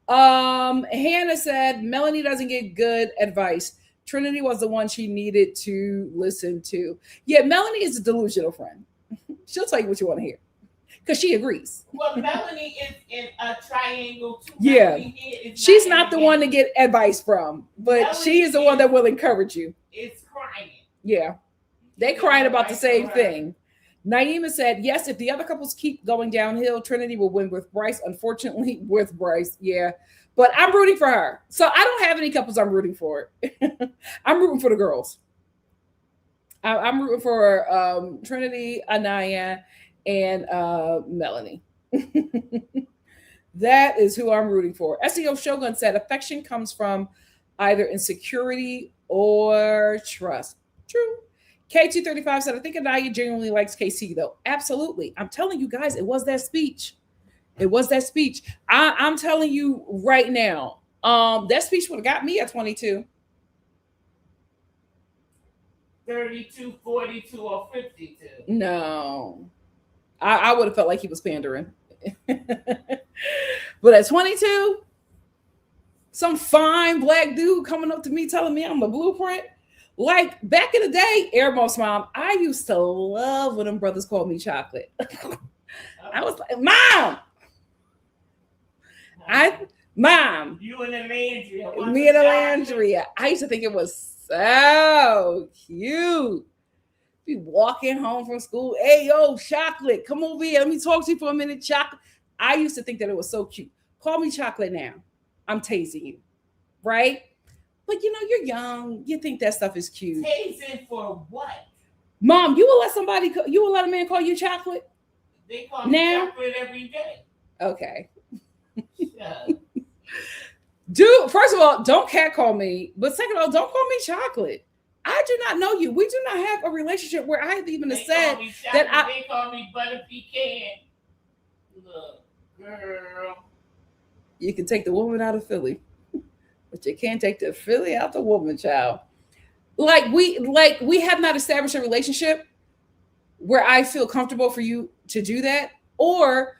Hannah said, Melanie doesn't get good advice. Trinity was the one she needed to listen to. Yeah, Melanie is a delusional friend. She'll tell you what you want to hear. because she agrees. Well, Melanie is in a triangle too. Yeah. She's not the one to get advice from, but Melanie she is the one that will encourage you. It's crying. Yeah. They crying about the same thing. Naima said, yes, if the other couples keep going downhill, Trinity will win with Bryce. Unfortunately, with Bryce, yeah. But I'm rooting for her. So I don't have any couples I'm rooting for. I'm rooting for the girls. I'm rooting for Trinity, Anaya, and Melanie. That is who I'm rooting for. SEO Shogun said, affection comes from either insecurity or trust. True. K235 said, I think Anaya genuinely likes KC, though. Absolutely. I'm telling you guys, it was that speech. It was that speech. I'm telling you right now, that speech would have got me at 22. 32, 42, or 52. No. I would have felt like he was pandering. But at 22, some fine black dude coming up to me telling me I'm the blueprint. Like back in the day, Airboss Mom, I used to love when them brothers called me chocolate. I was like, Mom! Mom! You and the Landria. Me and the Landria. I used to think it was so cute. Be walking home from school. Hey, yo, chocolate, come over here. Let me talk to you for a minute, chocolate. I used to think that it was so cute. Call me chocolate now. I'm tasing you, right? But you know, you're young. You think that stuff is cute. Tasing for what? Mom, you will let a man call you chocolate? They call me now? Chocolate every day. Okay. Yeah. Dude, first of all, don't catcall me. But second of all, don't call me chocolate. I do not know you. We do not have a relationship where I have even said that they call me butter pecan. Look, girl. You can take the woman out of Philly, but you can't take the Philly out the woman, child. Like we have not established a relationship where I feel comfortable for you to do that, or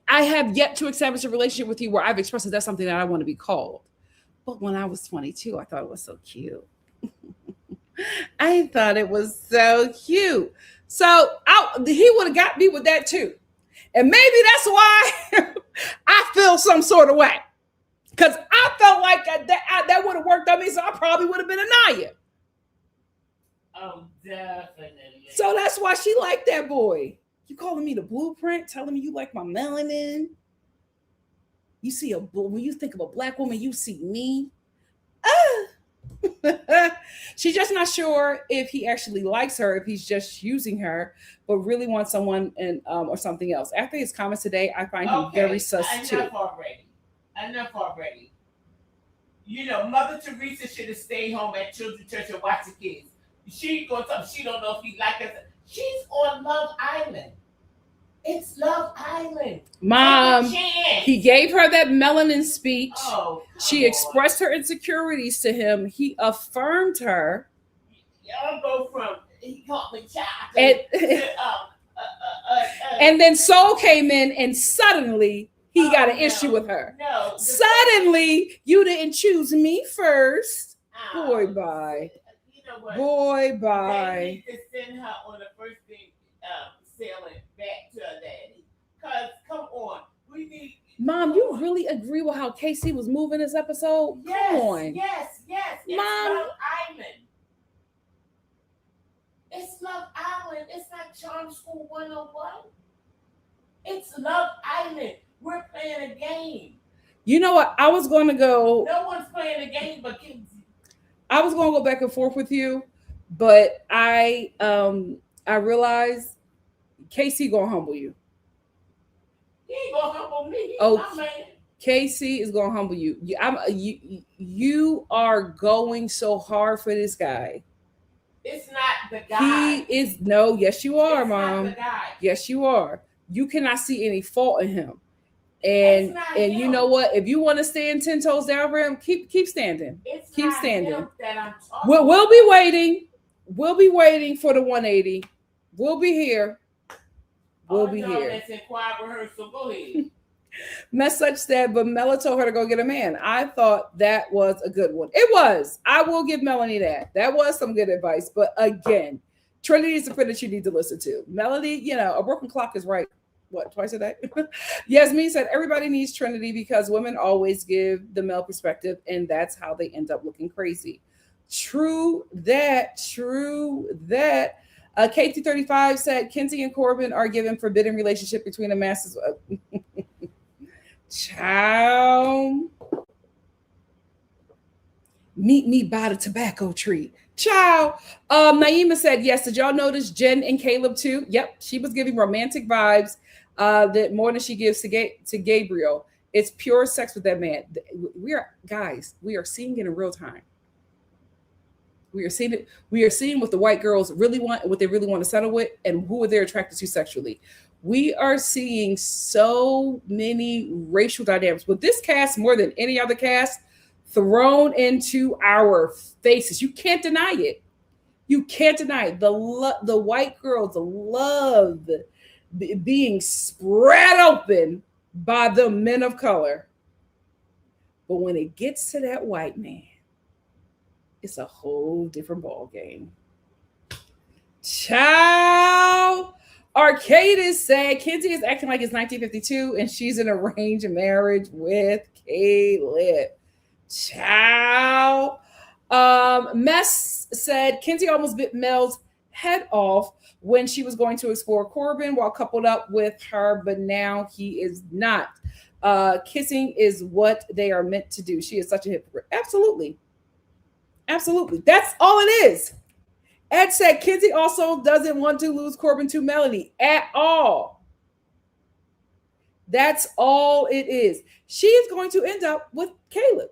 I have yet to establish a relationship with you where I've expressed that that's something that I want to be called. But when I was 22, I thought it was so cute. I thought it was so cute. So he would have got me with that too. And maybe that's why I feel some sort of way. Because I felt like that would have worked on me, so I probably would have been Anaya. Oh, definitely. So that's why she liked that boy. You calling me the blueprint, telling me you like my melanin. You see when you think of a black woman, you see me. She's just not sure if he actually likes her, if he's just using her, but really wants someone or something else. After his comments today, I find him very sus too. Enough already. You know, Mother Teresa should have stayed home at Children's Church and watched the kids. She don't know if he likes us. She's on Love Island. It's Love Island. Mom, he gave her that melanin speech. Oh, she expressed her insecurities to him. He affirmed her. Y'all go from he called me chocolate. And then Soul came in, and suddenly he got an issue with her. No. Suddenly, you didn't choose me first. Boy, bye. You know what? Boy, bye. They need to send her on the first thing sailing back to her daddy. Because, come on. We need... Mom, you really agree with how KC was moving this episode? Yes, come on. Yes. It's Mom. Love Island. It's Love Island. It's not Charm School 101. It's Love Island. We're playing a game. You know what? I was going to go... No one's playing a game but kids. I was going to go back and forth with you, but I realized KC going to humble you. He ain't going to humble me. He's my man. KC is going to humble you. You are going so hard for this guy. It's not the guy. Yes, you are, it's Mom. Not the guy. Yes, you are. You cannot see any fault in him. And you know what? If you want to stand 10 toes down for him, keep standing. Keep standing. We'll be waiting. We'll be waiting for the 180. We'll be here. We'll be here. That's in choir rehearsal. Go ahead. Message said, but Mela told her to go get a man. I thought that was a good one. It was. I will give Melanie that. That was some good advice. But again, Trinity is the friend that you need to listen to. Melody, a broken clock is right. What, twice a day? Yasmin said everybody needs Trinity because women always give the male perspective, and that's how they end up looking crazy. True that. True that. KT35 said Kenzie and Corbin are given forbidden relationship between the masses. Child. Meet me by the tobacco tree. Child. Naima said, yes, did y'all notice Jen and Caleb too? Yep, she was giving romantic vibes that more than she gives to Gabriel. It's pure sex with that man. We are, guys, we are seeing it in real time. We are seeing it. We are seeing what the white girls really want, what they really want to settle with, and who they're attracted to sexually. We are seeing so many racial dynamics with this cast more than any other cast thrown into our faces. You can't deny it. You can't deny it. The white girls love being spread open by the men of color. But when it gets to that white man, it's a whole different ball game. Ciao. Arcadis said Kenzie is acting like it's 1952 and she's in a arranged marriage with Caleb. Ciao. Mess said Kenzie almost bit Mel's head off when she was going to explore Corbin while coupled up with her, but now he is not. Kissing is what they are meant to do. She is such a hypocrite. Absolutely. Absolutely. That's all it is. Ed said Kenzie also doesn't want to lose Corbin to Melanie at all. That's all it is. She is going to end up with Caleb.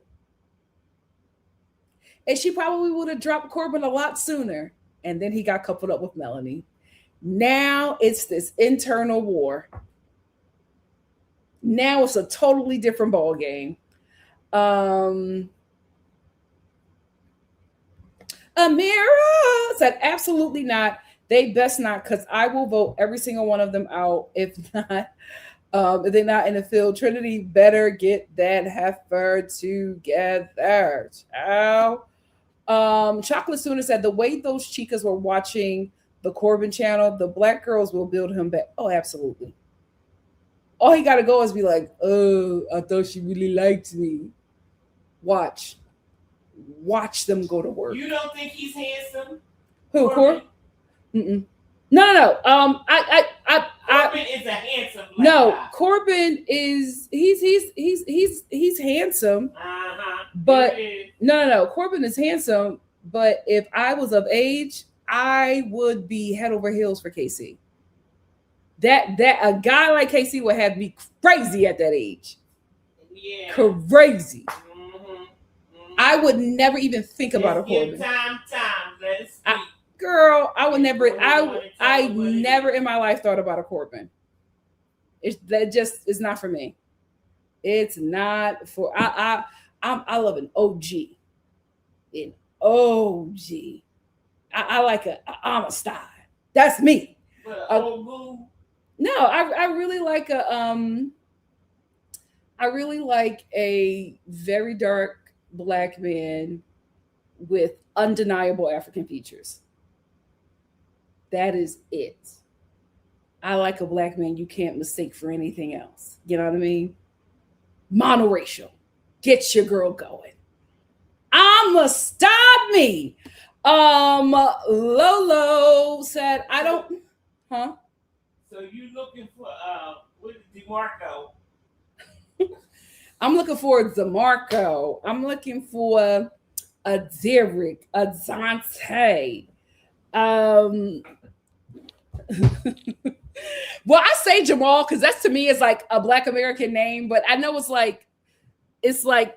And she probably would have dropped Corbin a lot sooner. And then he got coupled up with Melanie. Now it's this internal war. Now it's a totally different ball game. Amira said, absolutely not. They best not, because I will vote every single one of them out. If not, if they're not in the field, Trinity better get that heifer together. Ciao. Chocolate Sooner said, the way those chicas were watching the Corbin channel, the black girls will build him back. Oh, absolutely. All he got to go is be like, oh, I thought she really liked me. Watch them go to work. You don't think he's handsome? Who, Corbin? No. Corbin is a handsome black guy. Corbin is he's handsome. But no. Corbin is handsome. But if I was of age, I would be head over heels for KC. That a guy like KC would have me crazy at that age. Yeah. Crazy. I would never even think about a Corbin. Time. Let it speak. Girl, I would never. I never in my life thought about a Corbin. That just is not for me. It's not for. I love an OG. An OG. I like I'm a star. That's me. No, I really like I really like a very dark black man with undeniable African features. That is it. I like a black man you can't mistake for anything else. You know what I mean? Monoracial. Get your girl going. I'ma stop me. Lolo said, I don't, huh? So you looking for what is DeMarco? I'm looking for DeMarco. I'm looking for a Derek, a Dante. Well, I say Jamal because that's to me is like a Black American name, but I know it's like an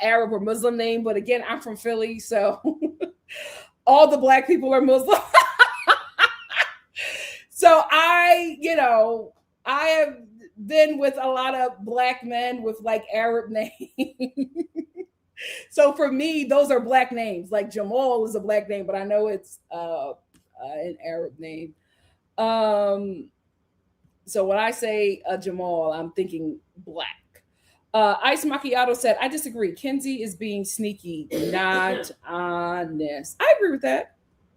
Arab or Muslim name. But again, I'm from Philly, so all the black people are Muslim. So I have been with a lot of black men with like Arab names. So for me, those are black names. Like Jamal is a black name, but I know it's an Arab name. So when I say Jamal, I'm thinking black. Ice Macchiato said, I disagree. Kenzie is being sneaky, not honest. I agree with that.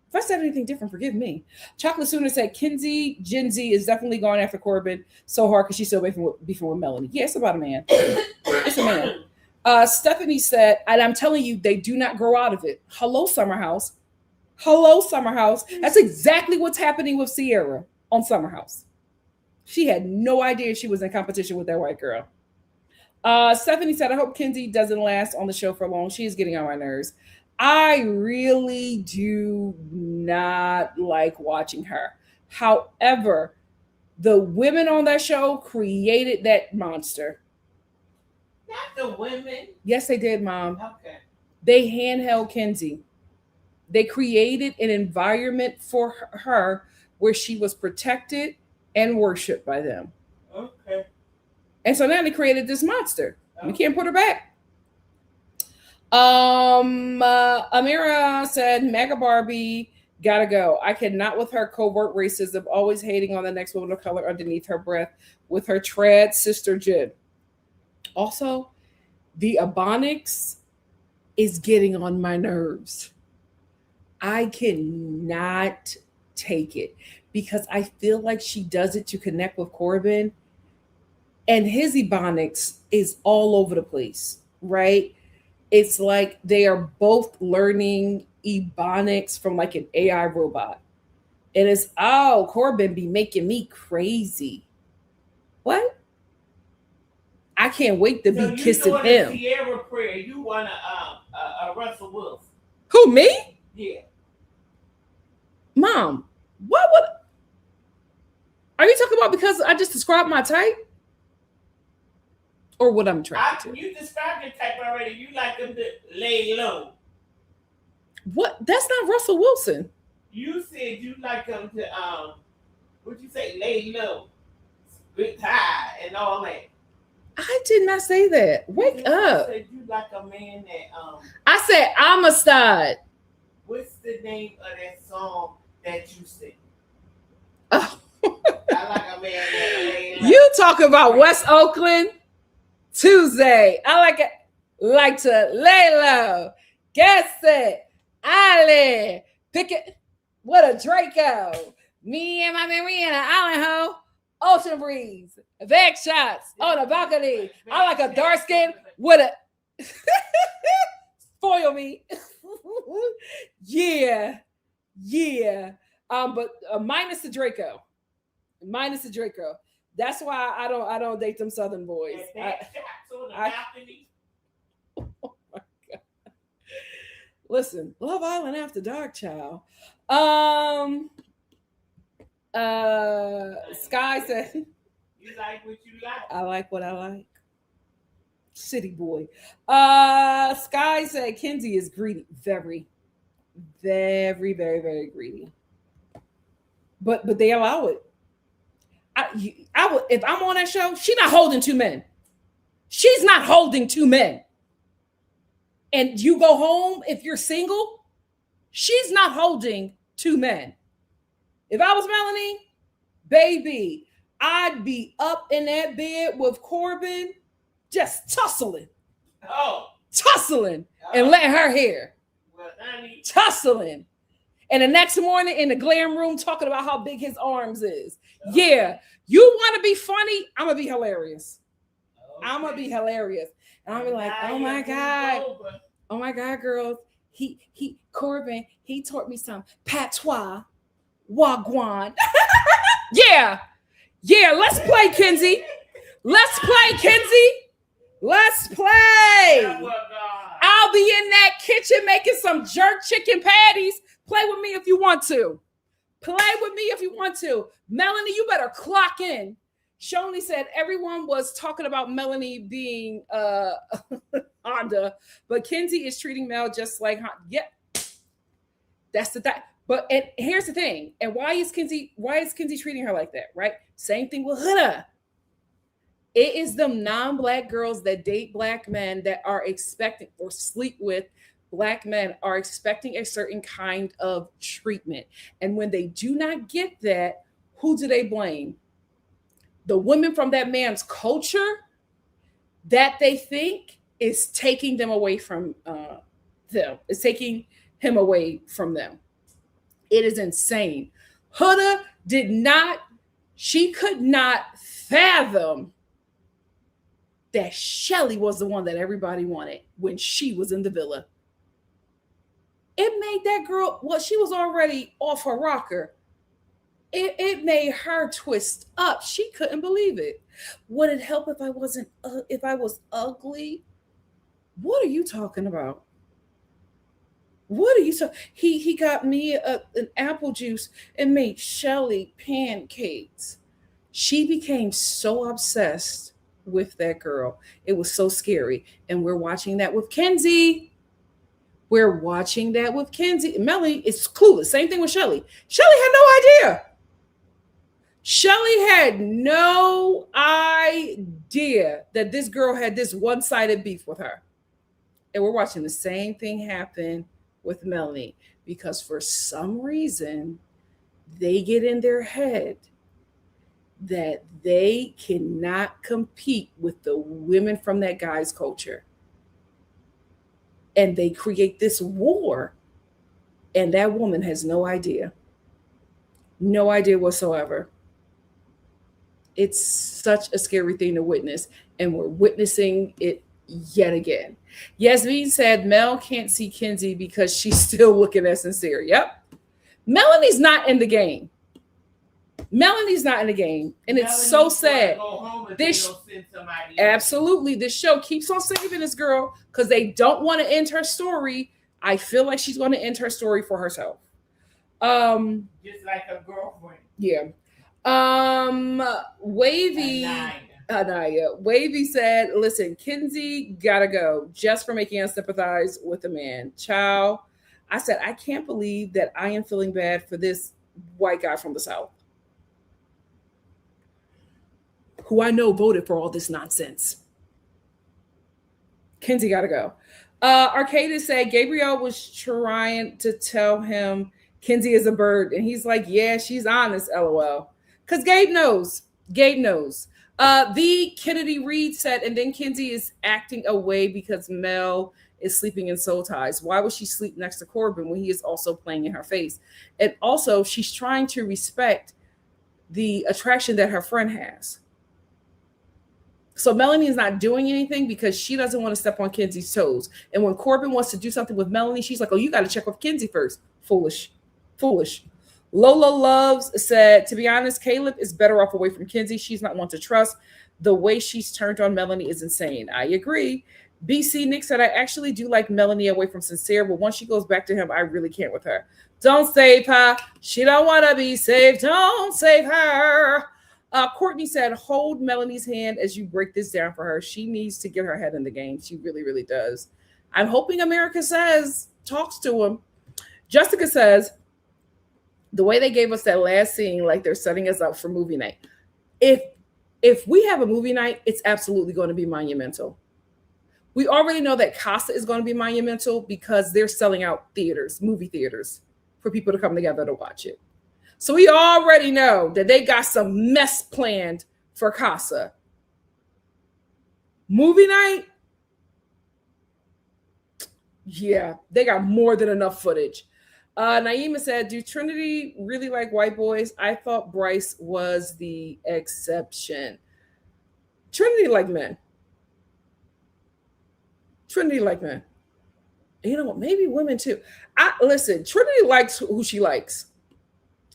If I said anything different, forgive me. Chocolate Sooner said Kenzie Gen Z is definitely going after Corbin so hard because she's still beefing with Melanie. Yeah, it's about a man. It's a man. Stephanie said, and I'm telling you, they do not grow out of it. Hello, Summer House. Hello, Summer House. That's exactly what's happening with Sierra on Summer House. She had no idea she was in competition with that white girl. Stephanie said, I hope Kenzie doesn't last on the show for long. She is getting on my nerves. I really do not like watching her. However, the women on that show created that monster. Not the women. Yes, they did, Mom. Okay. They handheld Kenzie. They created an environment for her where she was protected and worshipped by them. Okay. And so now they created this monster. We can't put her back. Amira said, Mega Barbie gotta go. I cannot with her covert racism, always hating on the next woman of color underneath her breath with her trad sister Jid. Also, the Ebonics is getting on my nerves. I cannot take it because I feel like she does it to connect with Corbin, and his Ebonics is all over the place, right? It's like they are both learning Ebonics from like an AI robot. And it's, oh, Corbin be making me crazy. What? I can't wait to be kissing him. Sierra prayer, you want a Russell Wilson. Who, me? Yeah. Mom, what would... Are you talking about because I just described my type? Or what I'm attracted to? You described your type already. You like them to lay low. What? That's not Russell Wilson. You said you like them to, what'd you say, lay low, spit high, and all that. I did not say that. Wake up. You said you like a man that, I said I'm a stud. What's the name of that song that you sing? Oh. I like a man that lay low. You talk about West Oakland Tuesday. I like to lay low. Guess it. Island. Pick it. What a Draco. Me and my Marina Island ho. Ocean breeze. Back shots on the balcony. I like a dark skin with a spoil me. Yeah. But minus the Draco. Minus the Draco. That's why I don't date them Southern boys. Oh my God. Listen, Love Island After Dark, child. Sky said, you like what you like. I like what I like. City boy. Sky said Kenzie is greedy. Very, very, very, very greedy. But they allow it. I would, if I'm on that show, she's not holding two men. She's not holding two men. And you go home if you're single, she's not holding two men. If I was Melanie, baby, I'd be up in that bed with Corbin, just tussling. And letting her hair. Well, honey. Tussling. And the next morning in the glam room talking about how big his arms is. Okay. Yeah. You want to be funny? I'm going to be hilarious. Okay. I'm going to be hilarious. And I'm going to be like, oh my God. Oh my God, girls. Corbin, he taught me some patois. Wagwan. Yeah. Let's play, Kenzie. Let's play, Kenzie. Let's play. Oh, I'll be in that kitchen making some jerk chicken patties. Play with me if you want to. Melanie, you better clock in. Shoni said everyone was talking about Melanie being Honda, but Kenzie is treating Mel just like Honda. Yep. That's the thing. But and here's the thing. And why is Kenzie treating her like that, right? Same thing with Huda. It is them non-black girls that date black men that are expecting or sleep with black men are expecting a certain kind of treatment. And when they do not get that, who do they blame? The women from that man's culture that they think is taking them away from them. It's taking him away from them. It is insane. Huda did not, she could not fathom that Shelly was the one that everybody wanted when she was in the villa. It made that girl, well, she was already off her rocker. It made her twist up. She couldn't believe it. Would it help if I wasn't, if I was ugly? What are you talking about? What are you so? He got me an apple juice and made Shelly pancakes. She became so obsessed with that girl. It was so scary. And we're watching that with Kenzie. We're watching that with Kenzie. Melanie is clueless. Same thing with Shelly. Shelly had no idea. Shelly had no idea that this girl had this one-sided beef with her. And we're watching the same thing happen with Melanie because for some reason they get in their head that they cannot compete with the women from that guy's culture. And they create this war. And that woman has no idea. No idea whatsoever. It's such a scary thing to witness. And we're witnessing it yet again. Yasmin said Mel can't see Kenzie because she's still looking at sincere. Yep. Melanie's not in the game. Melanie's not in the game. And it's so sad. This absolutely, this show keeps on saving this girl because they don't want to end her story. I feel like she's going to end her story for herself. Just like a girlfriend. Yeah. Wavy. Anaya. Wavy said, listen, Kenzie gotta go just for making us sympathize with the man. Ciao. I said, I can't believe that I am feeling bad for this white guy from the South who I know voted for all this nonsense. Kenzie gotta go. Arcadis said Gabriel was trying to tell him Kenzie is a bird, and he's like, yeah, she's honest, lol. Because Gabe knows. Gabe knows. The Kennedy Reed said, and then Kenzie is acting away because Mel is sleeping in soul ties. Why would she sleep next to Corbin when he is also playing in her face? And also, she's trying to respect the attraction that her friend has. So Melanie is not doing anything because she doesn't want to step on Kenzie's toes. And when Corbin wants to do something with Melanie, she's like, oh, you got to check with Kenzie first. Foolish. Foolish. Lola Loves said, to be honest, Caleb is better off away from Kenzie. She's not one to trust. The way she's turned on Melanie is insane. I agree. BC Nick said, I actually do like Melanie away from Sincere, but once she goes back to him, I really can't with her. Don't save her. She don't want to be saved. Don't save her. Courtney said, hold Melanie's hand as you break this down for her. She needs to get her head in the game. She really, really does. I'm hoping America talks to him. Jessica says, the way they gave us that last scene, like they're setting us up for movie night. If we have a movie night, it's absolutely going to be monumental. We already know that Casa is going to be monumental because they're selling out theaters, movie theaters, for people to come together to watch it. So we already know that they got some mess planned for Casa. Movie night? Yeah, they got more than enough footage. Naima said, do Trinity really like white boys? I thought Bryce was the exception. Trinity like men. Trinity like men. You know what? Maybe women too. Listen, Trinity likes who she likes.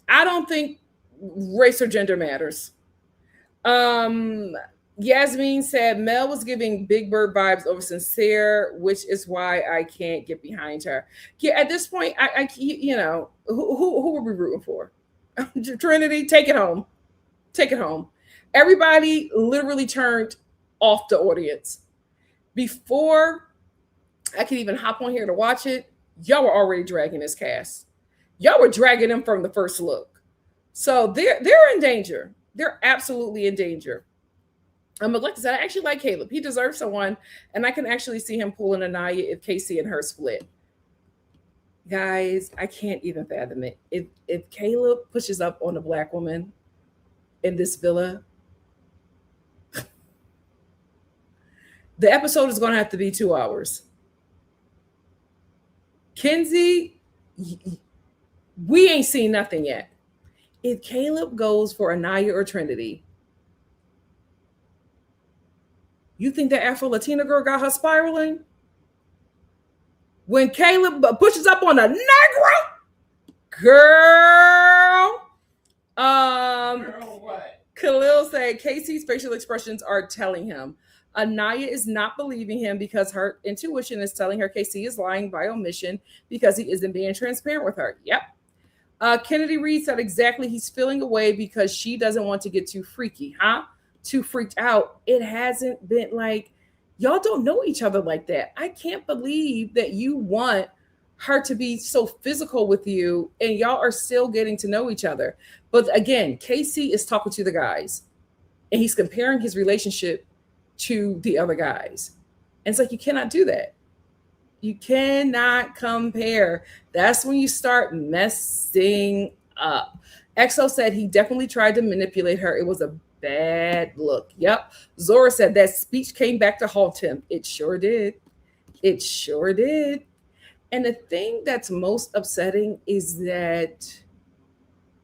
I don't think race or gender matters. Yasmin said Mel was giving Big Bird vibes over Sincere, which is why I can't get behind her. Yeah, at this point, I you know, who are we rooting for? Trinity, take it home. Take it home. Everybody literally turned off the audience. Before I could even hop on here to watch it, y'all were already dragging this cast. Y'all were dragging them from the first look. So they're in danger. They're absolutely in danger. Like I said, I actually like Caleb. He deserves someone, and I can actually see him pulling Anaya if Casey and her split. Guys, I can't even fathom it. If Caleb pushes up on a black woman in this villa, the episode is going to have to be 2 hours. Kenzie, We ain't seen nothing yet. If Caleb goes for Anaya or Trinity, you think that Afro Latina girl got her spiraling? When Caleb pushes up on a Negro, girl. Girl, what? Khalil said Casey's facial expressions are telling him. Anaya is not believing him because her intuition is telling her Casey is lying by omission because he isn't being transparent with her. Yep. Kennedy Reed said exactly he's feeling away because she doesn't want to get too freaky, huh? Too freaked out. It hasn't been like y'all don't know each other like that. I can't believe that you want her to be so physical with you and y'all are still getting to know each other. But again, Casey is talking to the guys and he's comparing his relationship to the other guys. And it's like, you cannot do that. You cannot compare. That's when you start messing up. EXO said he definitely tried to manipulate her. It was a bad look. Yep. Zora said that speech came back to haunt him. It sure did. It sure did. And the thing that's most upsetting is that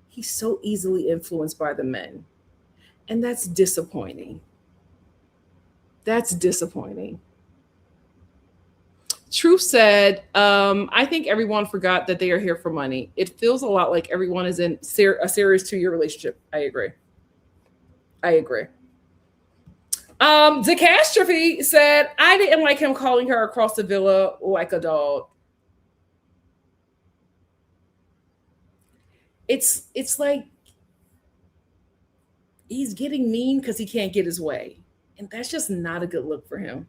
he's so easily influenced by the men. And that's disappointing. That's disappointing. Truth said, I think everyone forgot that they are here for money. It feels a lot like everyone is in a serious 2-year relationship. I agree. I agree. Decastrophe said, I didn't like him calling her across the villa like a dog. It's like he's getting mean because he can't get his way. And that's just not a good look for him.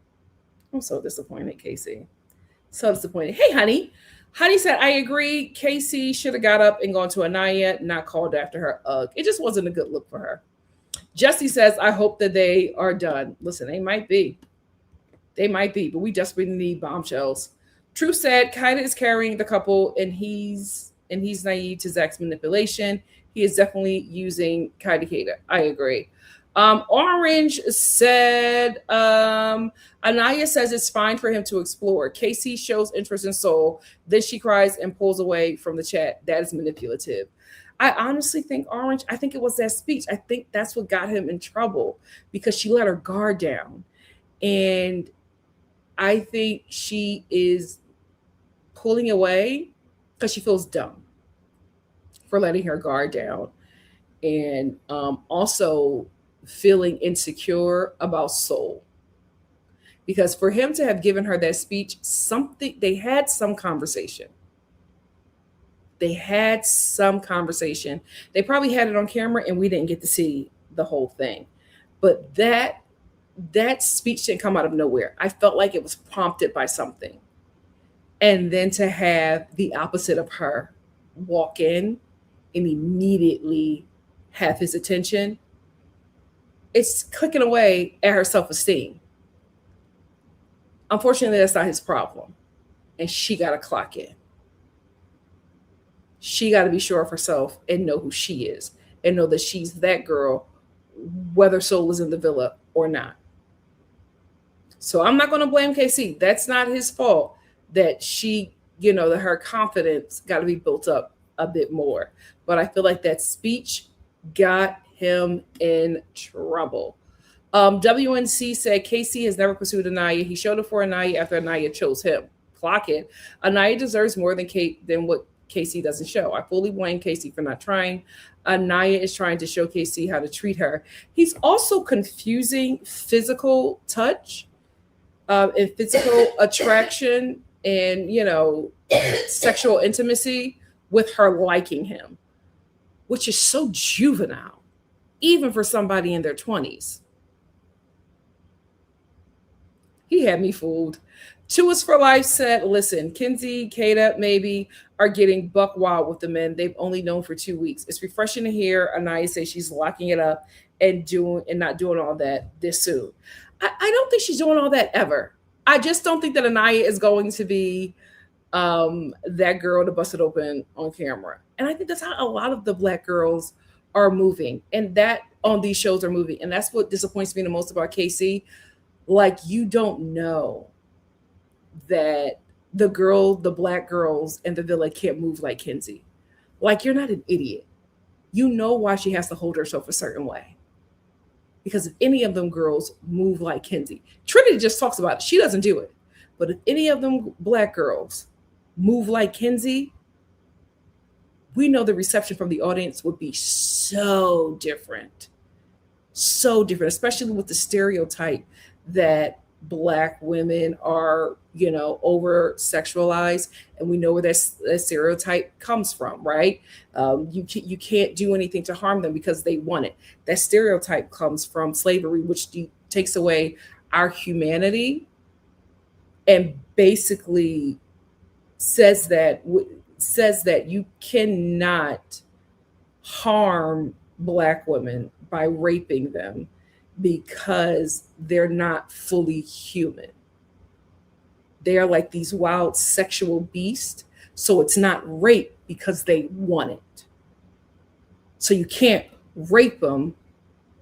I'm so disappointed, Casey. So disappointed. Hey, honey. Honey said, I agree. Casey should have got up and gone to Anaya, not called after her. Ugh. It just wasn't a good look for her. Jesse says, I hope that they are done. Listen, they might be. They might be, but we desperately need bombshells. Truth said, Kaida is carrying the couple, and he's naive to Zach's manipulation. He is definitely using Kaida. I agree. Orange said, Anaya says it's fine for him to explore. Casey shows interest in Soul. Then she cries and pulls away from the chat. That is manipulative. I honestly think Orange, I think it was that speech. I think that's what got him in trouble because she let her guard down. And I think she is pulling away because she feels dumb for letting her guard down. And also feeling insecure about Soul. Because for him to have given her that speech, they had some conversation. They had some conversation. They probably had it on camera and we didn't get to see the whole thing. But that speech didn't come out of nowhere. I felt like it was prompted by something. And then to have the opposite of her walk in and immediately have his attention, it's clicking away at her self-esteem. Unfortunately, that's not his problem. And she got to clock in. She got to be sure of herself and know who she is and know that she's that girl, whether Soul is in the villa or not. So I'm not going to blame KC. That's not his fault that she, that her confidence got to be built up a bit more. But I feel like that speech got him in trouble. WNC said Casey has never pursued Anaya. He showed up for Anaya after Anaya chose him. Clock it. Anaya deserves more than what Casey doesn't show. I fully blame Casey for not trying. Anaya is trying to show Casey how to treat her. He's also confusing physical touch and physical attraction and, sexual intimacy with her liking him, which is so juvenile, even for somebody in their 20s. He had me fooled. Two is for Life said, listen, Kinsey, Kata, maybe are getting buck wild with the men they've only known for 2 weeks. It's refreshing to hear Anaya say she's locking it up and not doing all that this soon. I don't think she's doing all that ever. I just don't think that Anaya is going to be that girl to bust it open on camera. And I think that's how a lot of the Black girls are moving, and that on these shows are moving. And that's what disappoints me the most about KC. Like, you don't know that the Black girls in the villa can't move like Kinsey. Like, you're not an idiot. You know why she has to hold herself a certain way. Because if any of them girls move like Kenzie, Trinity just talks about it. She doesn't do it. But if any of them black girls move like Kenzie, we know the reception from the audience would be so different. So different, especially with the stereotype that black women are, over sexualized, and we know where that stereotype comes from, right? You can't do anything to harm them because they want it. That stereotype comes from slavery, which takes away our humanity, and basically says that you cannot harm black women by raping them because they're not fully human. They are like these wild sexual beasts. So it's not rape because they want it. So you can't rape them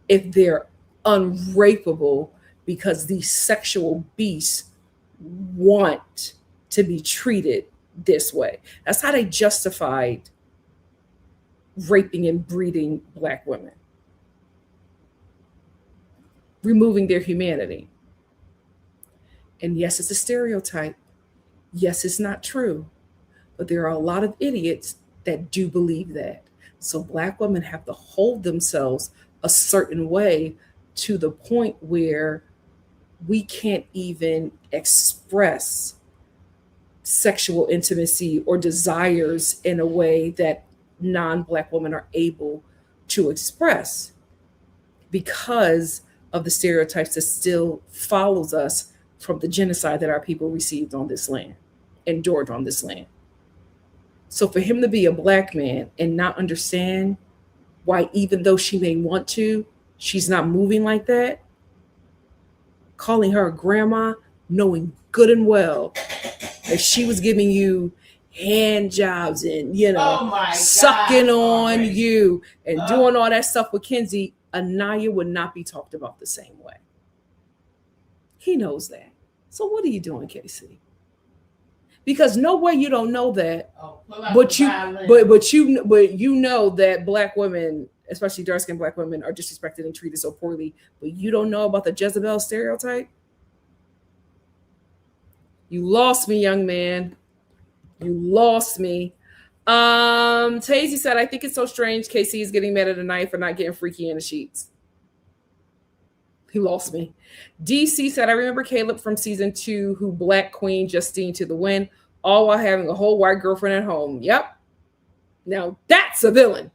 if they're unrapeable because these sexual beasts want to be treated this way. That's how they justified raping and breeding black women, removing their humanity. And yes, it's a stereotype. Yes, it's not true. But there are a lot of idiots that do believe that. So black women have to hold themselves a certain way to the point where we can't even express sexual intimacy or desires in a way that non-black women are able to express because of the stereotypes that still follows us from the genocide that our people received on this land, endured on this land. So for him to be a black man and not understand why, even though she may want to, she's not moving like that, calling her a grandma, knowing good and well that she was giving you hand jobs and, sucking on you and doing all that stuff with Kenzie, Anaya would not be talked about the same way. He knows that. So what are you doing, Casey? Because no way you don't know that. But you know that black women, especially dark-skinned black women, are disrespected and treated so poorly. But you don't know about the Jezebel stereotype? You lost me, young man. You lost me. Tazy said, I think it's so strange Casey is getting mad at Anaya for not getting freaky in the sheets. He lost me. DC said, I remember Caleb from season 2 who black queen Justine to the win, all while having a whole white girlfriend at home. Yep. Now that's a villain.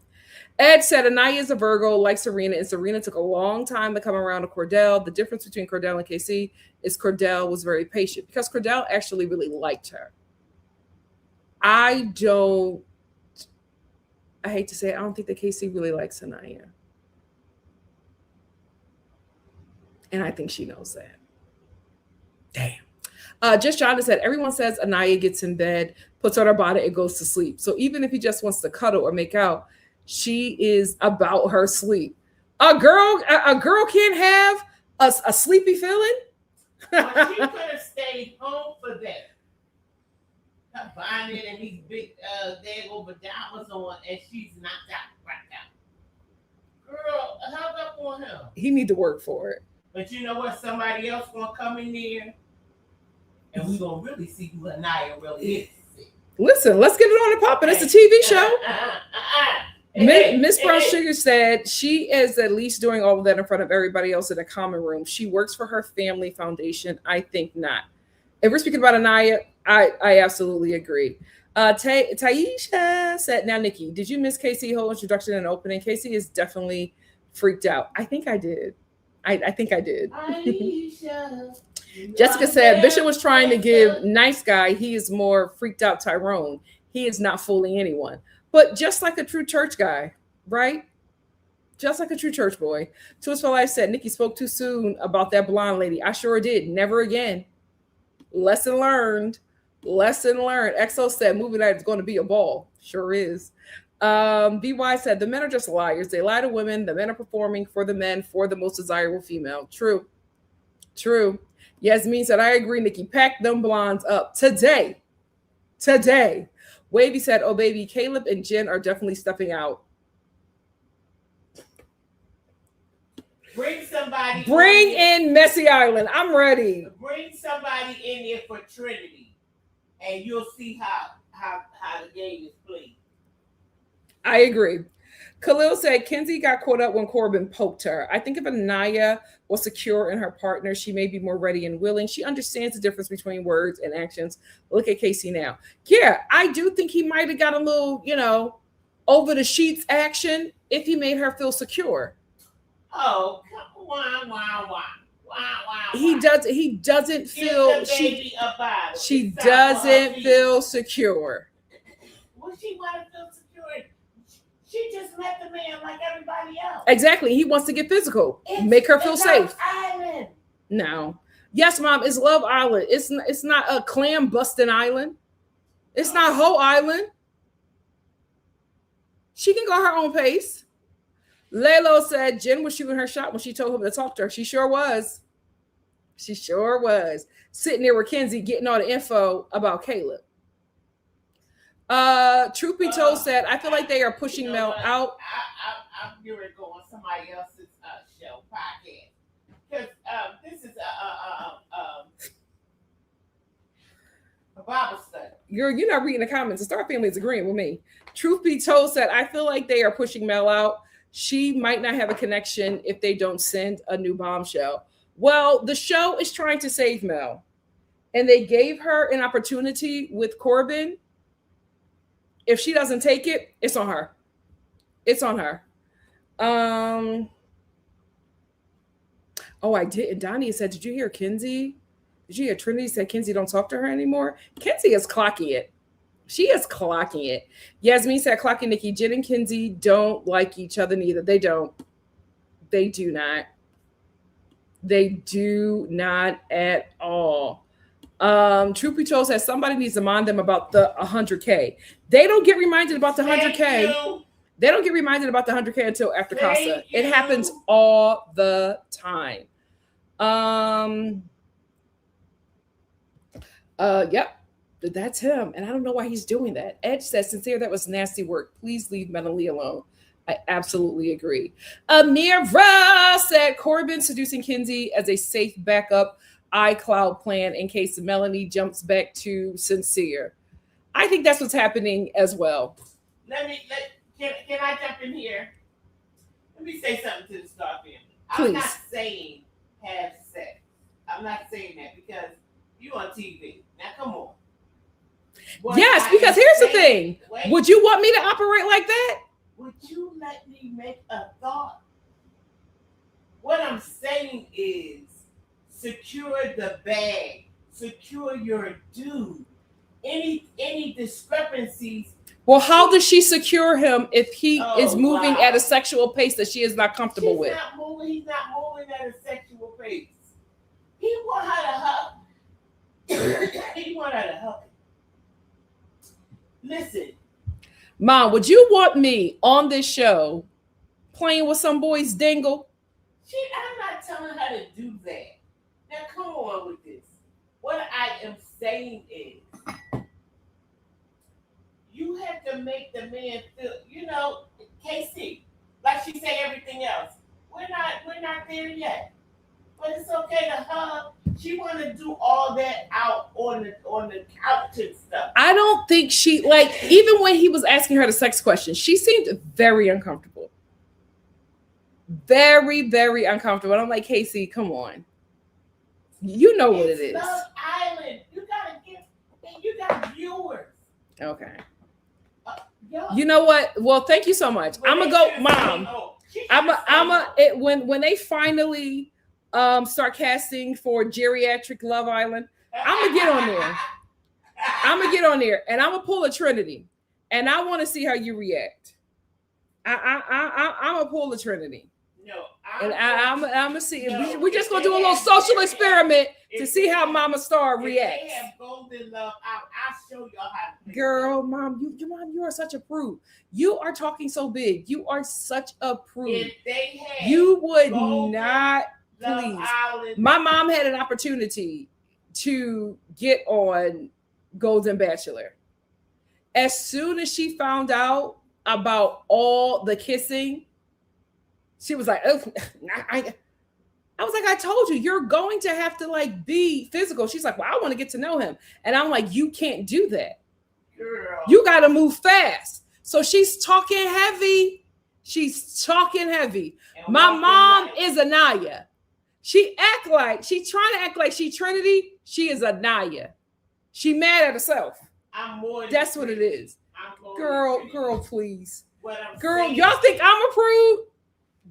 Ed said, Anaya is a Virgo like Serena, and Serena took a long time to come around to Cordell. The difference between Cordell and KC is Cordell was very patient because Cordell actually really liked her. I hate to say it, I don't think that KC really likes Anaya. And I think she knows that. Damn. Just Jonathan said, everyone says Anaya gets in bed, puts on her body, and goes to sleep. So even if he just wants to cuddle or make out, she is about her sleep. A girl can't have a sleepy feeling. Well, she could have stayed home for that. Her bonnet and these big dago pajamas on, and she's knocked out right now. Girl, hug up on him. He need to work for it. But you know what? Somebody else gonna come in there, and we're gonna really see who Anaya really is. Listen, let's get it on and popping. It's a TV show. Miss Brown Sugar said she is at least doing all of that in front of everybody else in the common room. She works for her family foundation. I think not. If we're speaking about Anaya, I absolutely agree. Taisha said, now, Nikki, did you miss Casey whole introduction and opening? Casey is definitely freaked out. I think I did. I think I did. Jessica said, Bishop was trying to give nice guy. He is more freaked out Tyrone. He is not fooling anyone. But just like a true church guy, right? Just like a true church boy. Twist for Life said, Nikki spoke too soon about that blonde lady. I sure did. Never again. Lesson learned. Lesson learned. XO said, movie night is going to be a ball. Sure is. BY said, the men are just liars. They lie to women. The men are performing for the men for the most desirable female. True. True. Yasmin said, I agree, Nikki. Pack them blondes up today. Wavy said, "Oh baby, Caleb and Jen are definitely stepping out." Bring somebody. Bring in Messy Island. I'm ready. Bring somebody in there for Trinity, and you'll see how the game is played. I agree. Khalil said Kenzie got caught up when Corbin poked her. I think if Anaya was secure in her partner, she may be more ready and willing. She understands the difference between words and actions. Look at Casey now. Yeah, I do think he might have got a little, over the sheets action if he made her feel secure. Oh, wow. He doesn't feel she doesn't feel secure. Well, she want to feel secure. She just met the man like everybody else. Exactly. He wants to get physical. Make her feel safe. Island. No. Yes, Mom, it's Love Island. It's not a clam busting island. It's not Hoe Island. She can go her own pace. Lalo said Jen was shooting her shot when she told him to talk to her. She sure was. She sure was. Sitting there with Kenzie getting all the info about Caleb. Truth be told said, I feel like they are pushing Mel out. I'm going to go on somebody else's show, podcast. Because this is a Bible study. You're not reading the comments. The Star family is agreeing with me. Truth be told said, I feel like they are pushing Mel out. She might not have a connection if they don't send a new bombshell. Well, the show is trying to save Mel. And they gave her an opportunity with Corbin. If she doesn't take it, it's on her. It's on her. Oh, I didn't. Donnie said, did you hear Kenzie? Did you hear Trinity said Kenzie don't talk to her anymore? Kenzie is clocking it. She is clocking it. Yasmin said, clocking Nikki. Jen and Kenzie don't like each other neither. They don't. They do not. They do not at all. Truth be told says somebody needs to remind them about the 100K. They don't get reminded about the 100K. They don't get reminded about the 100K until after Casa. It happens all the time. Yep. That's him. And I don't know why he's doing that. Edge says, sincere, that was nasty work. Please leave Melanie alone. I absolutely agree. Amira said Corbin seducing Kenzie as a safe backup iCloud plan in case Melanie jumps back to sincere. I think that's what's happening as well. Can I jump in here? Let me say something to the Star family. Please. I'm not saying have sex. I'm not saying that because you on TV. Now come on. Yes, because here's the thing. Would you want me to operate like that? Would you let me make a thought? What I'm saying is secure the bag. Secure your dude. Any discrepancies. Well, how does she secure him if he is moving at a sexual pace that she is not comfortable with? He's not moving at a sexual pace. He want her to hug. He want her to hug. Listen. Mom, would you want me on this show playing with some boy's dingle? I'm not telling her to do that. Now, come on with this. What I am saying is, you have to make the man feel, Casey, like she say everything else. We're not there yet. But it's okay to hug. She want to do all that out on the couch and stuff. I don't think she, even when he was asking her the sex question, she seemed very uncomfortable. Very, very uncomfortable. And I'm like, Casey, come on. You know what it is. Love Island. You got viewers. Okay. You know what? Well, thank you so much. I'm gonna go, Mom. When they finally start casting for geriatric Love Island, I'm gonna get on there. And I'm gonna pull a Trinity, and I want to see how you react. I'm gonna pull a Trinity. No, I'm gonna see. No, we're just gonna do a little social experiment to see how Mama Star reacts. They have Golden Love out. I'll show y'all how to play. Girl, Mom, you are such a prude. You are talking so big. You are such a prude. If they had you would not. Please. Island. My mom had an opportunity to get on Golden Bachelor. As soon as she found out about all the kissing, she was like, oh, I was like, I told you, you're going to have to like be physical. She's like, well, I want to get to know him. And I'm like, you can't do that. Girl. You got to move fast. So she's talking heavy. She's talking heavy. And My walking mom like- is Anaya. She trying to act like she Trinity. She is Anaya. She mad at herself. I'm more. That's what it is. I'm more Girl, please. What I'm Girl, saying y'all think I'm a prude?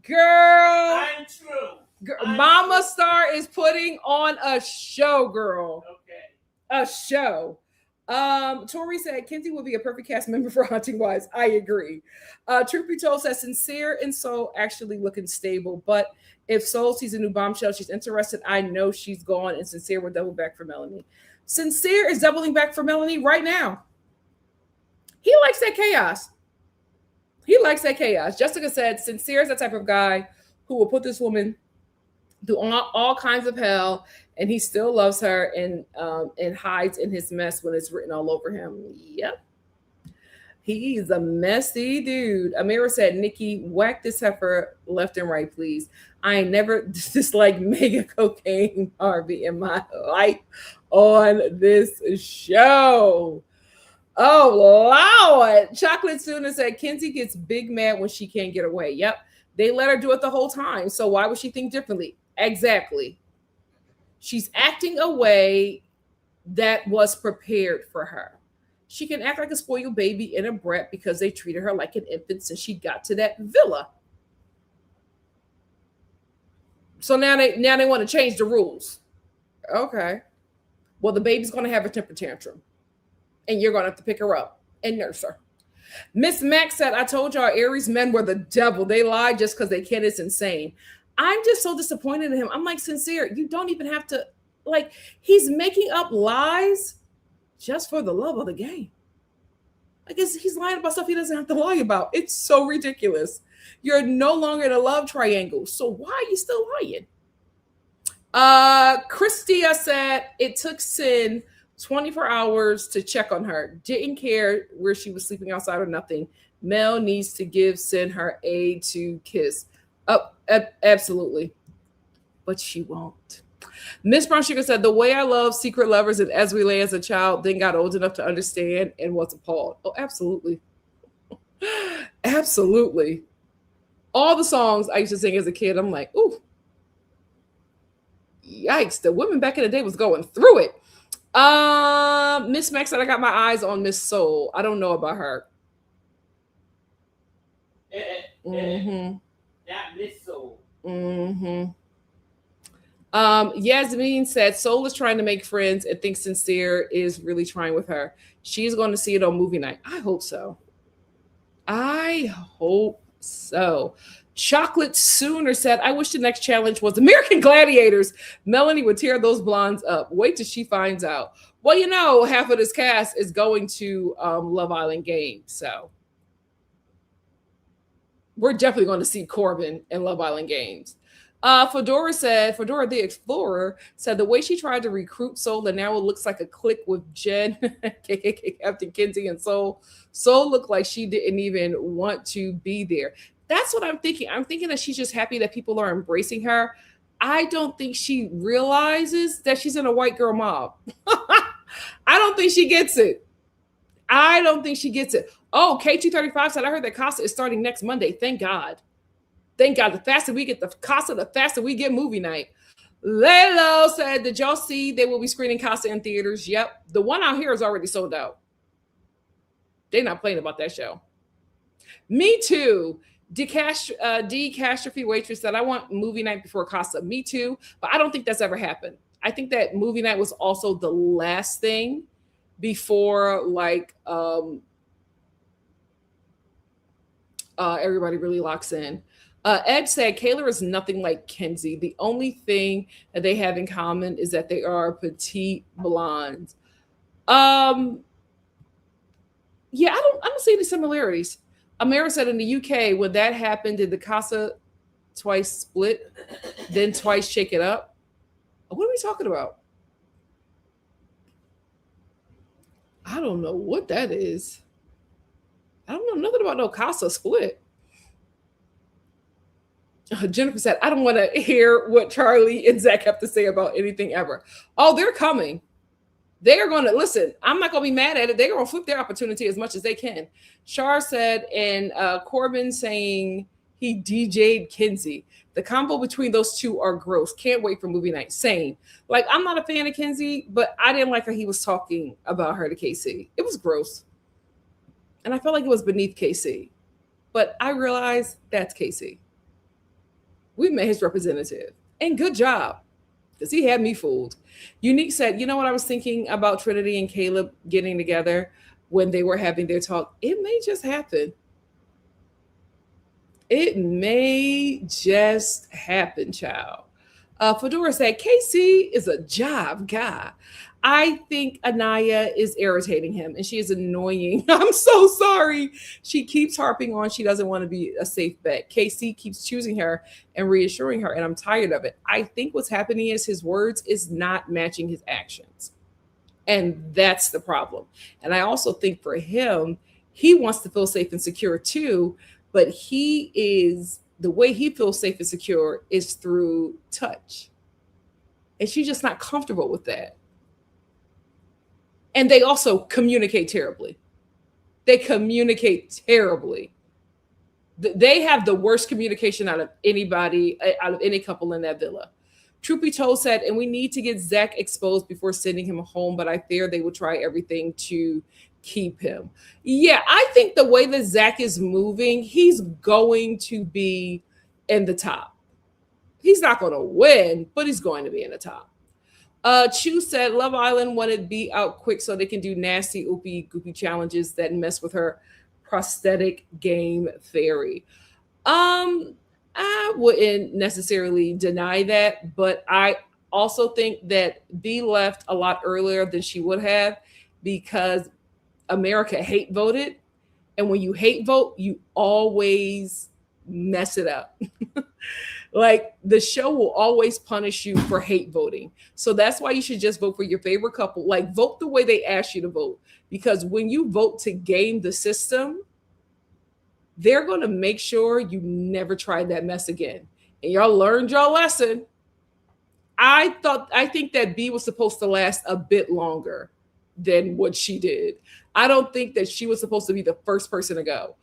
Girl. I'm true. Mama Star is putting on a show, girl. Okay. A show. Tori said Kenzie would be a perfect cast member for Hunting Wives. I agree. Truth be told says Sincere and Soul actually looking stable, but if Soul sees a new bombshell, she's interested. I know she's gone, and Sincere will double back for Melanie. Sincere is doubling back for Melanie right now. He likes that chaos. He likes that chaos. Jessica said Sincere is the type of guy who will put this woman through all kinds of hell, and he still loves her and hides in his mess when it's written all over him. Yep. He's a messy dude. Amira said, Nikki, whack this heifer left and right, please. I ain't never disliked mega cocaine Harvey in my life on this show. Oh, Lord. Chocolate Sooner said, Kenzie gets big mad when she can't get away. Yep. They let her do it the whole time. So why would she think differently? Exactly. She's acting a way that was prepared for her. She can act like a spoiled baby and a brat because they treated her like an infant since she got to that villa. So now they want to change the rules. Okay. Well, the baby's going to have a temper tantrum. And you're going to have to pick her up and nurse her. Miss Max said, I told y'all Aries men were the devil. They lie just because they can. It's insane. I'm just so disappointed in him. I'm like, Sincere, you don't even have to, like, he's making up lies just for the love of the game. I guess he's lying about stuff he doesn't have to lie about. It's so ridiculous. You're no longer in a love triangle. So why are you still lying? Christia said it took Sin 24 hours to check on her. Didn't care where she was sleeping outside or nothing. Mel needs to give Sin her aid to kiss. Absolutely. But she won't. Miss Brown Sugar said, the way I love Secret Lovers and As We Lay as a child, then got old enough to understand and was appalled. Oh, absolutely. Absolutely. All the songs I used to sing as a kid, I'm like, ooh. Yikes. The women back in the day was going through it. Miss Max said, I got my eyes on Miss Soul. I don't know about her. Not Miss Soul. Yasmin said Soul is trying to make friends and thinks Sincere is really trying with her. She's going to see it on movie night. I hope so. Chocolate Sooner said, I wish the next challenge was American Gladiators. Melanie would tear those blondes up. Wait till she finds out. Well, you know, half of this cast is going to Love Island Games. So we're definitely going to see Corbin in Love Island Games. Fedora the Explorer said the way she tried to recruit Soul and now it looks like a clique with Jen, Captain Kenzie, and Soul. Soul looked like she didn't even want to be there. That's what I'm thinking. I'm thinking that she's just happy that people are embracing her. I don't think she realizes that she's in a white girl mob. I don't think she gets it. Oh, K235 said, I heard that Casa is starting next Monday. Thank God. The faster we get the Casa, the faster we get movie night. Lalo said, did y'all see they will be screening Casa in theaters? Yep. The one out here is already sold out. They're not playing about that show. Me too. Decastrophe Waitress said, I want movie night before Casa. Me too. But I don't think that's ever happened. I think that movie night was also the last thing before like everybody really locks in. Ed said, Kayla is nothing like Kenzie. The only thing that they have in common is that they are petite blondes. Yeah, I don't see any similarities. Amira said in the UK, when that happened, did the Casa twice split, then twice shake it up? What are we talking about? I don't know what that is. I don't know nothing about no Casa split. Jennifer said, I don't want to hear what Charlie and Zach have to say about anything ever. Oh, they're coming. They are going to listen. I'm not going to be mad at it. They're going to flip their opportunity as much as they can. Shar said, and Corbin saying he DJ'd Kinsey. The combo between those two are gross. Can't wait for movie night. Same. Like, I'm not a fan of Kinsey, but I didn't like how he was talking about her to KC. It was gross. And I felt like it was beneath KC. But I realized that's KC. We met his representative. And good job. Because he had me fooled. Unique said, you know what I was thinking about Trinity and Caleb getting together when they were having their talk? It may just happen. It may just happen, child. Fedora said, KC is a job guy. I think Anaya is irritating him and she is annoying. I'm so sorry. She keeps harping on she doesn't want to be a safe bet. KC keeps choosing her and reassuring her, and I'm tired of it. I think what's happening is his words is not matching his actions. And that's the problem. And I also think for him, he wants to feel safe and secure too, but the way he feels safe and secure is through touch. And she's just not comfortable with that. And they also communicate terribly. They communicate terribly. They have the worst communication out of anybody, out of any couple in that villa. Truth be told said, and we need to get Zach exposed before sending him home, but I fear they will try everything to keep him. Yeah, I think the way that Zach is moving, he's going to be in the top. He's not going to win, but he's going to be in the top. Chu said Love Island wanted be out quick so they can do nasty oopy goopy challenges that mess with her prosthetic game theory. I wouldn't necessarily deny that, but I also think that B left a lot earlier than she would have because America hate voted. And when you hate vote, you always mess it up. Like the show will always punish you for hate voting. So that's why you should just vote for your favorite couple. Like vote the way they ask you to vote. Because when you vote to game the system, they're going to make sure you never try that mess again. And y'all learned your lesson. I think that B was supposed to last a bit longer than what she did. I don't think that she was supposed to be the first person to go.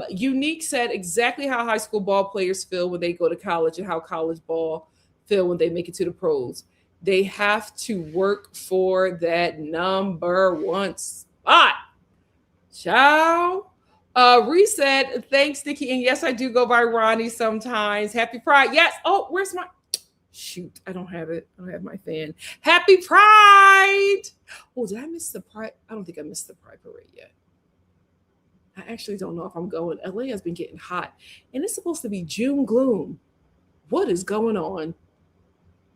Unique said exactly how high school ball players feel when they go to college and how college ball feel when they make it to the pros. They have to work for that number one spot. Ciao. Reese said, thanks, Nikki. And yes, I do go by Ronnie sometimes. Happy Pride. Yes. Oh, where's my shoot? I don't have it. I don't have my fan. Happy Pride. Oh, did I miss the Pride? I don't think I missed the Pride parade yet. I actually don't know if I'm going. LA has been getting hot, and it's supposed to be June gloom. What is going on?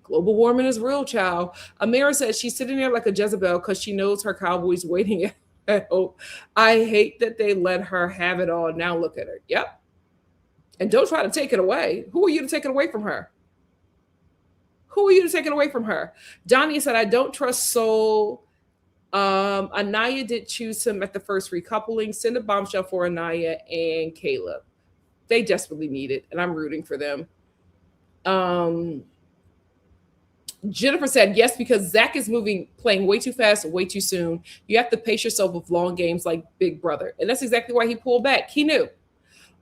Global warming is real, child. Amira says she's sitting there like a Jezebel because she knows her Cowboys waiting at hope. I hate that they let her have it all. Now look at her. Yep. And don't try to take it away. Who are you to take it away from her? Who are you to take it away from her? Donnie said, I don't trust Soul. Anaya did choose him at the first recoupling. Send a bombshell for Anaya and Caleb. They desperately need it, and I'm rooting for them. Jennifer said yes, because Zach is playing way too fast, way too soon. You have to pace yourself with long games like Big Brother. And that's exactly why he pulled back. He knew.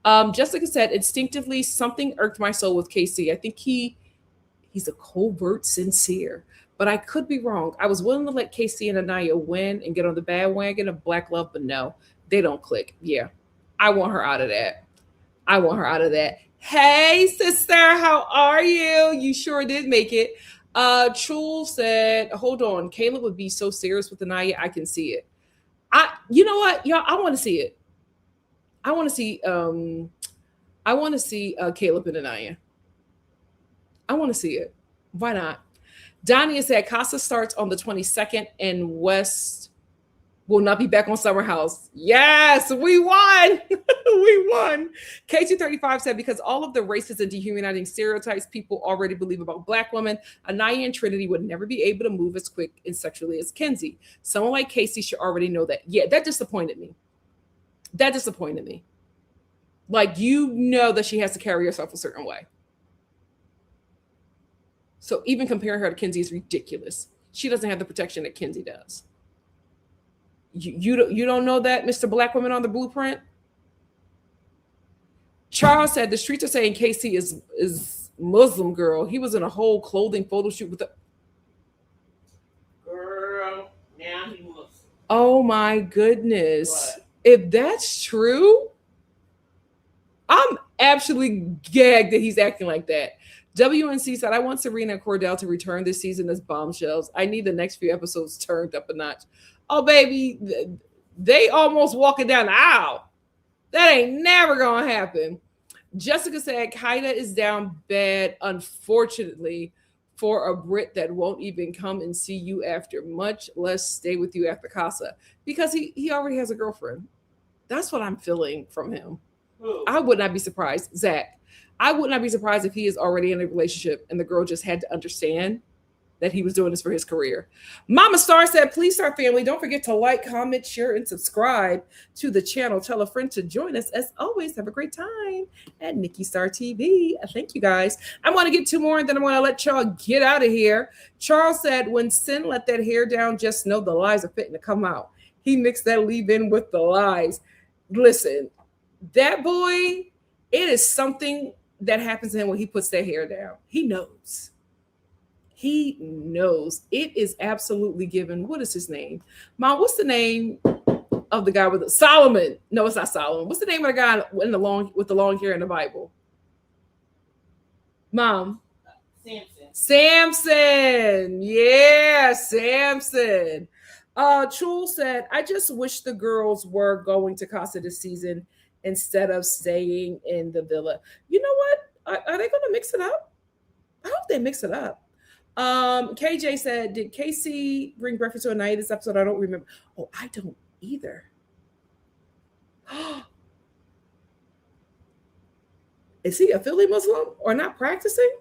Jessica said, instinctively, something irked my soul with KC. I think he's a covert sincere. But I could be wrong. I was willing to let KC and Anaya win and get on the bandwagon of Black Love, but no, they don't click. Yeah, I want her out of that. I want her out of that. Hey, sister, how are you? You sure did make it. Chul said, hold on, Caleb would be so serious with Anaya. I can see it. You know what, y'all? I want to see it. I want to see. Caleb and Anaya. I want to see it. Why not? Donnie said Casa starts on the 22nd and West will not be back on Summer House. Yes, we won. We won. K235 said because all of the racist and dehumanizing stereotypes people already believe about Black women, Anaya and Trinity would never be able to move as quick and sexually as Kenzie. Someone like Casey should already know that. Yeah, that disappointed me. That disappointed me. Like, you know that she has to carry herself a certain way. So even comparing her to Kenzie is ridiculous. She doesn't have the protection that Kenzie does. You don't know that, Mr. Black Woman on the Blueprint? Charles said the streets are saying Casey is Muslim girl. He was in a whole clothing photo shoot with a girl. Now he Muslim. Oh my goodness. What? If that's true, I'm absolutely gagged that he's acting like that. WNC said, I want Serena and Cordell to return this season as bombshells. I need the next few episodes turned up a notch. Oh, baby, they almost walking down the aisle. That ain't never going to happen. Jessica said, Kaida is down bad, unfortunately, for a Brit that won't even come and see you after, much less stay with you after Casa, because he already has a girlfriend. That's what I'm feeling from him. Who? I would not be surprised, Zach. I would not be surprised if he is already in a relationship and the girl just had to understand that he was doing this for his career. Mama Star said, please, Star family, don't forget to like, comment, share, and subscribe to the channel. Tell a friend to join us. As always, have a great time at NikkiStar TV. Thank you, guys. I want to get two more, and then I want to let y'all get out of here. Charles said, when Sin let that hair down, just know the lies are fitting to come out. He mixed that leave-in with the lies. Listen, that boy, it is something that happens to him when he puts that hair down. He knows. He knows. It is absolutely given. What is his name? Mom, what's the name of the guy with Solomon? No, it's not Solomon. What's the name of the guy with the long hair in the Bible? Mom. Samson. Yeah, Samson. Chul said, I just wish the girls were going to Casa this season instead of staying in the villa. You know what? Are they going to mix it up? I hope they mix it up. KJ said, did Casey bring breakfast to a night this episode? I don't remember. Oh, I don't either. Is he a Philly Muslim or not practicing?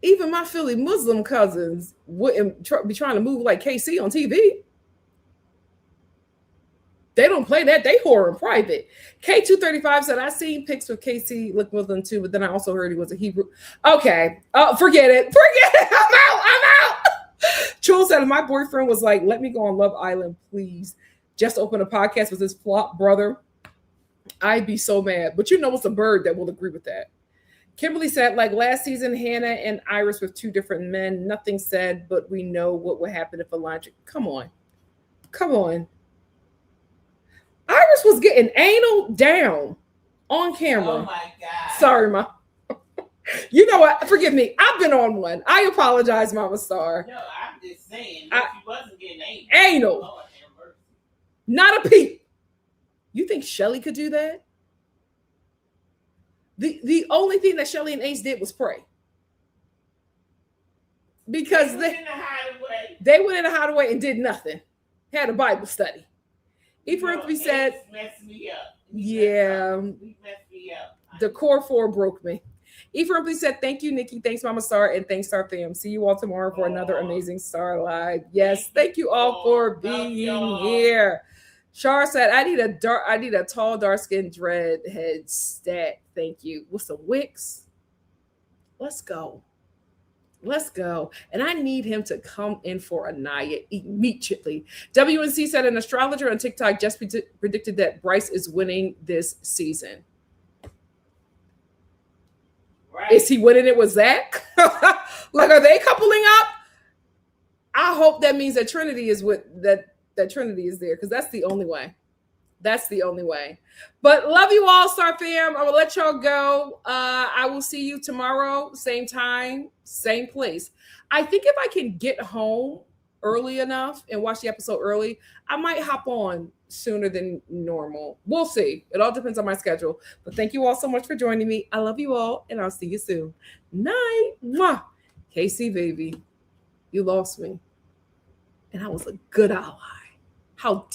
Even my Philly Muslim cousins wouldn't be trying to move like KC on TV. They don't play that. They horror in private. K235 said, I seen pics with KC look Muslim too, but then I also heard he was a Hebrew. Okay. Oh, forget it. I'm out. Chul said, if my boyfriend was like, let me go on Love Island, please. Just open a podcast with his flop brother. I'd be so mad. But you know it's a bird that will agree with that. Kimberly said, like last season, Hannah and Iris with two different men. Nothing said, but we know what would happen if Elijah. Come on. Iris was getting anal down on camera. Oh my God. Sorry, Ma. You know what? Forgive me. I've been on one. I apologize, Mama Star. No, I'm just saying. If she wasn't getting anal. Lord, not a peep. You think Shelly could do that? The only thing that Shelly and Ace did was pray. Because they went in a hideaway and did nothing. Had a Bible study. Ephraim said, messed me up. Yeah. He messed me up. The core four broke me. Ephraim said, thank you, Nikki. Thanks, Mama Star. And thanks, Star fam. See you all tomorrow for another amazing Star Live. Yes. Thank you all for being here. Char said, I need a tall, dark-skinned dreadhead stat. Thank you. With some wicks. Let's go. And I need him to come in for Anaya immediately. WNC said an astrologer on TikTok just predicted that Bryce is winning this season. Right. Is he winning it with Zach? Like, are they coupling up? I hope that means that Trinity is with that Trinity is there, because that's the only way. But love you all, Star fam. I will let y'all go. I will see you tomorrow, same time, same place. I think if I can get home early enough and watch the episode early, I might hop on sooner than normal. We'll see. It all depends on my schedule. But thank you all so much for joining me. I love you all, and I'll see you soon. Night. Mwah. KC, baby, you lost me. And I was a good ally. How